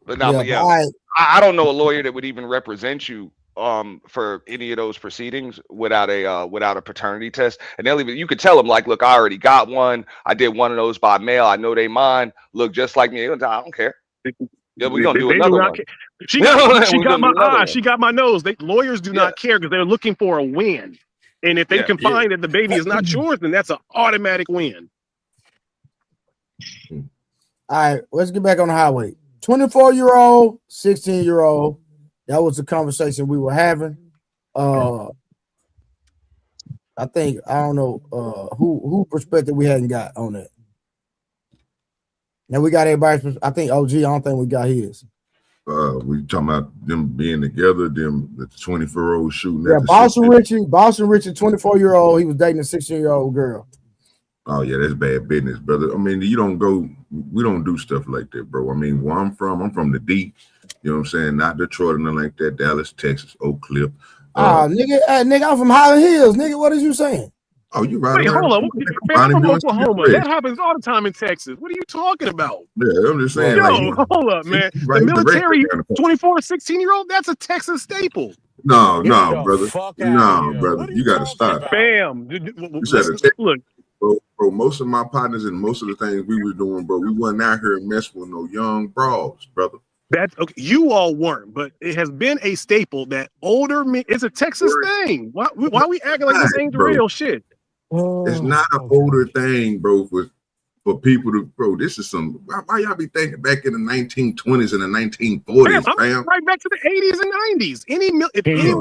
But I don't know a lawyer that would even represent you for any of those proceedings without a paternity test. And they'll even, you could tell them like, look, I already got one. I did one of those by mail. I know they mine. Look just like me. I don't care. Yeah, we're gonna do They do another not one. care. She got We're my gonna do another eye. one. She got my nose. Lawyers do Yeah. not care because they're looking for a win. And if they Yeah. can find that the baby is not yours, then that's an automatic win. All right, let's get back on the highway. 24-year-old, 16-year-old. That was the conversation we were having. I think I don't know who perspective we hadn't got on that. Now we got everybody's. I think OG. I don't think we got his. We talking about them being together, them the 24-year-old shooting Yeah, at the Boston Richie, 24-year-old. He was dating a 16-year-old girl. Oh yeah, that's bad business, brother. I mean, we don't do stuff like that, bro. I mean, where I'm from the D, you know what I'm saying? Not Detroit or nothing like that, Dallas, Texas, Oak Cliff. Nigga, I'm from Highland Hills, nigga. What is you saying? Oh, you right Wait, around. hold on. Man, I'm from Oklahoma. That happens all the time in Texas. What are you talking about? Yeah, I'm just saying. Yo, hold up, man. The military 24, 16-year-old, that's a Texas staple. No, brother. Fuck No, here. brother. You got to stop. Bam. Look. Bro, most of my partners and most of the things we were doing, bro, we wasn't out here messing with no young broads, brother. That's okay. You all weren't, but it has been a staple that older men. It's a Texas thing. Why we acting like this ain't the real shit? It's not an older thing, bro. For people to, bro, this is some. Why y'all be thinking back in the 1920s and the 1940s, fam? Right back to the 80s and 90s. Any military.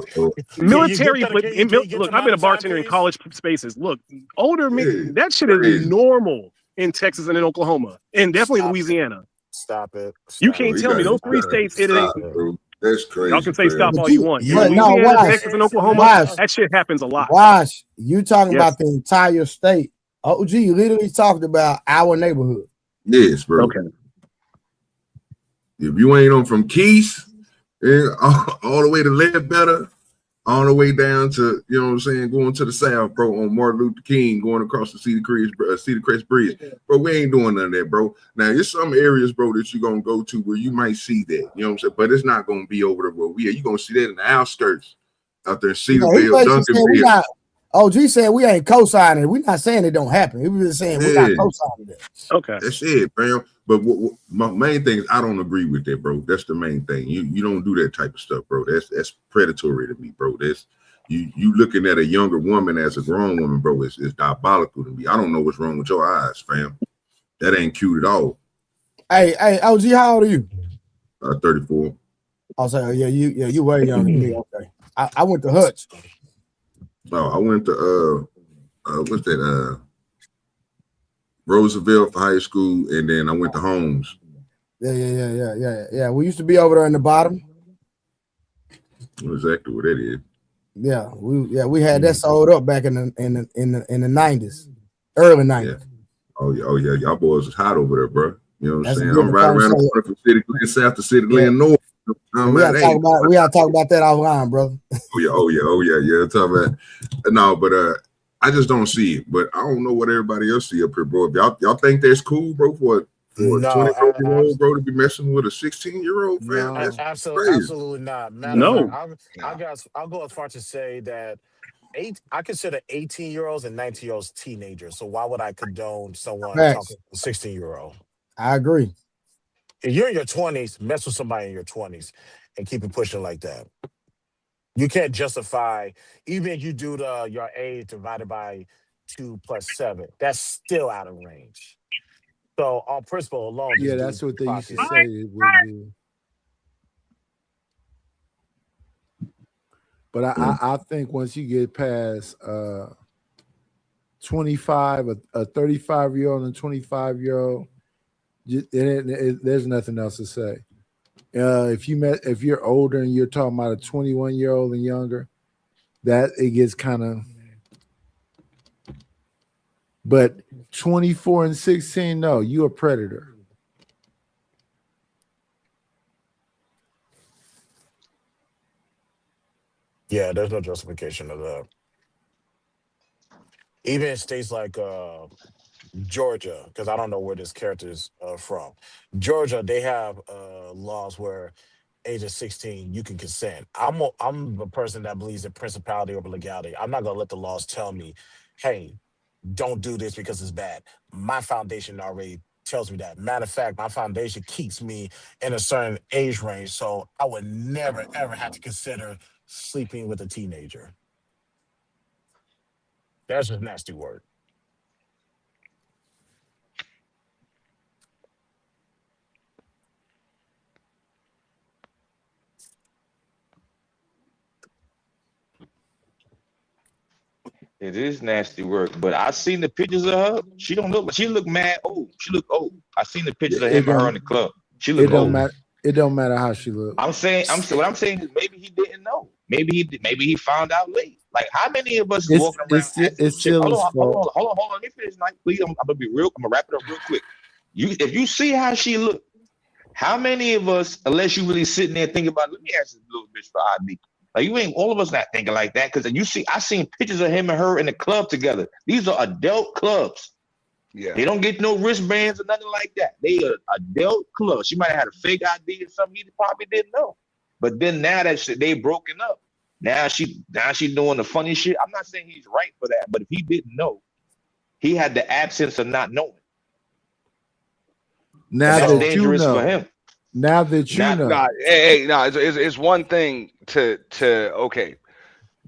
Look, I've been a bartender in college spaces. Look, older men. That shit is normal in Texas and in Oklahoma, and definitely Louisiana. Stop it. You can't tell me those three states. It ain't. That's crazy. Y'all can say stop all you want. But Louisiana, Texas, and Oklahoma, that shit happens a lot. Watch, you talking about the entire state. OG literally talked about our neighborhood. Yes, bro. Okay. If you ain't on from Keys, all the way to Ledbetter, all the way down to, you know what I'm saying, going to the south, bro, on Martin Luther King, going across the Cedar Crest Bridge. Bro, we ain't doing none of that, bro. Now, there's some areas, bro, that you're going to go to where you might see that, you know what I'm saying? But it's not going to be over there where we are. You're going to see that in the outskirts, out there in Cedarville, Duncanville. OG said we ain't co-signing it. We're not saying it don't happen. We were just saying we're not co-signing it. Okay. That's it, fam. But my main thing is I don't agree with that, bro. That's the main thing. You don't do that type of stuff, bro. That's predatory to me, bro. That's you looking at a younger woman as a grown woman, bro. It's diabolical to me. I don't know what's wrong with your eyes, fam. That ain't cute at all. Hey, OG, how old are you? 34. I'll say, you way younger than me. Okay. I went to Hutch. Oh, I went to what's that? Roosevelt for high school, and then I went to Holmes. Yeah. We used to be over there in the bottom. Exactly what that is. Yeah, we had that sold up back in the 90s, early 90s. Yeah. Oh yeah, y'all boys was hot over there, bro. You know what I'm saying? I'm right around the corner from City Glen South to City Glen North. We gotta talk about that offline, brother. Oh yeah. Talk about no, but I just don't see it. But I don't know what everybody else see up here, bro. If y'all think that's cool, bro, for a 24-year-old bro to be messing with a 16-year-old, fam? That's absolutely not. No. I'll go as far to say that I consider 18-year-olds and 19-year-olds teenagers. So why would I condone someone talking to a 16-year-old? I agree. If you're in your 20s, mess with somebody in your 20s and keep it pushing like that. You can't justify, even if you do your age divided by 2 plus 7, that's still out of range. So on principle alone, yeah, that's what they used to say it would be. But I think once you get past 25, a 35-year-old and a 25-year-old, there's nothing else to say. If you're older and you're talking about a 21-year-old and younger, that it gets kind of. But 24 and 16, no, you're a predator. Yeah, there's no justification of that. Even in states like Georgia, because I don't know where this character is from. Georgia, they have laws where age of 16, you can consent. I'm a person that believes in principality over legality. I'm not going to let the laws tell me, hey, don't do this because it's bad. My foundation already tells me that. Matter of fact, my foundation keeps me in a certain age range, so I would never ever have to consider sleeping with a teenager. That's just nasty word. It is nasty work, but I seen the pictures of her. She don't look. She look mad old. She look old. I seen the pictures of It him and her in don't the club. She it look don't old. matter. It don't matter how she look. What I'm saying is maybe he didn't know. Maybe he found out late. Like how many of us is It's walking around it's asking a it's chick? Steelers' fault. Hold on. Let me finish, Night, please. I'm gonna be real. I'm gonna wrap it up real quick. If you see how she look, how many of us, unless you really sitting there thinking about, let me ask this little bitch for ID. Like you ain't all of us not thinking like that because I seen pictures of him and her in the club together. These are adult clubs. Yeah. They don't get no wristbands or nothing like that. They are adult clubs. She might have had a fake ID or something he probably didn't know. But then now that they broken up, now she doing the funny shit. I'm not saying he's right for that, but if he didn't know, he had the absence of not knowing. Now That's that you dangerous for know. him. Now that you Not know. It's one thing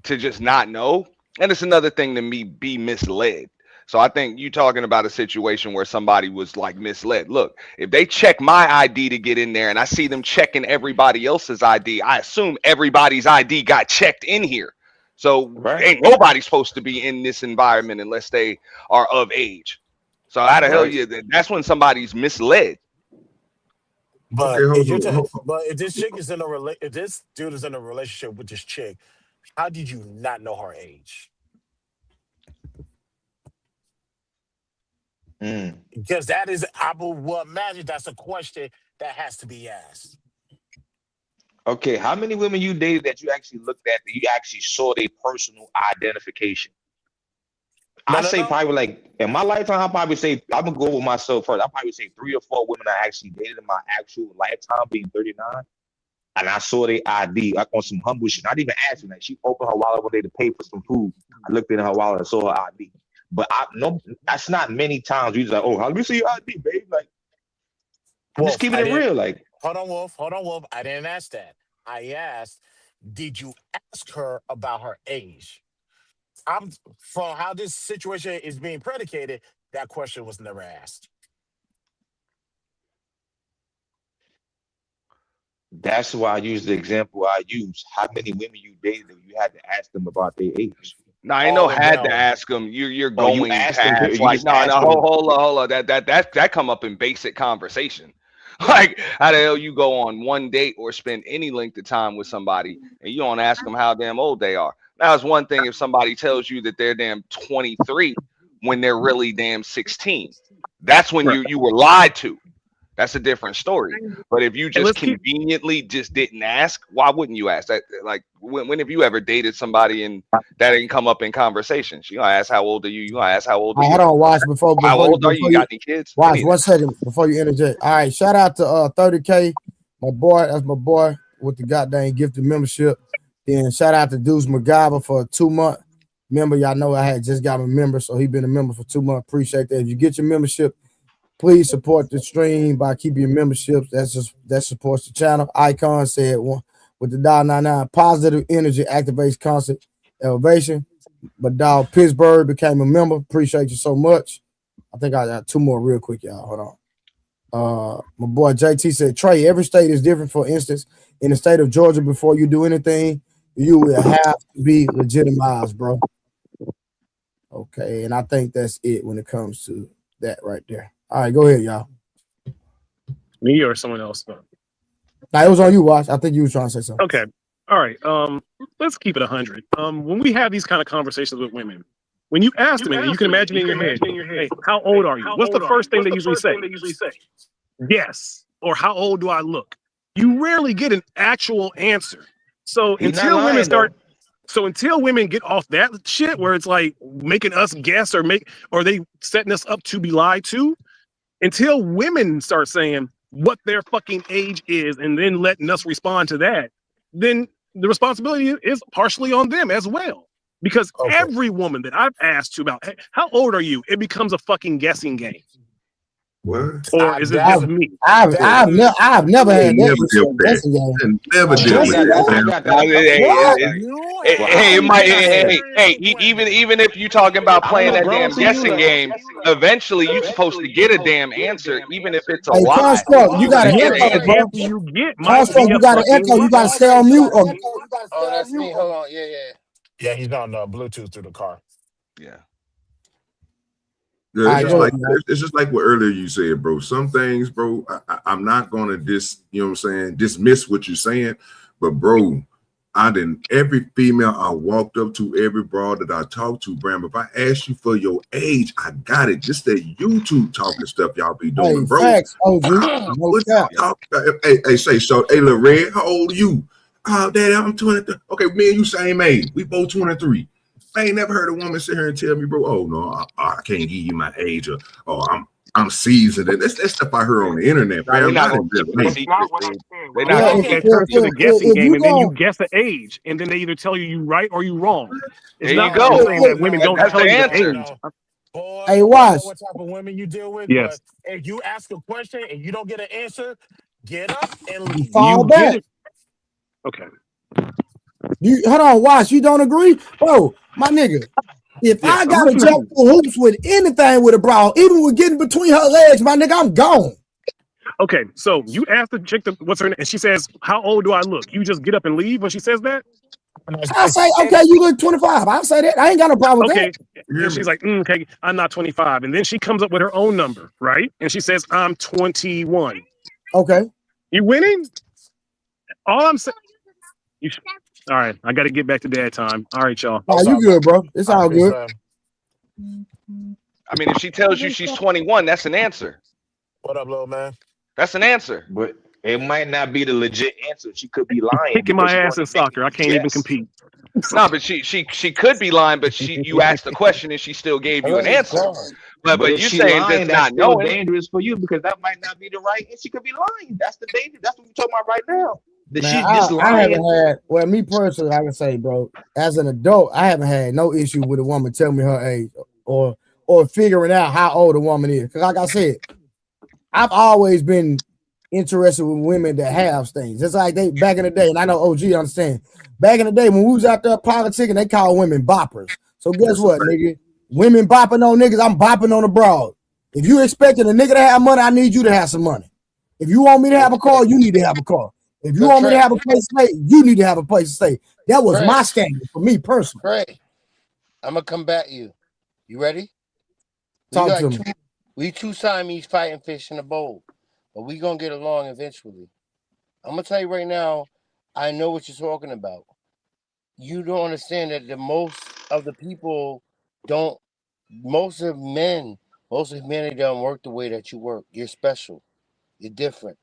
to just not know, and it's another thing to be misled. So I think you talking about a situation where somebody was like misled. Look, if they check my ID to get in there and I see them checking everybody else's ID, I assume everybody's ID got checked in here. So right. ain't nobody supposed to be in this environment unless they are of age. So how the hell Right. you? That's when somebody's misled. But Okay, if hold you're on. t- but if this chick is in a if this dude is in a relationship with this chick, how did you not know her age? Mm. Because that is, I will imagine that's a question that has to be asked. Okay, how many women you dated that you actually looked at that you actually saw their personal identification? No, I no, say no. probably like in my lifetime, I probably say I'm gonna go with myself first. I probably say 3 or 4 women I actually dated in my actual lifetime, being 39, and I saw their ID like on some humble shit. Not even asking that. She opened her wallet one day to pay for some food. I looked in her wallet and saw her ID. But I no, that's not many times you just like, oh, let me see your ID, babe. Like I'm just Wolf, keeping I it didn't. real. Like Hold on, Wolf. Hold on, Wolf. I didn't ask that. I asked, did you ask her about her age? I'm from how this situation is being predicated. That question was never asked. that's why I use the example I use. How many women you dated that you had to ask them about their age? Now I know All of had to them. ask them. You're Or you going asked them, or past you like just no asked them. hold on that come up in basic conversation. Like how the hell you go on one date or spend any length of time with somebody and you don't ask them how damn old they are. Now it's one thing if somebody tells you that they're damn 23 when they're really damn 16. That's when Right. you were lied to. That's a different story. But if you And just let's keep conveniently just didn't ask, why wouldn't you ask that? Like, when have you ever dated somebody and that didn't come up in conversations? You gonna ask how old are you? You gonna ask how old are Hold you? on, watch How old are you? You got any kids? watch Any of that. 1 second before you interject. All right, shout out to 30K, my boy. That's my boy with the goddamn gifted membership. Then shout out to Deuce McGyver for a 2 month member. Y'all know I had just got a member, so he been a member for 2 months. Appreciate that. If you get your membership, please support the stream by keeping your memberships. That supports the channel. Icon said one with the $1.99 positive energy activates constant elevation. But dog Pittsburgh became a member. Appreciate you so much. I think I got 2 more real quick, y'all. Hold on. My boy JT said, Trey, every state is different. For instance, in the state of Georgia, before you do anything, you will have to be legitimized, bro. Okay, and I think that's it when it comes to that right there. All right, go ahead, y'all. me or someone else. Now it was on you, Watch. I think you were trying to say something. Okay. All right. Let's keep it 100. When we have these kind of conversations with women, when you ask them, and you can imagine in your head, hey, how old are you? What's the first thing they usually say? Yes. Or how old do I look? You rarely get an actual answer. So He's not lying though. until women get off that shit where it's like making us guess or they setting us up to be lied to, until women start saying what their fucking age is and then letting us respond to that, then the responsibility is partially on them as well. Because Okay. every woman that I've asked to about, hey, how old are you? It becomes a fucking guessing game. What? Or is it just me? I've never They had that never issue dealt on with that. guessing game. They never dealt with Guessing that. game? No, What? You hey, have it might. experience with women. Even if you're talking about I'm playing not that grown damn to you, guessing like. game, eventually you're supposed to get a damn answer, even if it's a Hey, lie. Construct, you got But an you And echo, the saying bro. answer you get might Construct, be a you got an fucking echo. You got to lie. stay on mute. Or Oh, that's me. Hold on. Yeah. Yeah, he's on Bluetooth through the car. yeah. Yeah, all it's right, just go like ahead, man. it's just like what earlier you said, bro. Some things, bro, I'm not gonna you know what I'm saying, dismiss what you're saying, but bro, every female I walked up to, every broad that I talked to, Bram, if I asked you for your age, I got it. Just that YouTube talking stuff y'all be doing, Hey, bro. facts, OG. No What cap. y'all talking about? Hey, say so. Hey, Lil Red, how old are you? Oh, Daddy, I'm 23. Okay, me and you same age. We both 23. I ain't never heard a woman sit here and tell me, bro, oh no, I can't give you my age, or oh, I'm seasoned. And that's stuff I heard on the internet, Now they're fam. not Not gonna in keep real it a life. That's not secret. what I'm saying. They're What I'm not Yeah, gonna saying keep is it a turn to the secret. guessing if game, you and then you don't, guess the age, and then they either tell you right or you wrong. It's There you not what I'm go. saying that women don't That's the tell you the answer. age. Boy, hey, I don't know watch. what type of women you deal with, Yes, but if you ask a question and you don't get an answer, get up and You leave. fall you get back. it. Okay. You hold on, watch. You don't agree, bro, my nigga. If Yes, I I'm gotta listening to jump you. through hoops with anything with a bra, even with getting between her legs, my nigga, I'm gone. Okay, so you ask the chick what's her name, and she says, "How old do I look?" You just get up and leave when she says that. I say, okay, you look 25. I say that. I ain't got no problem with that. Okay, You hear and me? she's like, "Okay, I'm not 25," and then she comes up with her own number, right? And she says, "I'm 21." Okay. You winning? All I'm saying. All right, I got to get back to dad time. All right, y'all. Nah, What's you up, man? good, bro. It's All right, all peace, good. man. I mean, if she tells you she's 21, that's an answer. What up, little man? That's an answer. But it might not be the legit answer. She could be lying Kicking because my she's ass only in making soccer. I you can't even guess. compete. No, but she could be lying, but you asked the question and she still gave you an Hello, answer. God. But But if you she saying just lying, that's not still knowing. dangerous for you because that might not be the right. And she could be lying. That's the danger. That's what we're talking about right now. That Man, she's just I haven't lying. had, well, me personally, I can say, bro, as an adult, I haven't had no issue with a woman telling me her age or figuring out how old a woman is. Because like I said, I've always been interested with women that have things. It's like they back in the day, and I know OG understand. Back in the day when we was out there politicking, they call women boppers. So guess That's a what, fact. nigga? Women bopping on niggas, I'm bopping on the broad. If you expecting a nigga to have money, I need you to have some money. If you want me to have a car, you need to have a car. If you So want me to Trey, have a place to stay, you need to have a place to stay. That was Trey, my standard for me personally. Trey, I'm gonna combat you. You ready? We Talk like to me. two Siamese fighting fish in a bowl, but we gonna get along eventually. I'm gonna tell you right now, I know what you're talking about. You don't understand that the most of the people don't. Most of humanity don't work the way that you work. You're special. You're different.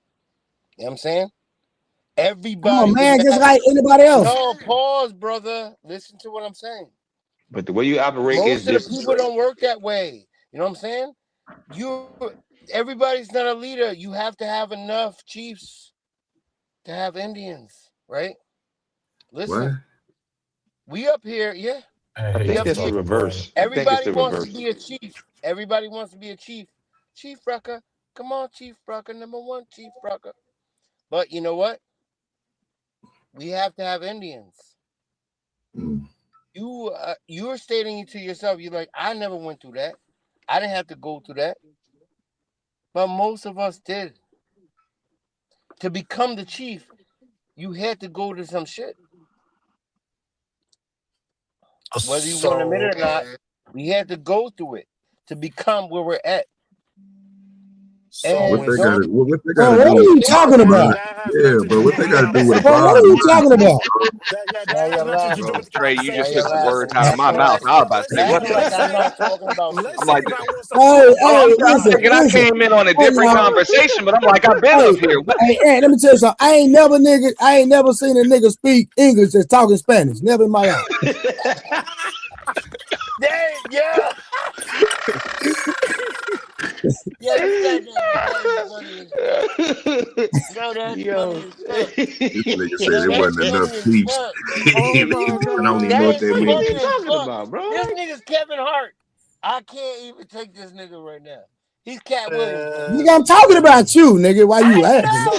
You know what I'm saying? Come on, Everybody man, doesn't just have. like anybody else. No, pause, brother. Listen to what I'm saying. But the way you operate is Most of the different, people Trey. don't work that way. You know what I'm saying? You, everybody's not a leader. You have to have enough chiefs to have Indians, right? What? Listen, we up here, yeah. I We think up that's the here. reverse. I think it's Everybody the wants to reverse. be a chief. Everybody wants to be a chief. Chief Rucker, come on, Chief Rucker, number one, Chief Rucker. But you know what? We have to have Indians. Mm. You're stating to yourself, you're like, I never went through that. I didn't have to go through that. But most of us did. To become the chief, you had to go to some shit. Whether you want to admit So, it or not, we had to go through it to become where we're at. so What And they it's got don't to what they got Bro, to what do are with you think talking bro? about? that has Yeah, nothing to bro. do What with they the got to do with a Bro, what conversation. are you bribe? talking about? now That has you're nothing to do laughing. with Bro, the Trey, you Now just you're took conversation. the words laughing. out of my mouth. I was about to Let's say, see You're what if acting the? I like want I'm some. not talking about Let's shit. I'm see like, if I want some Hey, food. hey, I'm listen, thinking I listen. came in on a Hey, different y'all. conversation, but I'm like, I've been Hey, up here. What? hey, let me tell you something. I ain't never seen a nigga speak English that's talking Spanish. Never in my life. Dang, yeah. Yo, you got that. That is funny as fuck. No, that's funny Yo. as fuck. This nigga said No, it that's wasn't enough funny as peace. fuck. Oh my I don't even God. know That what is that What means. are funny you as talking fuck. about, bro? This Like, nigga's Kevin Hart. I can't even take this nigga right now. He's Cat Williams. Nigga, I'm talking about you, nigga. Why you laughing?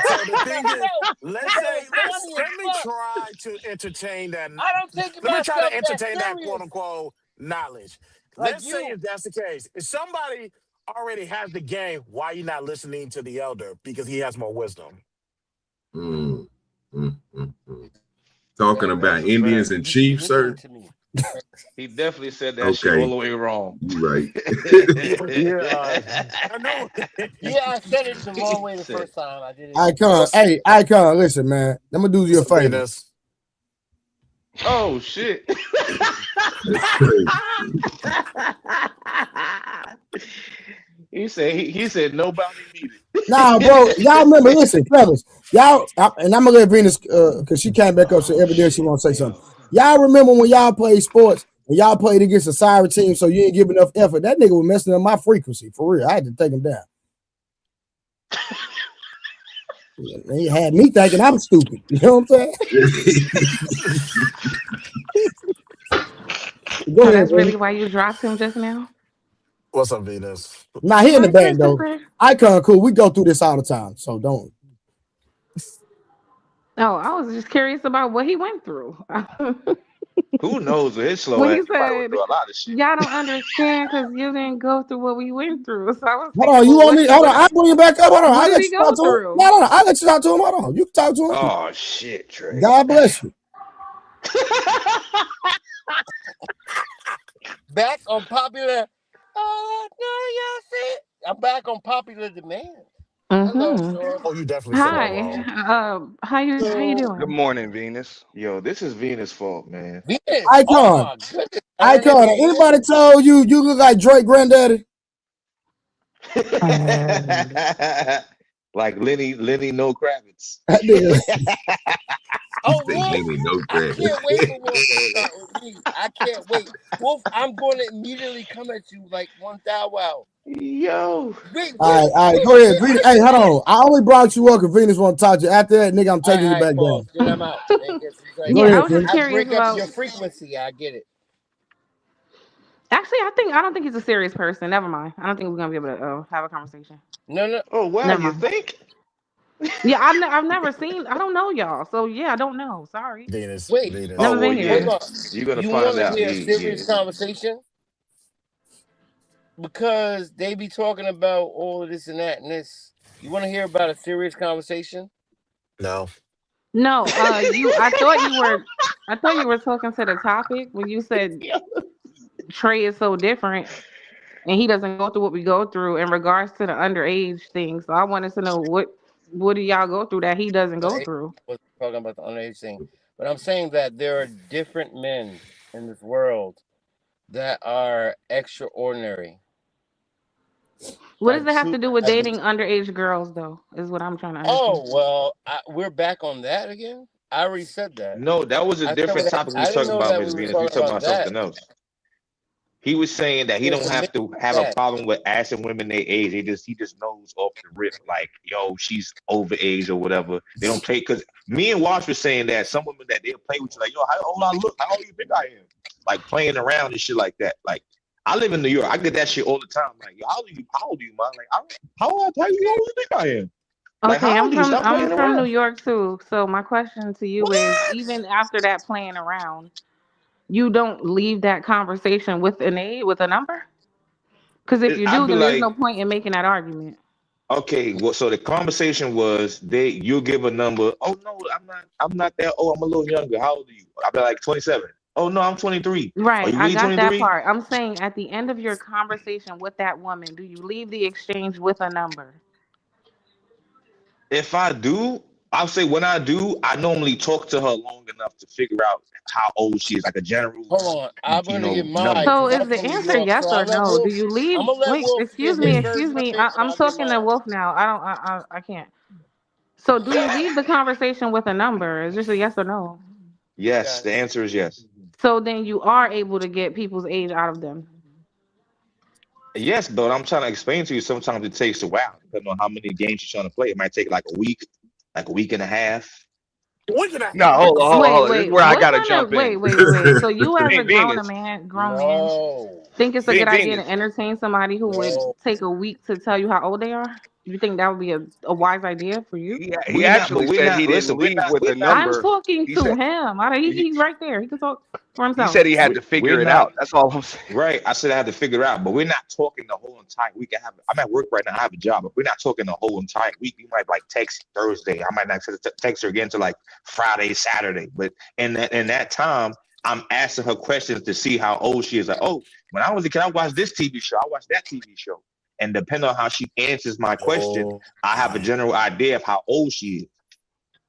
So the thing is, let's That say was funny as let me fuck. try to entertain that. I don't take Let me try myself to that entertain that quote serious. unquote knowledge. Like Let's say you. if that's the case, if somebody already has the game, why are you not listening to the elder? Because he has more wisdom. Mm, mm, mm, mm. Talking Right. about That's a Indians fact. and You Chiefs, listening sir. to me. He definitely said that shit all Okay, the way wrong. you right. Yeah, I know. Yeah, I said it the wrong He way the said, first time. I did it. Icon, hey, Icon, listen, man. Let me do you a What's up, favor. Venus? "Oh shit." That's crazy. he said nobody needed. Nah, bro, y'all remember, listen, fellas, and I'm gonna let Venus, because she came back up, so Oh every day she shit, want to say something. yo. Y'all remember when y'all played sports and y'all played against a siren team, so you didn't give enough effort? That nigga was messing up my frequency, for real. I had to take him down. He had me thinking I'm stupid. You know what I'm saying? Go So ahead, that's Venus. really why you dropped him just now? What's up, Venus? Nah, he in the Hi, back, though. Christopher. Icon, cool. We go through this all the time, so don't. Oh, I was just curious about what he went through. Who knows with his slow When ass? he He probably went said, through a lot of shit. y'all don't understand because you didn't go through what we went through. So I was Hold thinking, on, you well, want me? Hold on, I'll bring you back up. Hold on, what I'll did let he you talk go to him. through? No, I'll let you talk to him. Hold on, you can talk to him. Oh shit, Trey. God bless you. Back on popular. Oh, no, y'all see it. I'm back on popular demand. Hello, Mm-hmm. Sean. Oh, you definitely said that Hi. wrong. How you So, Good doing? morning, Venus. Yo, this is Venus' fault, man. Venus. Oh, Icon, my goodness. I her name Icon. is Venus. Anybody told you you look like Drake granddaddy? Like Lenny No Kravitz. That nigga. He Oh, say Wolf. Lenny no I credit. can't wait for Wolf to start with me. I can't wait. Wolf, I'm going to immediately come at you like one thou wow. Yo. Wait, All right, Wolf, go ahead. wait, Venus. wait Hey, a hold minute. on. I only brought you up because Venus want to talk to you. After that, nigga, I'm taking you All right, back pause. down. Then I'm out. Then get like Go Yeah, I ahead, was just Venus. I curious break up about. your frequency. I get it. Actually, I don't think he's a serious person. Never mind. I don't think we're gonna be able to have a conversation. No, no. Oh wow, Never you mind. think? Yeah, I've never seen. I don't know y'all, so yeah, I don't know. Sorry, Venus, Wait, Oh never Venus. well, been hold yeah. here. on. You're gonna You want find to out. hear a Yeah. serious conversation? Because they be talking about all of this and that and this. You want to hear about a serious conversation? No. No, you. I thought you were talking to the topic when you said Trey is so different and he doesn't go through what we go through in regards to the underage thing. So I wanted to know what do y'all go through that he doesn't go Right? through. Was talking about the underage thing, but I'm saying that there are different men in this world that are extraordinary. What does Like it have to true. do with dating underage girls, though? Is what I'm trying to understand. Oh well, we're back on that again. I already said that. No, that was a I said different topic we I was didn't talking know about, that Miss we were Venus. We was talking talking about about that. something else. He was saying that he Yes, don't the men have to do have a that. problem with asking women their age. He just knows off the rip, like, yo, she's over age or whatever. They don't play because me and Wash was saying that some women that they'll play with you, like, yo, how old I look? How old you think I am? Like playing around and shit like that. Like I live in New York. I get that shit all the time. Like, yo, how old are you? How old are you, man? Like, how old you think I am? Like, Okay, how I'm old are you? from Stop I'm playing from New around. York too. So my question to you is, What? even after that playing around, you don't leave that conversation with with a number? Because if you I'd do, be then there's no like, point in making that argument. okay, well, so the conversation was you'll give a number. Oh no, I'm not that old. I'm a little younger. How old are you? I'll be like 27. Oh no, I'm 23. Are Right, you I really got that 23? part. I'm saying at the end of your conversation with that woman, do you leave the exchange with a number? If I do, I'll say when I do, I normally talk to her long enough to figure out how old she is, like a general, Hold on, I'm gonna get mine number. So because is I'm the from New answer York. yes So or no? Do you I'm leave? gonna let Wait, Wolf get excuse me, his version excuse of me. it, and I'm I'll get talking to mine. Wolf now. I don't. I can't. So do you leave the conversation with a number? It's just a yes or no. Yes, the Yes. answer is yes. So then you are able to get people's age out of them. Yes, but I'm trying to explain to you. Sometimes it takes a while, depending on how many games you're trying to play. It might take like a week and a half. We're gonna No, have what hold the on, hold on, fuck? Wait, hold on. This is wait. where I What gotta kind of jump wait, in. wait, wait, wait. So you as a Venus. grown man, No. think it's a good idea to Venus. entertain somebody who would No, take a week to tell you how old they are? You think that would be a wise idea for you? He We're not, but actually we're said not. he didn't Listen, we're leave not. with We're a not. I'm number. talking He to said him. He's right there. He can talk for he himself. said he had to figure We're it not. out. That's all I'm saying. Right. I said I had to figure it out, but we're not talking the whole entire week. I'm at work right now. I have a job, but we're not talking the whole entire week. You might like text Thursday. I might not text her again to like Friday, Saturday. But in that time, I'm asking her questions to see how old she is. Like, oh, when I was a kid, I watched this TV show. I watched that TV show. And depending on how she answers my question, no. I have a general idea of how old she is.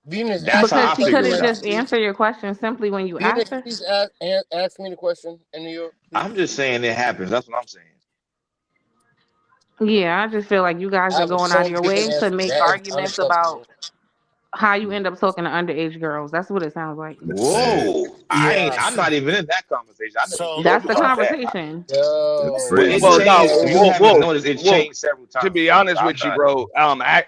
Venus, That's ask me how Because the I she question figure couldn't it again, out. just please. answer your question simply when you Venus, asked her. please ask me the question in New York, I'm please. just saying it happens. That's what I'm saying. Yeah, I just feel like you guys I are have a going out of totally your different way to answer. make That is arguments about unacceptable. how you end up talking to underage girls. That's what it sounds like. Whoa. Yeah. I'm not even in that conversation. I never So spoke That's the about that. conversation. That's Yo, But crazy it's Well, work. no, changed. If you well, haven't well, noticed, it's well, changed several to times. be So honest I'm with you, not. bro,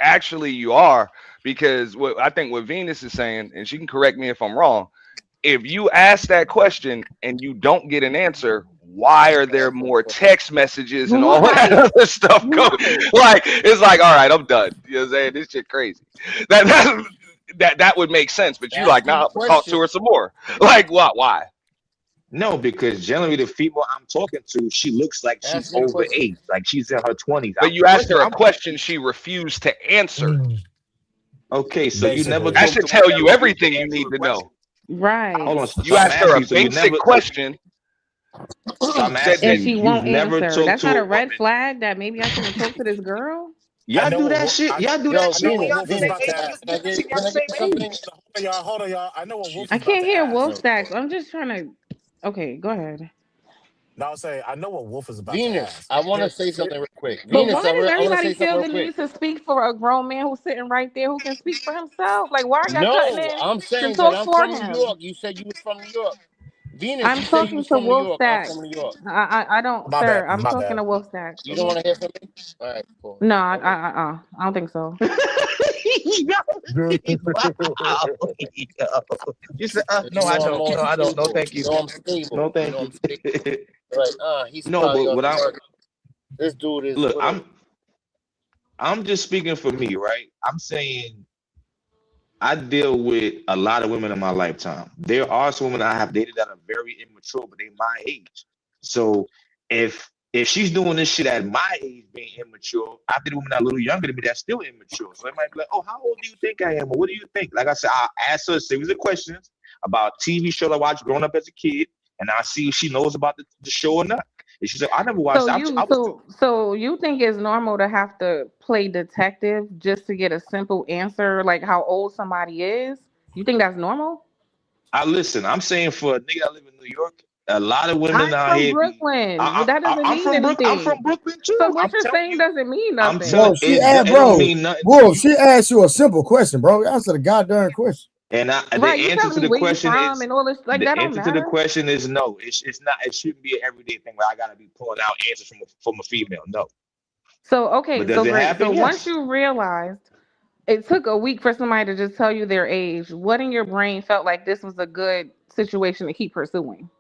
actually you are, because what I think what Venus is saying, and she can correct me if I'm wrong. If you ask that question and you don't get an answer, why are there more text messages and all that Right. other stuff going? Right. Like, it's like, all right, I'm done. You know what I'm saying? This shit crazy. That that would make sense, but you ask like, me nah, the I'm gonna talk to question. her some more. Like, what? Why? No, because generally the female I'm talking to, she looks like she's Ask me the over question. age, like she's in her 20s. But you The asked question her a I'm question she refused to answer. okay, so you never basically, That talk should to a woman tell that you refused to everything you answer need a to know. question. Right. Hold on. You So I'm asked her asking a you, so you basic never question, so I'm said asking that And you, she you've won't never answer. talked That's to not a a red woman. flag that maybe I shouldn't talk to this girl. I Y'all know do that shit. I, Y'all do that Yo, I shit know when what Venus, y'all Wolf the is same Venus, about age. to When ask. you listen, y'all can the I get same something? age. Hold on, y'all. Hold on, y'all. I know what Wolf I is about can't to hear ask. wolf No. stacks. I'm just trying to. Okay, go ahead. No, I'll say I know what Wolf is about to Venus, ask. I want to Here, say here. something real quick. But Venus, why does I want to everybody say something feel real the quick. need to speak for a grown man who's sitting right there who can speak for himself? Like, why are y'all cutting No, in I'm to saying that talk I'm for from New him? York. You said you was from New York. Venus, I'm you said you talking was to from New wolf York. I'm from stacks. New York. I don't, My bad. sir. I'm My talking bad. to wolf stacks. You don't want to hear from me? All right, cool. No, Okay. I don't think so. Wow. Yo. You said, You no, I know I'm don't. more No, I don't. No, stable. thank You you. know I'm stable. No, You thank know you. I'm stable. Like, he's No, probably but on what the work. This dude is look, whatever. I'm just speaking for me, right? I'm saying I deal with a lot of women in my lifetime. There are some women I have dated that are very immature, but they my age. So if she's doing this shit at my age, being immature, I did a woman that a little younger than me that's still immature. So it might be like, oh, how old do you think I am? Or what do you think? Like I said, I'll ask her a series of questions about TV shows I watched growing up as a kid, and I'll see if she knows about the show or not. And she said, I never watched So it. you, I was too. so you think it's normal to have to play detective just to get a simple answer, like how old somebody is? You think that's normal? I listen. I'm saying for a nigga that live in New York, a lot of women I'm out from here be. Brooklyn. Well, that doesn't I'm mean from Brook. I'm from anything. Brooklyn So too. what I'm you're telling saying you. doesn't mean I'm nothing. telling Bro, it. It don't bro, mean nothing to Wolf, you. she asked you a simple question, bro. Answer the goddamn question. And the Right, you answer telling to me the where you question from is and all this, like the that don't answer to the matter. question is no. It's not. It shouldn't be an everyday thing where I gotta be pulling out answers from a female. No. So But okay, does so it great. So happen? once Yes. you realized it took a week for somebody to just tell you their age, what in your brain felt like this was a good situation to keep pursuing?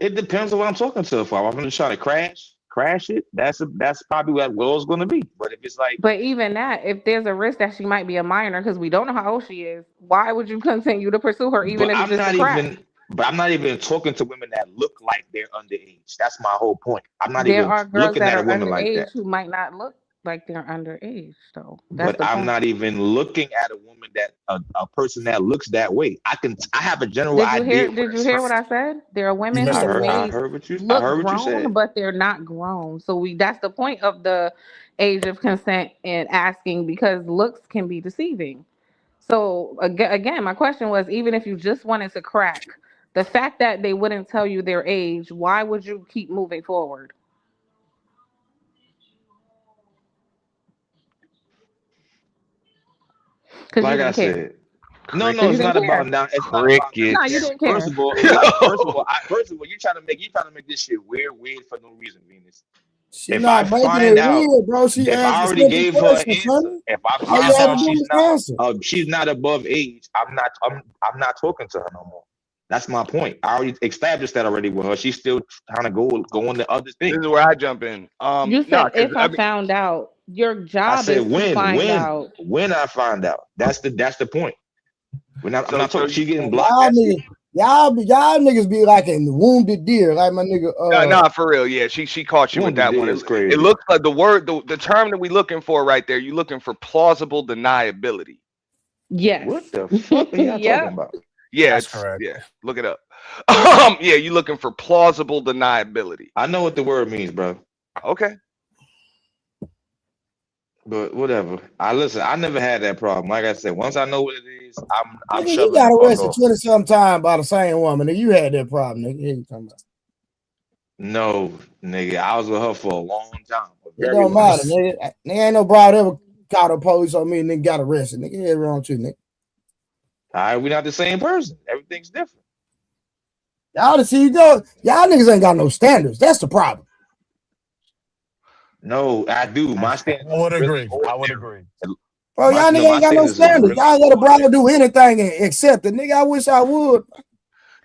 It depends on what I'm talking to her for. I'm gonna try to crash it. That's probably what it's gonna be. But if it's like, But even that, if there's a risk that she might be a minor because we don't know how old she is, why would you continue to pursue her even but if it's I'm just a not crack? even. But I'm not even talking to women that look like they're underage. That's my whole point. I'm not There even are girls looking that at a are woman like underage that. who might not look like they're underage, though. That's But the I'm point. not even looking at a woman that a person that looks that way. I have a general Did you idea hear? of what Did a you hear what person. I said? There are You women missed I the who heard point. I may heard what you I look heard what you grown, said. but they're not grown. So that's the point of the age of consent and asking because looks can be deceiving. So again, my question was, even if you just wanted to crack, the fact that they wouldn't tell you their age, why would you keep moving forward? Because you Like I didn't care. said, no, Because you it's Crickets. didn't not about care. now. It's not about No, you Crickets. necessarily. didn't First care. of all, first of all, you trying to make this shit weird for no reason, Venus. She If I not making find it out, weird, bro. She if asked I a already simple gave her an question, answer, son. if I All find you Yes, had to out do was answer. she's not above age, I'm not talking to her no more. That's my point. I already established that already with her. She's still trying to go on the other This thing. is where I jump in. You No, said because if I I mean, found out, your I job said is to when, find when, out. when I find out. That's the point. I'm so not so talking. She getting blocked. Y'all That's it. niggas, y'all niggas be like a wounded deer, like my nigga. nah, for real. Yeah, she caught you with Wounded that one. deer is It crazy. looks like the term that we looking for right there. You looking for plausible deniability. Yes. What the fuck are y'all talking Yep. about? Yeah, That's it's correct. look it up. Yeah, you looking for plausible deniability. I know what the word means, bro. Okay. But whatever. I listen. I never had that problem. Like I said, once I know what it is, I'm Nigga, you shoving the got fuck arrested off. 20-some times by the same woman. Nigga, you had that problem, nigga. You talking about? No, nigga, I was with her for a long time, a It very don't long matter, time. nigga. Nigga ain't no broad ever caught a police on me and nigga got arrested. Nigga, yeah, wrong too, nigga. All right, we're not the same person. Everything's different. Y'all see, y'all niggas ain't got no standards. That's the problem. No, I do. My I standards would are really agree. I would ordinary. agree. Bro, y'all niggas My ain't got no standards are standards. really Y'all let a brother ordinary. do anything and accept it. Nigga, I wish I would.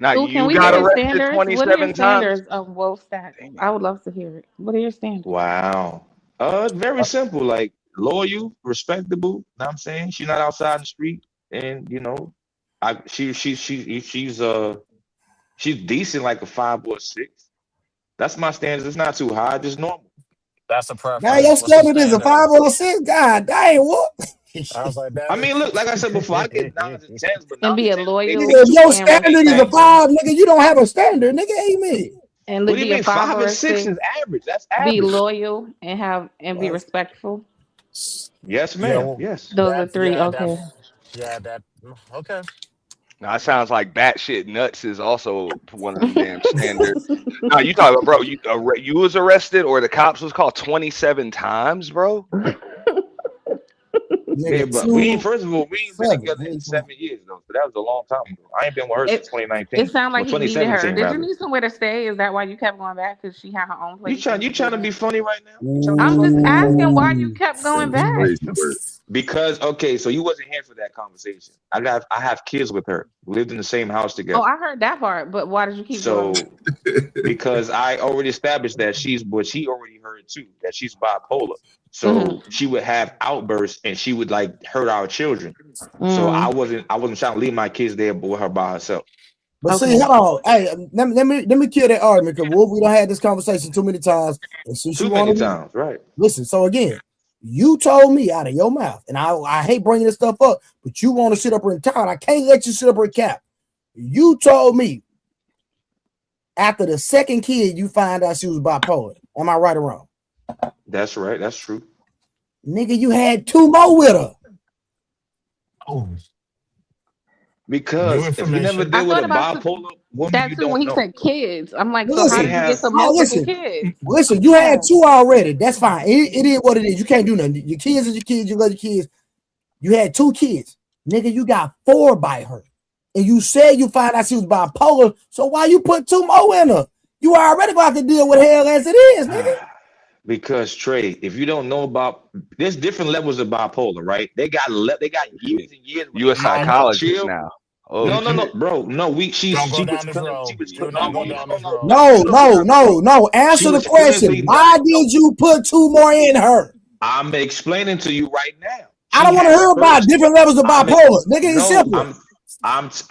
Now So can you we got hear No. arrested standards? What are your 27 times. standards of woke status? I Damn. would love to hear it. What are your standards? Wow. Very simple. Like loyal, respectable. Know what I'm saying? She's not outside in the street, and she's decent, like a 5 or 6. That's my standards. It's not too high, just normal. That's a Now your preference. What's the standard is a standard? 5 or 6. God dang, what? I was like, I that mean, look, like I said before, I get 9s and 10s, but And 9s be and a 10s is Nigga, loyal if basically your and 2 points. standard is a respectful. 5, nigga, you don't have a standard. Nigga, amen. And What to do you be a mean? five Five or and a six six. is average. That's Be average. loyal and be respectful. Yes, yeah, ma'am. well, Yes. Those are three. Okay. that okay. Now it sounds like batshit nuts is also one of them damn standards. Now you talking about, bro? You was arrested or the cops was called 27 times, bro? Yeah, Nigga, but first of all, we ain't been 7. together in 7 years though. So that was a long time ago. I ain't been with her since It 2019. sounded Well, like he needed her. 2017 Did you rather. need somewhere to stay? Is that why you kept going back? Because she had her own place and You you trying to didn't? be funny right now? You trying to be I'm funny just right now? asking why you Ooh. kept going Man, it's back. crazy work. Because okay, so you wasn't here for that conversation. I have kids with her. We lived in the same house Oh, together. I heard that part, but why did you keep going? So because I already established that she's what she already heard too, that she's bipolar. Mm-hmm. So she would have outbursts and she would like hurt our children. So Mm, I wasn't trying to leave my kids there with her by herself. But see, okay. hold on. Hey, let me kill that argument because we don't had this conversation too many times. And since you Too want many to times, right? listen, so again, you told me out of your mouth, and I hate bringing this stuff up, but you want to sit up here and talk. I can't let you sit up here and cap. You told me after the second kid, you find out she was bipolar. Am I right or wrong? That's right. That's true. Nigga, you had 2 more with her. Oh, new Because if you never information. I deal with thought a about bipolar woman, that you too when don't he know. said kids. I'm like, so how We Listen, did you get have to oh, multiple listen, kids? listen. You had Yeah. 2 already. That's fine. It is what it is. You can't do nothing. Your kids is your kids. You love your kids. You had 2 kids. Nigga, you got 4 by her. And you said you found out she was bipolar. So why you put 2 more in her? You already gonna have to deal with hell as it is, nigga. because Trey, if you don't know about, there's different levels of bipolar, right? They got years and years where You they a just Um, want to psychologist chill. now. No, Oh no, no, shit. bro. No, don't go she was down this feeling road. she was Do no not no go no down no this no road. no No, no no no, no, no. She Answer the was question. clearly Why no. did you put 2 more in her? I'm explaining to you right now. I She don't want to had hear about first. different levels of I'm bipolar. Nigga, it's no. simple.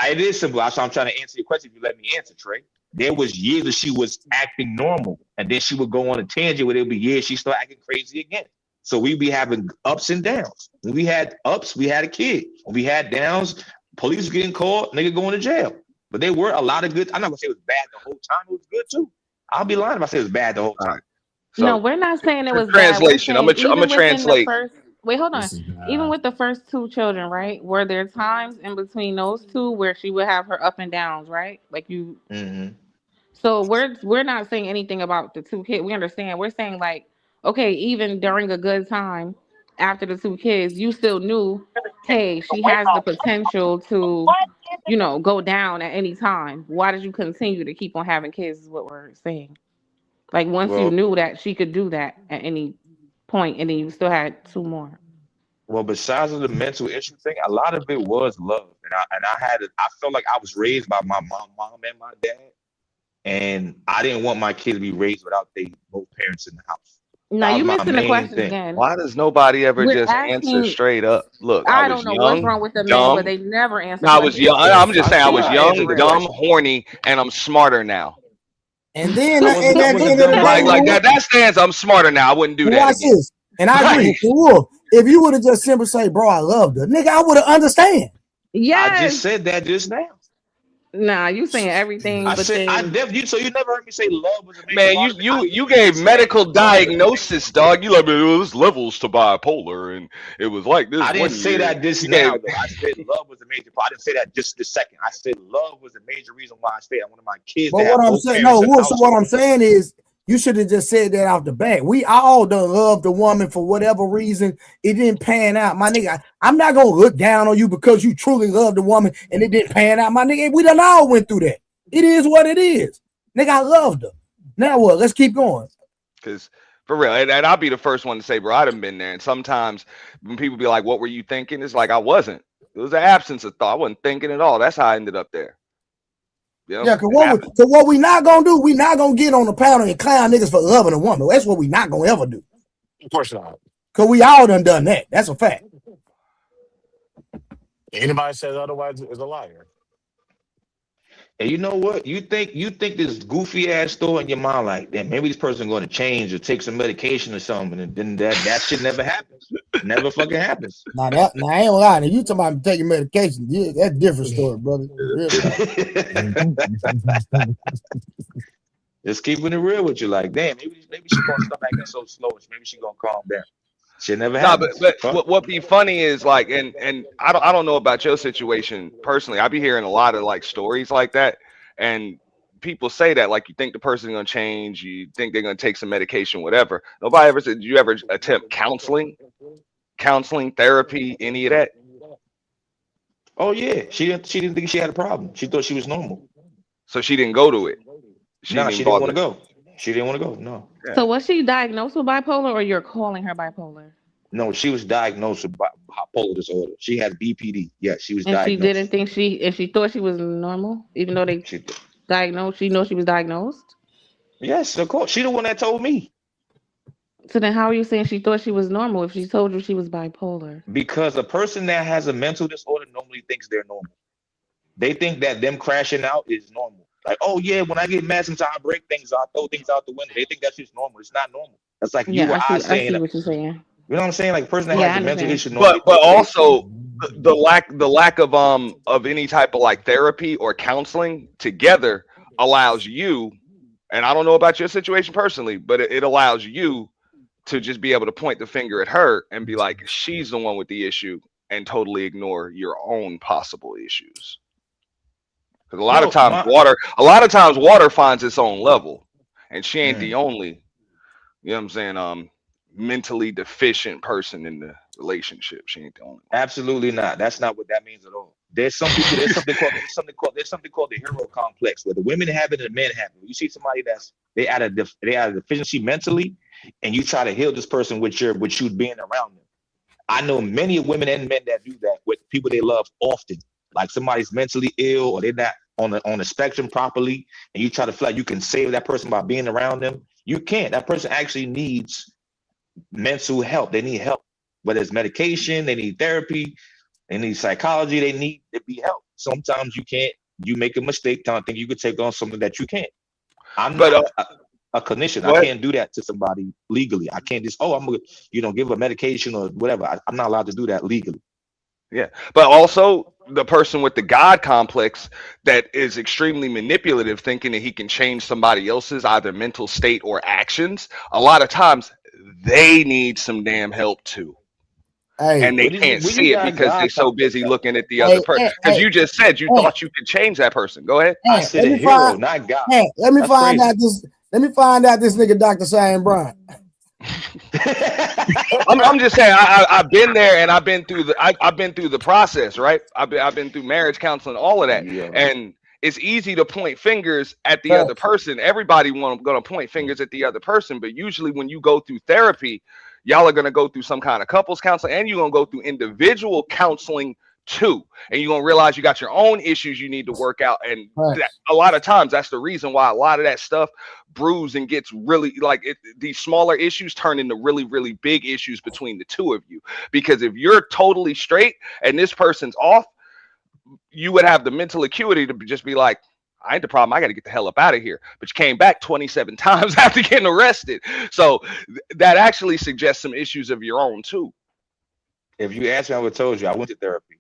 It is simple. That's why I'm trying to answer your question. If you let me answer, Trey. There was years that she was acting normal, and then she would go on a tangent where there'd be years she started acting crazy again. So we'd be having ups and downs. When we had ups, we had a kid. When we had downs, police getting called, nigga going to jail. But there were a lot of good. I'm not gonna say it was bad the whole time. It was good too. I'll be lying if I say it was bad the whole All time. right. No, So we're not saying it was bad. We're translation. saying I'm gonna even within the translate. first wait, hold on. This is Even bad. with the first 2 children, right? Were there times in between those 2 where she would have her up and downs, right? Like you Mm-hmm. so we're not saying anything about the 2 kids. We understand. We're saying like, okay, even during a good time after the 2 kids, you still knew, hey, she has the potential to, go down at any time. Why did you continue to keep on having kids is what we're saying. Like once you Well, knew that she could do that at any point, and then you still had 2 more. Well, besides of the mental issue thing, a lot of it was love, and I felt like I was raised by my mom and my dad, and I didn't want my kid to be raised without both parents in the house. Now That you was my missing the main question thing. again. Why does nobody ever We're just answer asking. straight up? Look, I I was don't know what's young, wrong with the men, but dumb. they never answer I was young. questions. I'm just I saying I still was Being gotta answer young, the real. dumb, question. horny, and I'm smarter now. And then I and, wasn't and, and dumb then then. Like Wolf, that stands. I'm smarter now. I wouldn't do and that watch again. this. And I agree. Like, And Wolf, if you would have just simply say, bro, I loved her, nigga, I would have understand. I Yes. just said that just now. Nah, you saying everything, I but said I then definitely. So you never heard me say love was a major man, part of it. I you literally gave just said medical love was a major. diagnosis, dog. You like, well, there's levels to bipolar, and it was like this I didn't one say year. that just You now gave though. I said love was a major part. I didn't say that just this second. I said love was a major reason why I stayed. I wanted my kids But to have what I'm both saying, parents no, in the Wolf, so what household. I'm saying is you should have just said that out the bat. We all done love the woman for whatever reason. It didn't pan out. My nigga, I'm not gonna look down on you because you truly love the woman and it didn't pan out. My nigga, we done all went through that. It is what it is. Nigga, I loved her. Now what? Let's keep going. because for real, and I'll be the first one to say, bro, I done been there. And sometimes when people be like, "What were you thinking?" It's like I wasn't. It was an absence of thought. I wasn't thinking at all. That's how I ended up there. You know, Yeah, cause it happened. what we not gonna do, we not gonna get on the panel and clown niggas for loving a woman. That's what we not gonna ever do. Of course not. Cause we all done that. That's a fact. Anybody says otherwise is a liar. And you know what? You think this goofy ass thought in your mind like that maybe this person going to change or take some medication or something, and then that shit never happens. Never fucking happens. Now I ain't gonna lie. Now you talking about taking medication? Yeah, that's a different story, brother. Real talk. Just keeping it real with you, like, damn, maybe she gonna stop acting so slow, and maybe she gonna calm down. Shit never No, happens. but Fuck. what be funny is like, and I don't know about your situation personally. I be hearing a lot of like stories like that, and people say that like you think the person's gonna change, you think they're gonna take some medication, whatever. Nobody ever said, did you ever attempt counseling, therapy, any of that? Oh yeah, she didn't think she had a problem. She thought she was normal. So she didn't go to it. She Nah, didn't she even didn't want to bother. go. She didn't want to go. No, Yeah. so was she diagnosed with bipolar, or you're calling her bipolar? no, she was diagnosed with bipolar disorder. She had BPD. Yeah, she was And she didn't diagnosed. think she thought she was normal, even though they She, diagnosed. She knows she was diagnosed. yes, of course. She the one that told me. So then, how are you saying she thought she was normal if she told you she was bipolar? Because a person that has a mental disorder normally thinks they're normal. They think that them crashing out is normal. Like, oh yeah, when I get mad, sometimes I break things, I throw things out the window. They think that's just normal. It's not normal. That's like you Yeah, or I I see. I saying, see you what you're saying. know what I'm saying? Like a person that Yeah, has I a mental understand. issue normally But thinks they also the lack of any type of like therapy or counseling together allows you, and I don't know about your situation personally, but it allows you to just be able to point the finger at her and be like, she's the one with the issue, and totally ignore your own possible issues. Because no my a lot of times water finds its own level, and she ain't the mm, only, you know what I'm saying, mentally deficient person in the relationship. She ain't the only absolutely not. That's not what that means at all. There's some people. There's something called the hero complex, where the women have it and the men have it. You see somebody that's they had a deficiency mentally, and you try to heal this person with you being around them. I know many women and men that do that with people they love often. Like somebody's mentally ill or they're not on the spectrum properly, and you try to feel like you can save that person by being around them. You can't. That person actually needs mental help. They need help, whether it's medication, they need therapy, they need psychology, they need to be helped. Sometimes you can't. You make a mistake, trying to think you could take on something that you can't. I'm one. not But a clinician. I what? can't do that to somebody legally. I can't just I'm gonna give a medication or whatever. I'm not allowed to do that legally. Yeah. But also the person with the God complex that is extremely manipulative, thinking that he can change somebody else's either mental state or actions. A lot of times they need some damn help too. Hey, And they can't Where you see it got because they're God so complex busy at? looking at the other hey, person. hey, Because hey, you just said you hey, thought you could change that person. Go ahead. I hey, said a hero, not God. let me That's find crazy. out this. Let me find out this nigga Dr. Shane Bryant. I'm just saying I've been there and I've been through the process, right? I've been through marriage counseling, all of that, Yo, and it's easy to point fingers at the other Facts. person. Everybody gonna point fingers at the other person, but usually when you go through therapy, y'all are going to go through some kind of couples counseling, and you're going to go through individual counseling too. And you're going to realize you got your own issues you need to work out. And that, a lot of times that's the reason why a lot of that stuff brews and gets really like these smaller issues turn into really, really big issues between the two of you. Because if you're totally straight and this person's off, you would have the mental acuity to just be like, I ain't the problem. I got to get the hell up out of here. But you came back 27 times after getting arrested. So that actually suggests some issues of your own too. If you asked me, I would have told you I went to therapy.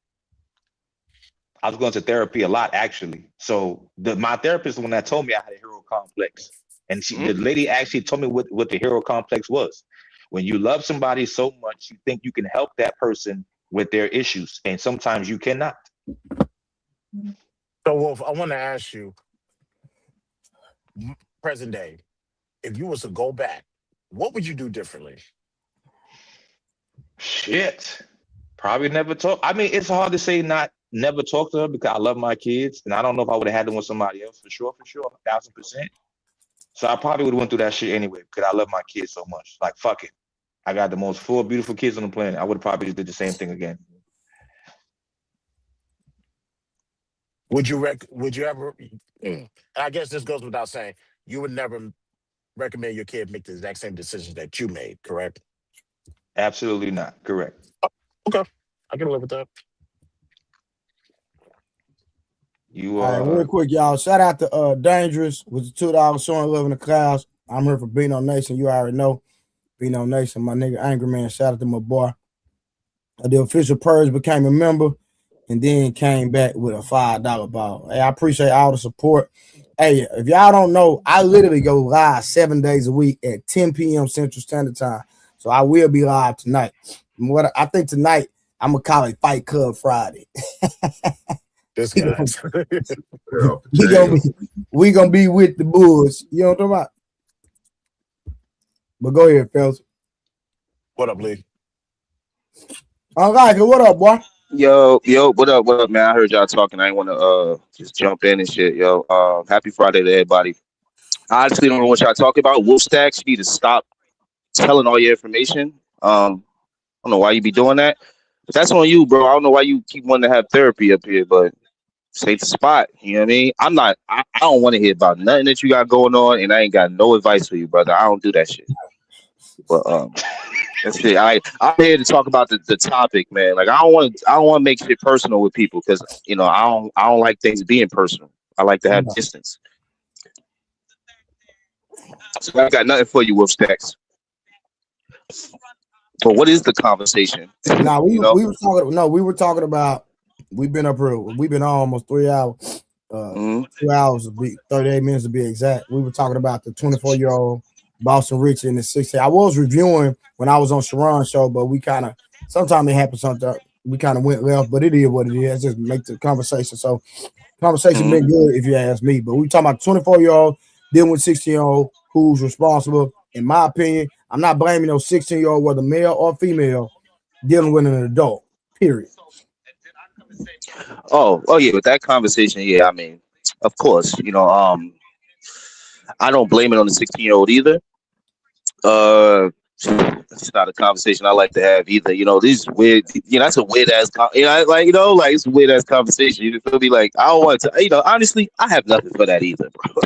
I was going to therapy a lot, actually. So my therapist is the one that told me I had a hero complex. And the lady actually told me what the hero complex was. When you love somebody so much, you think you can help that person with their issues. And sometimes you cannot. So, Wolf, I want to ask you, present day, if you was to go back, what would you do differently? Shit. Probably never talk. I mean, it's hard to say never talk to her because I love my kids. And I don't know if I would have had them with somebody else for sure, 1,000%. So I probably would have went through that shit anyway because I love my kids so much. Like, fuck it. I got the most full, beautiful kids on the planet. I would have probably just did the same thing again. Would you ever, I guess this goes without saying, you would never recommend your kid make the exact same decisions that you made, correct? Absolutely not. Correct. Okay. I can live with that. All right, real quick, y'all. Shout out to Dangerous with the $2 showing love in the clouds. I'm here for Beano Nation. You already know. Beano Nation, my nigga Angry Man. Shout out to my boy. The official purge became a member and then came back with a $5 ball. Hey, I appreciate all the support. Hey, if y'all don't know, I literally go live 7 days a week at 10 p.m. Central Standard Time. So I will be live tonight. What I think tonight, I'm gonna call it Fight Club Friday. This guy. we gonna be with the Bulls. You know what I'm talking about? But go ahead, fellas. What up, Lee? All right, what up, boy? Yo, what up, man? I heard y'all talking. I ain't want to just jump in and shit, yo. Happy Friday to everybody. I honestly don't know what y'all talking about. Wolf Stacks, you need to stop telling all your information. I don't know why you be doing that, but that's on you, bro. I don't know why you keep wanting to have therapy up here, but save the spot. You know what I mean? I don't want to hear about nothing that you got going on, and I ain't got no advice for you, brother. I don't do that shit. But that's it. I'm here to talk about the topic, man. Like I don't want to make shit personal with people because you know I don't like things being personal. I like to have distance. So I got nothing for you, Wolf Stacks. But what is the conversation? Nah, we were talking about. We've been up here. We've been on almost 3 hours. 2 hours to be 38 minutes to be exact. We were talking about the 24-year-old Boston Richie and the 16. I was reviewing when I was on Sharon's show, but we kind of sometimes it happens. Sometimes we kind of went left, but it is what it is. Just make the conversation. So conversation been good if you ask me. But we talking about 24-year-old dealing with 16-year-old who's responsible. In my opinion, I'm not blaming those 16-year-old whether male or female dealing with an adult. Period. Oh yeah, with that conversation, yeah. I mean, of course, you know, I don't blame it on the 16-year-old either. It's not a conversation I like to have either. You know, these weird. You know, that's a weird ass. Like it's a weird ass conversation. You feel me? Like I don't want to. You know, honestly, I have nothing for that either, bro.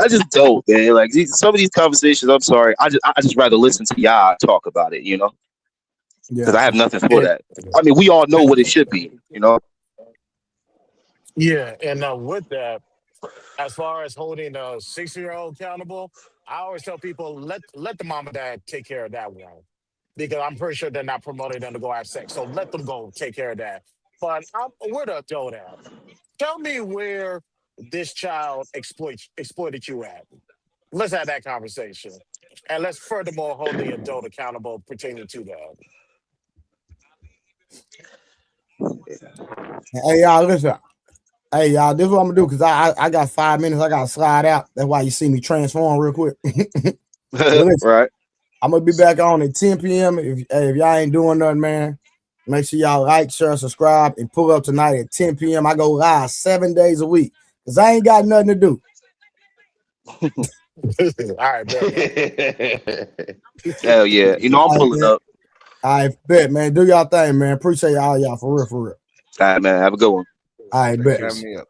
I just don't, man. Like some of these conversations, I'm sorry. I just rather listen to y'all talk about it. You know, because I have nothing for that. I mean, we all know what it should be. You know. Yeah, and with that, as far as holding a 6-year-old accountable, I always tell people let the mom and dad take care of that one because I'm pretty sure they're not promoting them to go have sex. So let them go take care of that. But where the adult at? Tell me where this child exploited you at. Let's have that conversation, and let's furthermore hold the adult accountable pertaining to that. Hey y'all, listen. Hey y'all, this is what I'm gonna do because I got 5 minutes. I gotta slide out. That's why you see me transform real quick. Right. I'm gonna be back on at 10 p.m. If y'all ain't doing nothing, man, make sure y'all like, share, subscribe, and pull up tonight at 10 p.m. I go live 7 days a week because I ain't got nothing to do. right, bet. Hell yeah. You know, I'm All right, pulling man. up. I bet, man. Do y'all thing, man. Appreciate all y'all for real, for real. All right, man. Have a good one. I Thanks for bet. having me up.